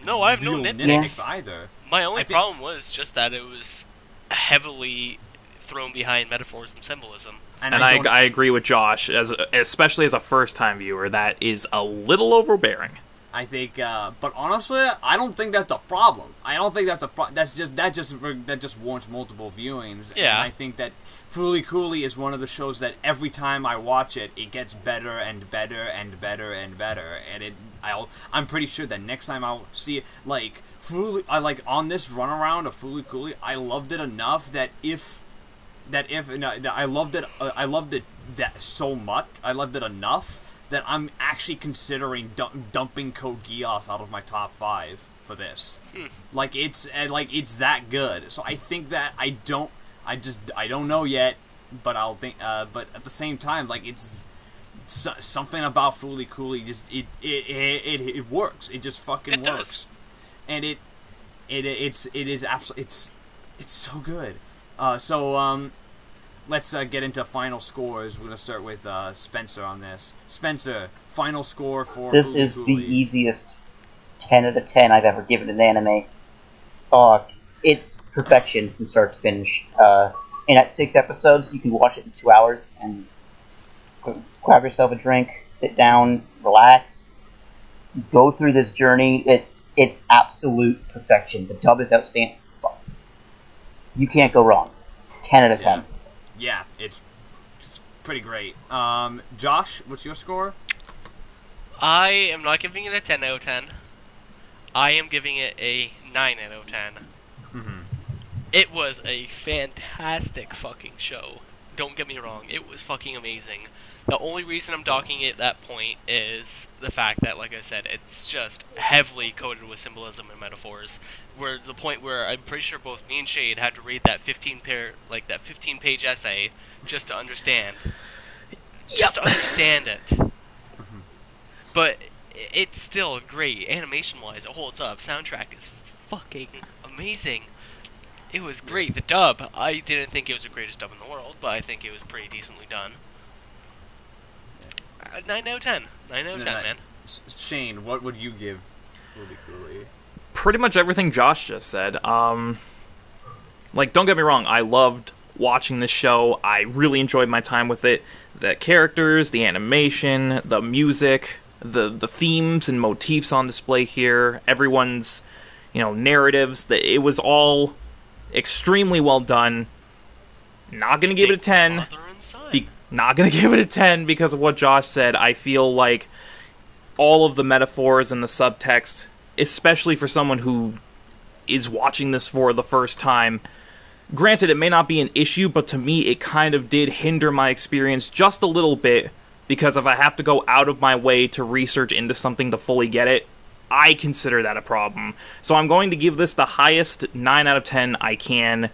Speaker 3: no, I have no nitpicks
Speaker 1: either.
Speaker 3: My only problem was just that it was heavily thrown behind metaphors and symbolism.
Speaker 2: And I agree with Josh, especially as a first-time viewer, that is a little overbearing.
Speaker 1: I think, but honestly, I don't think that's a problem. I don't think that's a problem. That just warrants multiple viewings.
Speaker 3: Yeah.
Speaker 1: And I think that Fooly Cooly is one of the shows that every time I watch it, it gets better and better and better and better. And I'm pretty sure that next time I'll see it, like on this runaround of Fooly Cooly, I loved it enough that I loved it so much. I loved it enough that I'm actually considering dumping Code Geass out of my top 5 for this. Like it's that good. So I think that I don't know yet, but I'll think. But at the same time, like it's something about Fooly Cooly just it works. It just fucking works, and it's absolutely it's so good. Let's get into final scores. We're going to start with Spencer on this. Spencer, final score for
Speaker 4: this
Speaker 1: Fooly
Speaker 4: is
Speaker 1: Cooly.
Speaker 4: The easiest 10 out of 10 I've ever given an anime. It's perfection from start to finish. And at 6 episodes, you can watch it in 2 hours and grab yourself a drink, sit down, relax, go through this journey. It's absolute perfection. The dub is outstanding. You can't go wrong. 10 out of 10.
Speaker 1: Yeah, it's pretty great. Josh, what's your score?
Speaker 3: I am not giving it a 10 out of 10. I am giving it a 9 out of 10.
Speaker 1: Mm-hmm.
Speaker 3: It was a fantastic fucking show. Don't get me wrong, it was fucking amazing. The only reason I'm docking it at that point is the fact that, like I said, it's just heavily coated with symbolism and metaphors. Where the point where I'm pretty sure both me and Shade had to read that 15-page essay just to understand. Just to understand it.
Speaker 1: Mm-hmm.
Speaker 3: But it's still great. Animation-wise, it holds up. Soundtrack is fucking amazing. It was great. The dub, I didn't think it was the greatest dub in the world, but I think it was pretty decently done. 9 out of 10. 9 out of 10, man.
Speaker 1: Shane, what would you give Fooly Cooly?
Speaker 2: Pretty much everything Josh just said. Like, don't get me wrong, I loved watching this show. I really enjoyed my time with it. The characters, the animation, the music, the themes and motifs on display here, everyone's, narratives, it was all extremely well done. Not gonna give it a 10. Not gonna give it a 10 because of what Josh said. I feel like all of the metaphors and the subtext, especially for someone who is watching this for the first time, granted it may not be an issue, but to me it kind of did hinder my experience just a little bit, because if I have to go out of my way to research into something to fully get it, I consider that a problem. So I'm going to give this the highest 9 out of 10 I can.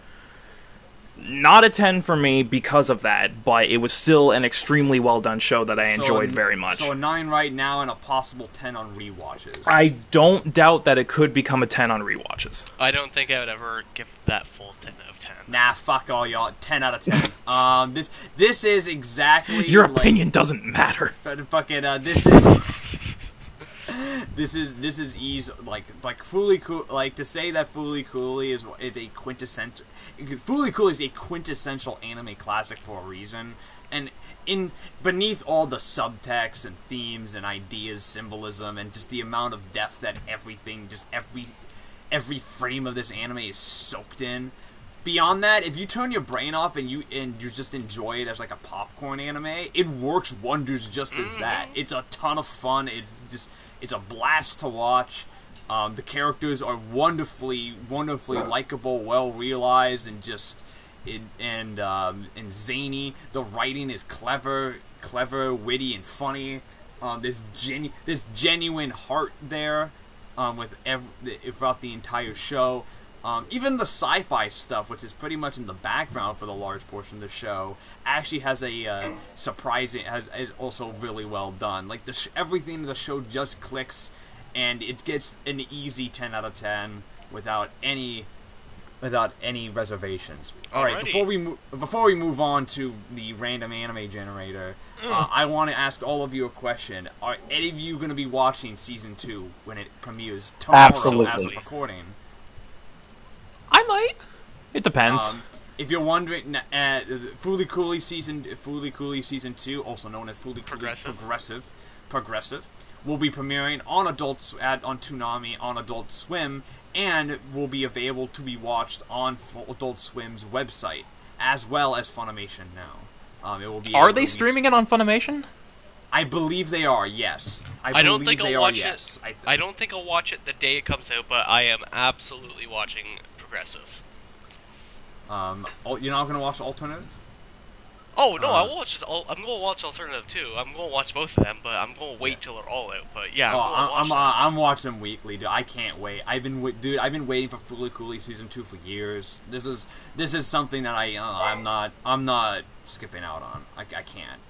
Speaker 2: not a 10 for me because of that, but it was still an extremely well done show that I enjoyed very much.
Speaker 1: So a 9 right now and a possible 10 on rewatches.
Speaker 2: I don't doubt that it could become a 10 on rewatches.
Speaker 3: I don't think I would ever give that full 10 out of 10.
Speaker 1: Nah, fuck all y'all. 10 out of 10. This is exactly
Speaker 2: your opinion doesn't matter.
Speaker 1: Fucking this is easy, like Fooly Cool, like to say that Fooly Cooley is a quintessential. Fooly Cooley is a quintessential anime classic for a reason, and beneath all the subtext and themes and ideas, symbolism, and just the amount of depth that everything, just every frame of this anime is soaked in. Beyond that, if you turn your brain off and you just enjoy it as like a popcorn anime, it works wonders just as that. It's a ton of fun. It's a blast to watch. The characters are wonderfully likable, well realized, and and zany. The writing is clever, witty, and funny. There's genuine heart there throughout the entire show. Even the sci-fi stuff, which is pretty much in the background for the large portion of the show, actually has a is also really well done. Like everything in the show just clicks, and it gets an easy 10 out of 10 without any reservations. All right, before we move on to the random anime generator, I want to ask all of you a question. Are any of you going to be watching season 2 when it premieres tomorrow?
Speaker 4: Absolutely.
Speaker 1: As of recording?
Speaker 2: I might. It depends.
Speaker 1: If you're wondering, Fooly Cooley season 2, also known as Fooly Cooley Progressive, will be premiering on on Toonami on Adult Swim, and will be available to be watched on Adult Swim's website as well as Funimation now. It will be.
Speaker 2: Are they streaming it on Funimation?
Speaker 1: I believe they are. Yes,
Speaker 3: I don't think I'll watch it. I don't think I'll watch it the day it comes out, but I am absolutely watching Progressive.
Speaker 1: You're not gonna watch Alternative?
Speaker 3: Oh no, I'm gonna watch Alternative too. I'm gonna watch both of them, but I'm gonna wait till they're all out. But yeah,
Speaker 1: I'm watching them weekly, dude. I can't wait. I've been waiting for Fooly Cooley season 2 for years. This is something that I'm not skipping out on. I can't.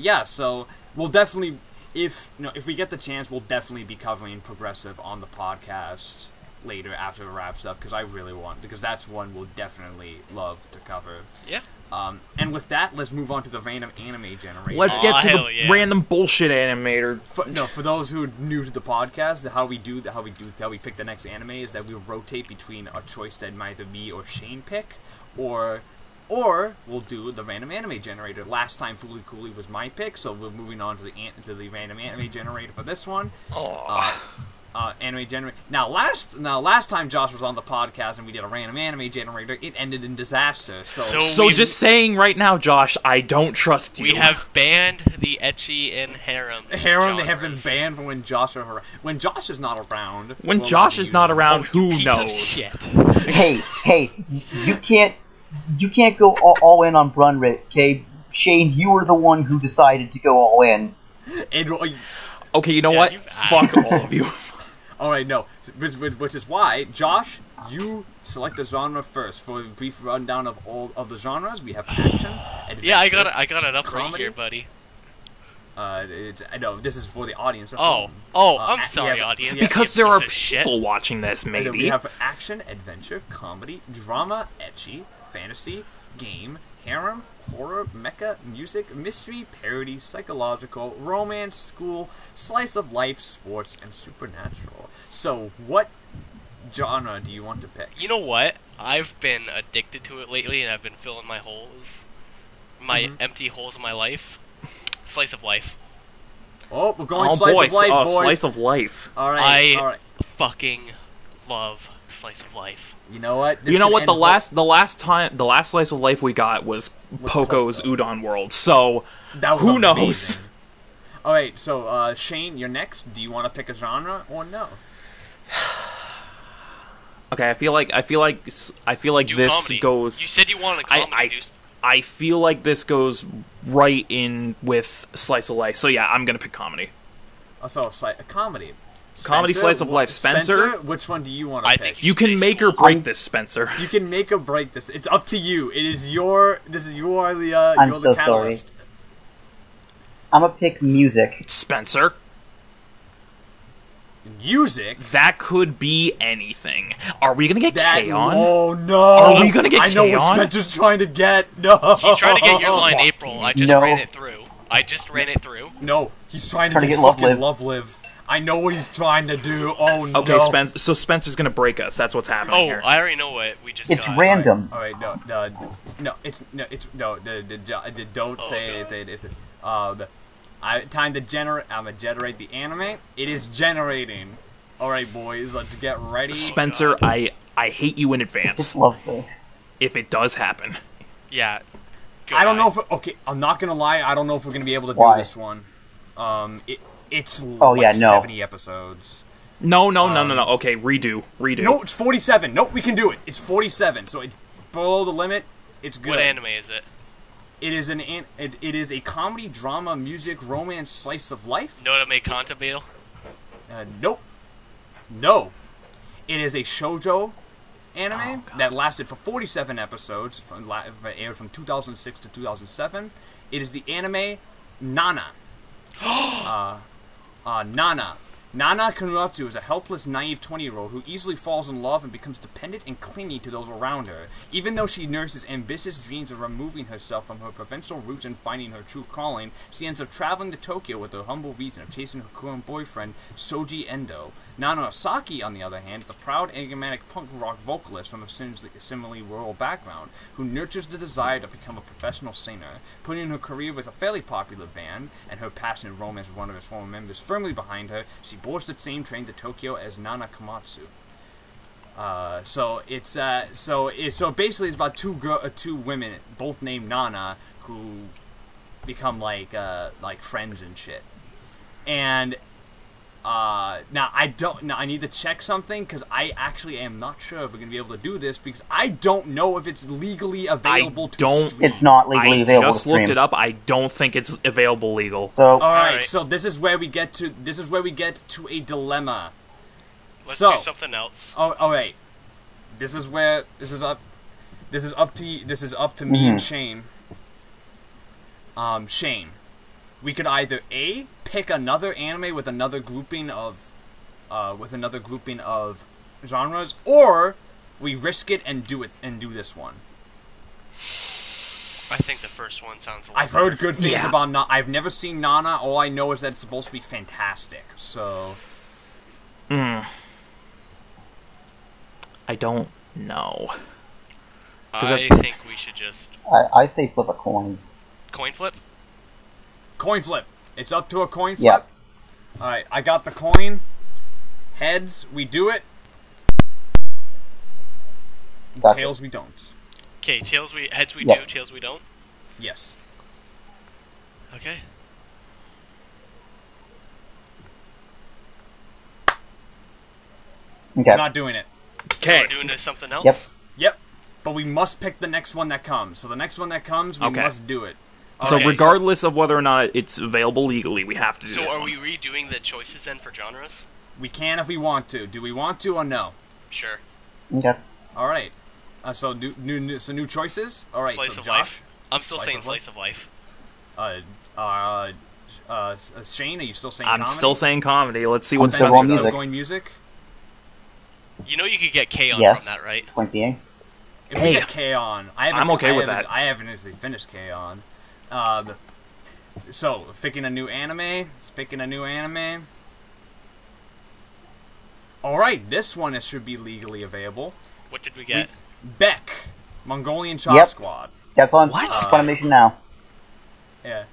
Speaker 1: Yeah. So we'll definitely, if we get the chance, we'll definitely be covering Progressive on the podcast later after it wraps up, because that's one we'll definitely love to cover.
Speaker 3: Yeah.
Speaker 1: And with that, let's move on to the random anime generator.
Speaker 2: Let's get to the random bullshit animator.
Speaker 1: For those who are new to the podcast, how we pick the next anime is that we rotate between a choice that might either me or Shane pick, or we'll do the random anime generator. Last time Fooly Cooley was my pick, so we're moving on to the random anime generator for this one. Anime generator. Now, last time Josh was on the podcast and we did a random anime generator, it ended in disaster.
Speaker 2: So just saying right now, Josh, I don't trust you.
Speaker 3: We have banned the ecchi and harem.
Speaker 1: They have been banned from when Josh is not around.
Speaker 2: When Josh is not around, who knows?
Speaker 4: Hey, you can't go all in on Brunrit, okay? Shane, you were the one who decided to go all in.
Speaker 2: Okay, you know what? Fuck all of you.
Speaker 1: Alright, no. Which is why, Josh, you select the genre first. For a brief rundown of all of the genres, we have action, adventure,
Speaker 3: yeah, I got it up
Speaker 1: comedy.
Speaker 3: right here, buddy.
Speaker 1: I know, this is for the audience.
Speaker 3: I'm sorry, audience.
Speaker 2: Because there are people watching this, maybe.
Speaker 1: We have action, adventure, comedy, drama, ecchi, fantasy, game, harem, horror, mecha, music, mystery, parody, psychological, romance, school, slice of life, sports, and supernatural. So, what genre do you want to pick?
Speaker 3: You know what? I've been addicted to it lately, and I've been filling my holes, empty holes in my life. Slice of life.
Speaker 1: Oh, we're going slice of life, boys.
Speaker 2: Slice of life.
Speaker 1: All right.
Speaker 3: I fucking love slice of life.
Speaker 1: You know what?
Speaker 2: The last slice of life we got was Poco's Udon World. So who knows?
Speaker 1: All right, so Shane, you're next. Do you want to pick a genre or no?
Speaker 2: Okay, I feel like this
Speaker 3: comedy.
Speaker 2: goes.
Speaker 3: You said you wanted a comedy.
Speaker 2: I feel like this goes right in with slice of life. So yeah, I'm gonna pick comedy.
Speaker 1: So a comedy.
Speaker 2: Comedy slice of life. Spencer?
Speaker 1: Which one do you want to pick?
Speaker 2: You can make or break this, Spencer.
Speaker 1: You can make or break this. It's up to you. It is your... You are the,
Speaker 4: I'm
Speaker 1: you're
Speaker 4: so
Speaker 1: the catalyst.
Speaker 4: sorry. I'm gonna pick music.
Speaker 2: Spencer?
Speaker 1: Music?
Speaker 2: That could be anything. Are we gonna get K-On?
Speaker 1: Oh, no!
Speaker 2: Are we gonna get K-On?
Speaker 1: I know what Spencer's trying to get. No!
Speaker 3: He's trying to get your line, April. I just ran it through.
Speaker 1: No, he's trying to get fucking Love Live. I know what he's trying to do. Oh, no.
Speaker 2: Okay, so Spencer's gonna break us. That's what's happening here.
Speaker 3: I already know what we just
Speaker 4: It's
Speaker 3: got.
Speaker 4: random.
Speaker 1: Alright, don't say anything. I'm gonna generate the anime. It is generating. Alright, boys, let's get ready.
Speaker 2: Spencer, I hate you in advance.
Speaker 4: It's lovely.
Speaker 2: If it does happen.
Speaker 3: Yeah.
Speaker 1: I don't know if... Okay, I'm not gonna lie. I don't know if we're gonna be able to do this one. It's 70 episodes.
Speaker 2: No. Okay, redo.
Speaker 1: No, it's 47. No, we can do it. It's 47. So it's below the limit. It's good.
Speaker 3: What anime is it?
Speaker 1: It is a comedy, drama, music, romance, slice of life.
Speaker 3: No to make Cantabile?
Speaker 1: Nope. No. It is a shoujo anime that lasted for 47 episodes, aired from 2006 to 2007. It is the anime Nana. Nana. Nana Kunuatsu is a helpless, naive 20-year-old who easily falls in love and becomes dependent and clingy to those around her. Even though she nurses ambitious dreams of removing herself from her provincial roots and finding her true calling, she ends up traveling to Tokyo with the humble reason of chasing her current boyfriend, Soji Endo. Nana Osaki, on the other hand, is a proud, enigmatic punk rock vocalist from a similarly rural background, who nurtures the desire to become a professional singer. Putting her career with a fairly popular band, and her passionate romance with one of its former members firmly behind her, she boards the same train to Tokyo as Nana Komatsu. So basically it's about two women, both named Nana, who become like friends and shit. And now I need to check something because I actually am not sure if we're gonna be able to do this because I don't know if it's legally available to stream.
Speaker 4: It's not legally available to stream.
Speaker 2: I just looked it up. I don't think it's available legal.
Speaker 4: So
Speaker 1: all right. So this is where we get to a dilemma.
Speaker 3: Let's do something else.
Speaker 1: Oh, all right. This is up to me and Shane. Shane, we could either A, pick another anime with another grouping of genres, or we risk it and do this one.
Speaker 3: I think the first one sounds a lot
Speaker 1: I've heard good things about Nana. I've never seen Nana. All I know is that it's supposed to be fantastic. So
Speaker 2: I don't know.
Speaker 3: I think we should just...
Speaker 4: I say flip a coin.
Speaker 3: Coin flip?
Speaker 1: Coin flip. It's up to a coin flip?
Speaker 4: Yep.
Speaker 1: Alright, I got the coin. Heads, we do it.
Speaker 4: Gotcha.
Speaker 1: Tails, we don't.
Speaker 3: Okay, heads we do, tails we don't?
Speaker 1: Yes.
Speaker 3: Okay.
Speaker 1: We're not doing it.
Speaker 3: Okay. So we're doing something else?
Speaker 1: Yep. But we must pick the next one that comes. So the next one that comes, we must do it.
Speaker 2: So regardless of whether or not it's available legally, we have to do this.
Speaker 3: So are we redoing the choices then for genres?
Speaker 1: We can if we want to. Do we want to or no?
Speaker 3: Sure.
Speaker 4: Okay.
Speaker 1: All right. So new choices. All right.
Speaker 3: Slice
Speaker 1: so
Speaker 3: of
Speaker 1: Josh,
Speaker 3: life. I'm still saying slice of life.
Speaker 1: Shane, are you still saying comedy?
Speaker 2: I'm still saying comedy. Let's see what's
Speaker 1: still going music.
Speaker 3: You know you could get K on from that, right?
Speaker 4: Point being.
Speaker 1: If we get K on,
Speaker 2: I'm okay with that.
Speaker 1: I haven't actually finished K on. So picking a new anime. All right, this one should be legally available.
Speaker 3: What did we get?
Speaker 1: Beck, Mongolian Chop Squad.
Speaker 4: That's on Funimation now.
Speaker 1: Yeah.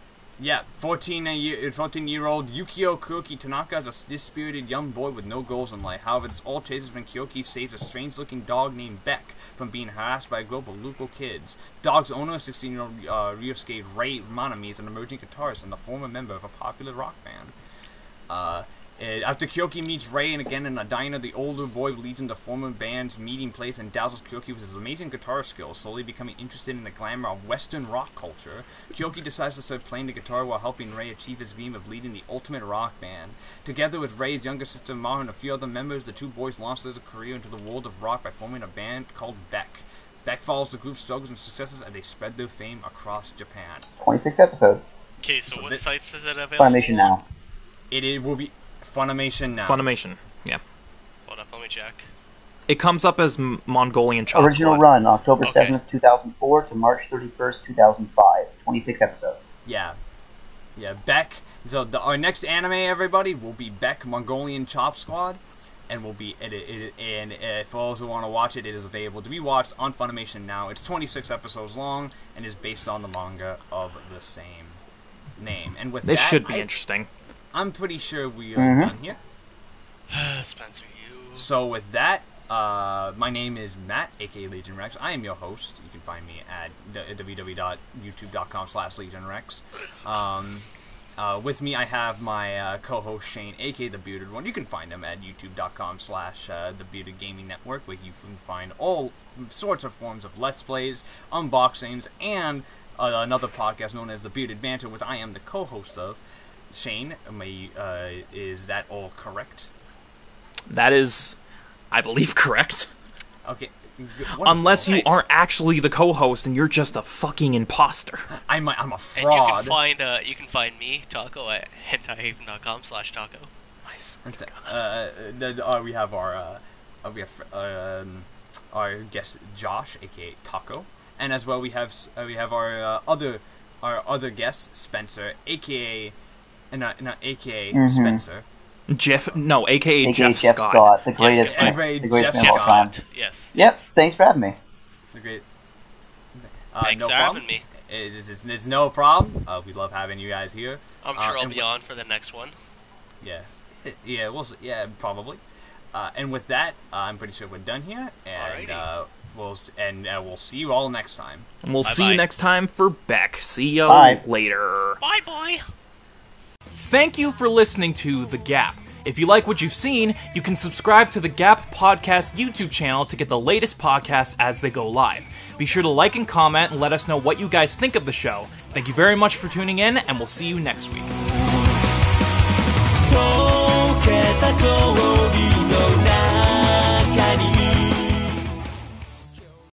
Speaker 1: 14-year-old Yukio Kuroki Tanaka is a dispirited young boy with no goals in life. However, this all changes when Kuroki saves a strange-looking dog named Beck from being harassed by a group of local kids. Dog's owner, 16-year-old Ryosuke Ray Manami, is an emerging guitarist and a former member of a popular rock band. After Kyoki meets Rei and again in a diner, the older boy leads him to former band's meeting place and dazzles Kyoki with his amazing guitar skills, slowly becoming interested in the glamour of Western rock culture. Kyoki decides to start playing the guitar while helping Rei achieve his dream of leading the ultimate rock band. Together with Rei's younger sister Maru and a few other members, the two boys launch their career into the world of rock by forming a band called Beck. Beck follows the group's struggles and successes as they spread their fame across Japan.
Speaker 4: 26 episodes.
Speaker 3: Okay, so what sites is it available?
Speaker 4: Funimation now.
Speaker 1: It will be Funimation now.
Speaker 2: Funimation, yeah.
Speaker 3: Hold up, let me check.
Speaker 2: It comes up as Mongolian Chop
Speaker 4: Original
Speaker 2: Squad.
Speaker 4: run, October 7th, 2004 to March 31st, 2005. 26 episodes.
Speaker 1: Yeah. Yeah, Beck. So our next anime, everybody, will be Beck Mongolian Chop Squad. And will be for those who want to watch it, it is available to be watched on Funimation now. It's 26 episodes long and is based on the manga of the same name. And with
Speaker 2: this
Speaker 1: that,
Speaker 2: should be interesting.
Speaker 1: I'm pretty sure we are done here.
Speaker 3: Spencer, you.
Speaker 1: So with that, my name is Matt, aka Legion Rex. I am your host. You can find me at www.youtube.com/LegionRex. With me, I have my co-host Shane, aka The Bearded One. You can find him at youtube.com/The Bearded Gaming Network, where you can find all sorts of forms of Let's Plays, unboxings, and another podcast known as The Bearded Banter, which I am the co-host of. Shane, is that all correct?
Speaker 2: That is, I believe, correct.
Speaker 1: Okay.
Speaker 2: Unless you aren't actually the co-host and you're just a fucking imposter.
Speaker 1: I'm a fraud.
Speaker 3: And you can find me, Taco, at hentaihaven.com/taco.
Speaker 2: Nice.
Speaker 1: We have our guest Josh, aka Taco, and as well we have our other guest Spencer, aka Spencer.
Speaker 2: aka Jeff
Speaker 4: Scott, the greatest
Speaker 1: Jeff
Speaker 4: man of all time.
Speaker 3: Yes.
Speaker 4: Yep, thanks for having me.
Speaker 1: The great.
Speaker 3: Thanks for having me.
Speaker 1: It's no problem. We love having you guys here.
Speaker 3: I'm sure I'll be on for the next one.
Speaker 1: Yeah. We'll see. Yeah, probably. And with that, I'm pretty sure we're done here, and we'll see you all next time.
Speaker 2: And we'll see you next time for Beck. See you later.
Speaker 3: Bye bye.
Speaker 2: Thank you for listening to The G.A.P. If you like what you've seen, you can subscribe to the G.A.P. Podcast YouTube channel to get the latest podcasts as they go live. Be sure to like and comment and let us know what you guys think of the show. Thank you very much for tuning in, and we'll see you next week.